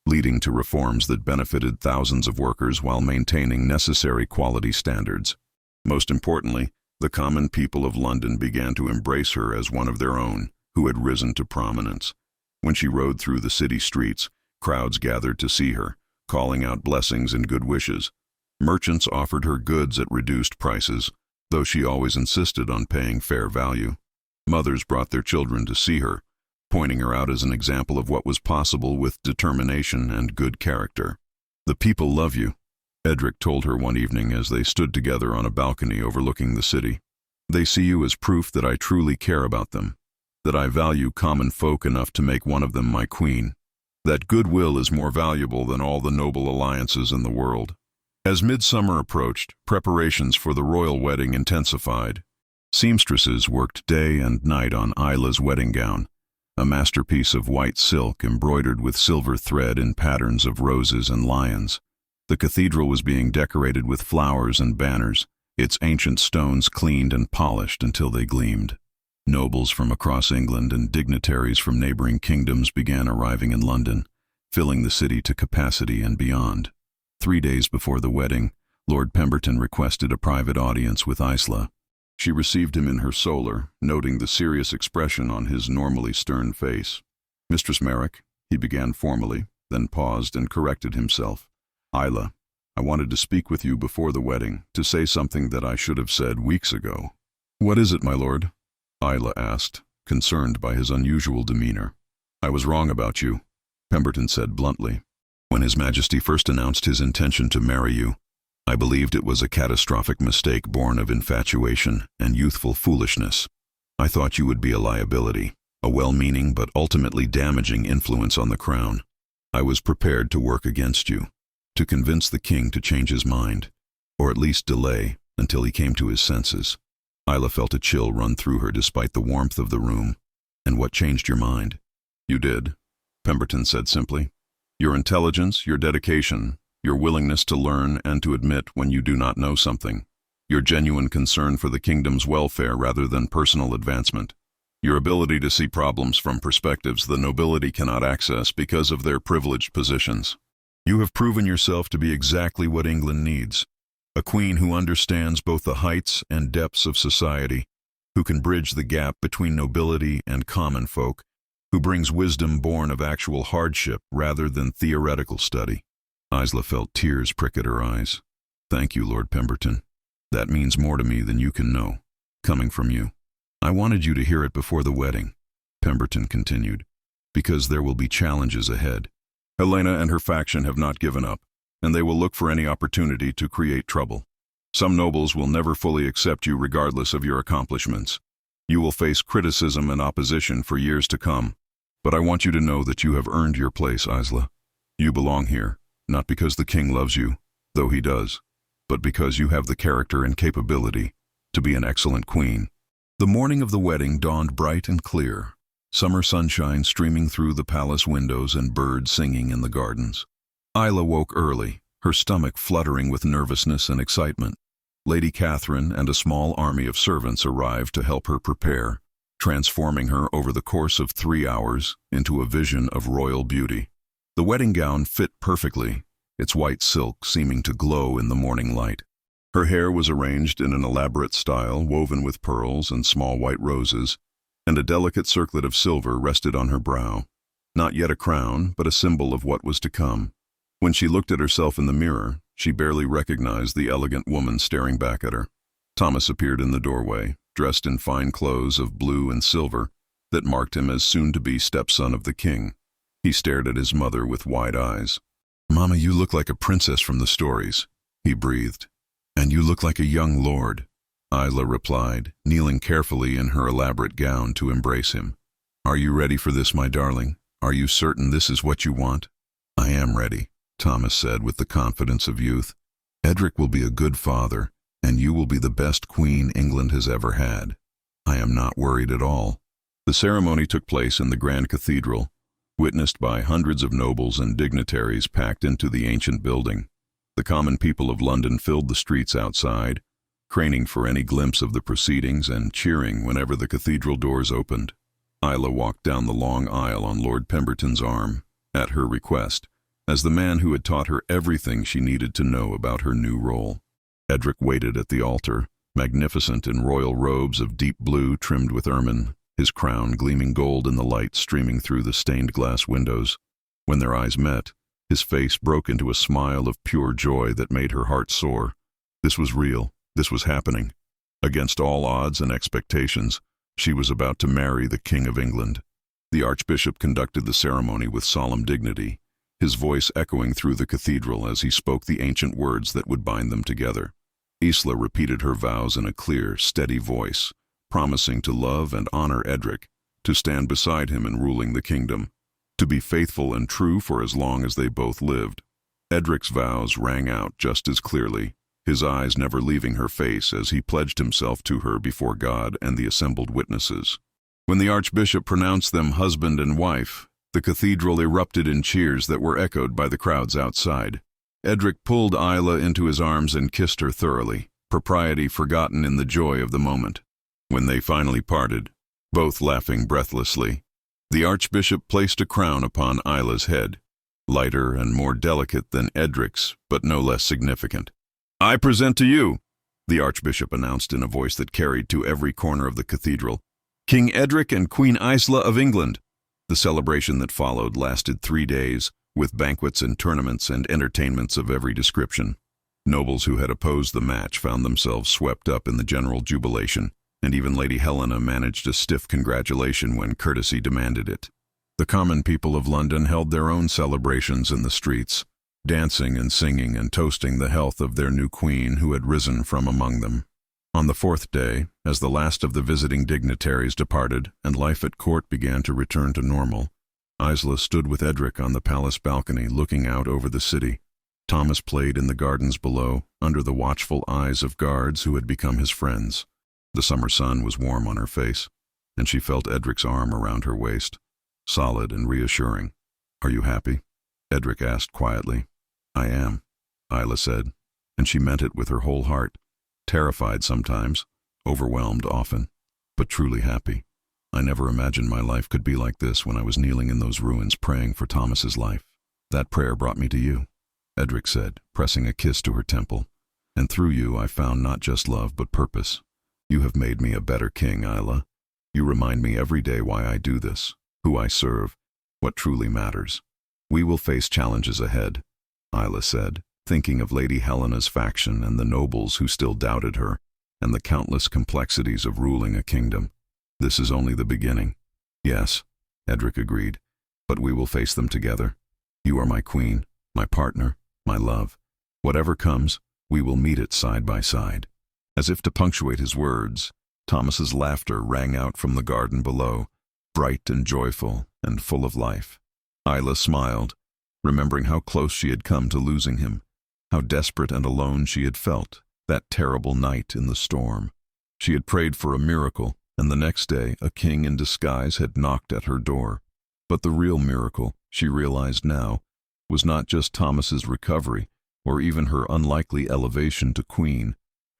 leading to reforms that benefited thousands of workers while maintaining necessary quality standards. Most importantly, the common people of London began to embrace her as one of their own, who had risen to prominence. When she rode through the city streets, crowds gathered to see her, calling out blessings and good wishes. Merchants offered her goods at reduced prices, though she always insisted on paying fair value. Mothers brought their children to see her, pointing her out as an example of what was possible with determination and good character. "The people love you," Edric told her one evening as they stood together on a balcony overlooking the city. "They see you as proof that I truly care about them, that I value common folk enough to make one of them my queen. That goodwill is more valuable than all the noble alliances in the world." As midsummer approached, preparations for the royal wedding intensified. Seamstresses worked day and night on Isla's wedding gown, a masterpiece of white silk embroidered with silver thread in patterns of roses and lions. The cathedral was being decorated with flowers and banners, its ancient stones cleaned and polished until they gleamed. Nobles from across England and dignitaries from neighboring kingdoms began arriving in London, filling the city to capacity and beyond. 3 days before the wedding, Lord Pemberton requested a private audience with Isla. She received him in her solar, noting the serious expression on his normally stern face. "Mistress Merrick," he began formally, then paused and corrected himself. "Isla, I wanted to speak with you before the wedding, to say something that I should have said weeks ago." "What is it, my lord?" Isla asked, concerned by his unusual demeanor. "I was wrong about you," Pemberton said bluntly. "When His Majesty first announced his intention to marry you, I believed it was a catastrophic mistake born of infatuation and youthful foolishness. I thought you would be a liability, a well-meaning but ultimately damaging influence on the crown. I was prepared to work against you, to convince the king to change his mind, or at least delay until he came to his senses." Isla felt a chill run through her despite the warmth of the room. "And what changed your mind?" "You did," Pemberton said simply. "Your intelligence, your dedication, your willingness to learn and to admit when you do not know something, your genuine concern for the kingdom's welfare rather than personal advancement, your ability to see problems from perspectives the nobility cannot access because of their privileged positions. You have proven yourself to be exactly what England needs, a queen who understands both the heights and depths of society, who can bridge the gap between nobility and common folk, who brings wisdom born of actual hardship rather than theoretical study." Isla felt tears prick at her eyes. "Thank you, Lord Pemberton. That means more to me than you can know, coming from you. I wanted you to hear it before the wedding," Pemberton continued, "because there will be challenges ahead. Helena and her faction have not given up, and they will look for any opportunity to create trouble. Some nobles will never fully accept you regardless of your accomplishments. You will face criticism and opposition for years to come, but I want you to know that you have earned your place, Isla. You belong here, not because the king loves you, though he does, but because you have the character and capability to be an excellent queen." The morning of the wedding dawned bright and clear, summer sunshine streaming through the palace windows and birds singing in the gardens. Isla woke early, her stomach fluttering with nervousness and excitement. Lady Catherine and a small army of servants arrived to help her prepare, transforming her over the course of 3 hours into a vision of royal beauty. The wedding gown fit perfectly, its white silk seeming to glow in the morning light. Her hair was arranged in an elaborate style woven with pearls and small white roses, and a delicate circlet of silver rested on her brow. Not yet a crown, but a symbol of what was to come. When she looked at herself in the mirror, she barely recognized the elegant woman staring back at her. Thomas appeared in the doorway, dressed in fine clothes of blue and silver that marked him as soon-to-be stepson of the king. He stared at his mother with wide eyes. "Mama, you look like a princess from the stories," he breathed. "And you look like a young lord," Isla replied, kneeling carefully in her elaborate gown to embrace him. "Are you ready for this, my darling? Are you certain this is what you want?" "I am ready," Thomas said with the confidence of youth. "Edric will be a good father, and you will be the best queen England has ever had. I am not worried at all." The ceremony took place in the Grand Cathedral, witnessed by hundreds of nobles and dignitaries packed into the ancient building. The common people of London filled the streets outside, craning for any glimpse of the proceedings and cheering whenever the cathedral doors opened. Isla walked down the long aisle on Lord Pemberton's arm, at her request, as the man who had taught her everything she needed to know about her new role. Edric waited at the altar, magnificent in royal robes of deep blue trimmed with ermine, his crown gleaming gold in the light streaming through the stained glass windows. When their eyes met, his face broke into a smile of pure joy that made her heart soar. This was real. This was happening. Against all odds and expectations, she was about to marry the King of England. The Archbishop conducted the ceremony with solemn dignity, his voice echoing through the cathedral as he spoke the ancient words that would bind them together. Isla repeated her vows in a clear, steady voice, promising to love and honor Edric, to stand beside him in ruling the kingdom, to be faithful and true for as long as they both lived. Edric's vows rang out just as clearly, his eyes never leaving her face as he pledged himself to her before God and the assembled witnesses. When the archbishop pronounced them husband and wife, the cathedral erupted in cheers that were echoed by the crowds outside. Edric pulled Isla into his arms and kissed her thoroughly, propriety forgotten in the joy of the moment. When they finally parted, both laughing breathlessly, the archbishop placed a crown upon Isla's head, lighter and more delicate than Edric's, but no less significant. "I present to you," the archbishop announced in a voice that carried to every corner of the cathedral, "King Edric and Queen Isla of England." The celebration that followed lasted 3 days, with banquets and tournaments and entertainments of every description. Nobles who had opposed the match found themselves swept up in the general jubilation, and even Lady Helena managed a stiff congratulation when courtesy demanded it. The common people of London held their own celebrations in the streets, dancing and singing and toasting the health of their new queen who had risen from among them. On the 4th day, as the last of the visiting dignitaries departed and life at court began to return to normal, Isla stood with Edric on the palace balcony looking out over the city. Thomas played in the gardens below, under the watchful eyes of guards who had become his friends. The summer sun was warm on her face, and she felt Edric's arm around her waist, solid and reassuring. "Are you happy?" Edric asked quietly. "I am," Isla said, and she meant it with her whole heart, terrified sometimes, overwhelmed often, but truly happy. "I never imagined my life could be like this when I was kneeling in those ruins praying for Thomas's life. That prayer brought me to you," Edric said, pressing a kiss to her temple. "And through you I found not just love but purpose. You have made me a better king, Isla. You remind me every day why I do this, who I serve, what truly matters. We will face challenges ahead," Isla said, thinking of Lady Helena's faction and the nobles who still doubted her, and the countless complexities of ruling a kingdom. "This is only the beginning." "Yes," Edric agreed, "but we will face them together. You are my queen, my partner, my love. Whatever comes, we will meet it side by side." As if to punctuate his words, Thomas's laughter rang out from the garden below, bright and joyful and full of life. Isla smiled, remembering how close she had come to losing him, how desperate and alone she had felt that terrible night in the storm. She had prayed for a miracle, and the next day a king in disguise had knocked at her door. But the real miracle, she realized now, was not just Thomas's recovery, or even her unlikely elevation to queen.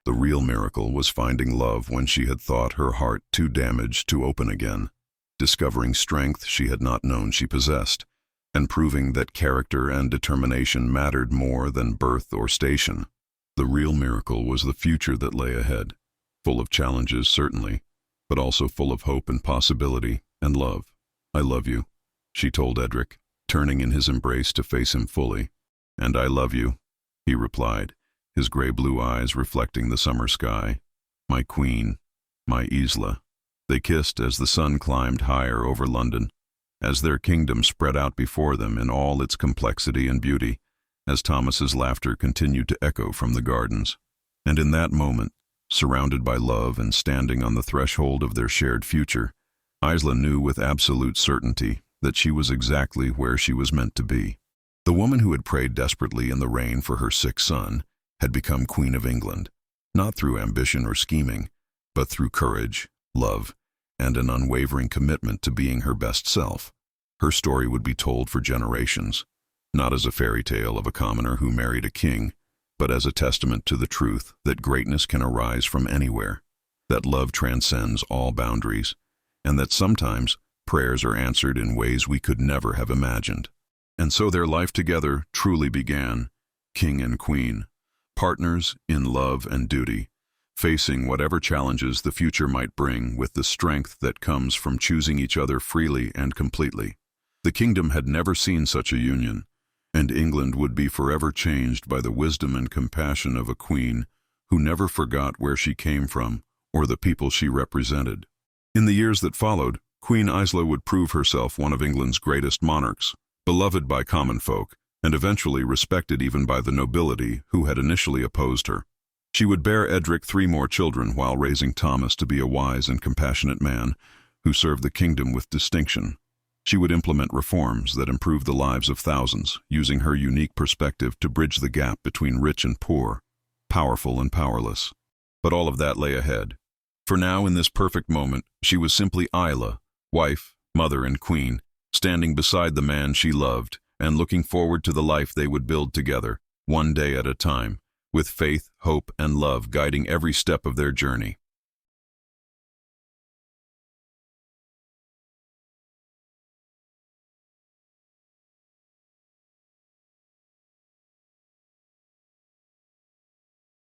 The real miracle was finding love when she had thought her heart too damaged to open again, discovering strength she had not known she possessed, and proving that character and determination mattered more than birth or station. The real miracle was the future that lay ahead, full of challenges certainly, but also full of hope and possibility and love. "I love you," she told Edric, turning in his embrace to face him fully. "And I love you," he replied, his gray-blue eyes reflecting the summer sky. "My queen, my Isla." They kissed as the sun climbed higher over London, as their kingdom spread out before them in all its complexity and beauty, as Thomas's laughter continued to echo from the gardens. And in that moment, surrounded by love and standing on the threshold of their shared future, Isla knew with absolute certainty that she was exactly where she was meant to be. The woman who had prayed desperately in the rain for her sick son had become Queen of England, not through ambition or scheming, but through courage, love, and an unwavering commitment to being her best self. Her story would be told for generations, not as a fairy tale of a commoner who married a king, but as a testament to the truth that greatness can arise from anywhere, that love transcends all boundaries, and that sometimes prayers are answered in ways we could never have imagined. And so their life together truly began, king and queen, partners in love and duty, facing whatever challenges the future might bring with the strength that comes from choosing each other freely and completely. The kingdom had never seen such a union, and England would be forever changed by the wisdom and compassion of a queen who never forgot where she came from or the people she represented. In the years that followed, Queen Isla would prove herself one of England's greatest monarchs, beloved by common folk, and eventually respected even by the nobility who had initially opposed her. She would bear Edric 3 more children while raising Thomas to be a wise and compassionate man who served the kingdom with distinction. She would implement reforms that improved the lives of thousands, using her unique perspective to bridge the gap between rich and poor. powerful and powerless. But all of that lay ahead. For now, in this perfect moment, she was simply Isla, wife, mother, and queen, standing beside the man she loved and looking forward to the life they would build together, one day at a time, with faith, hope, and love guiding every step of their journey.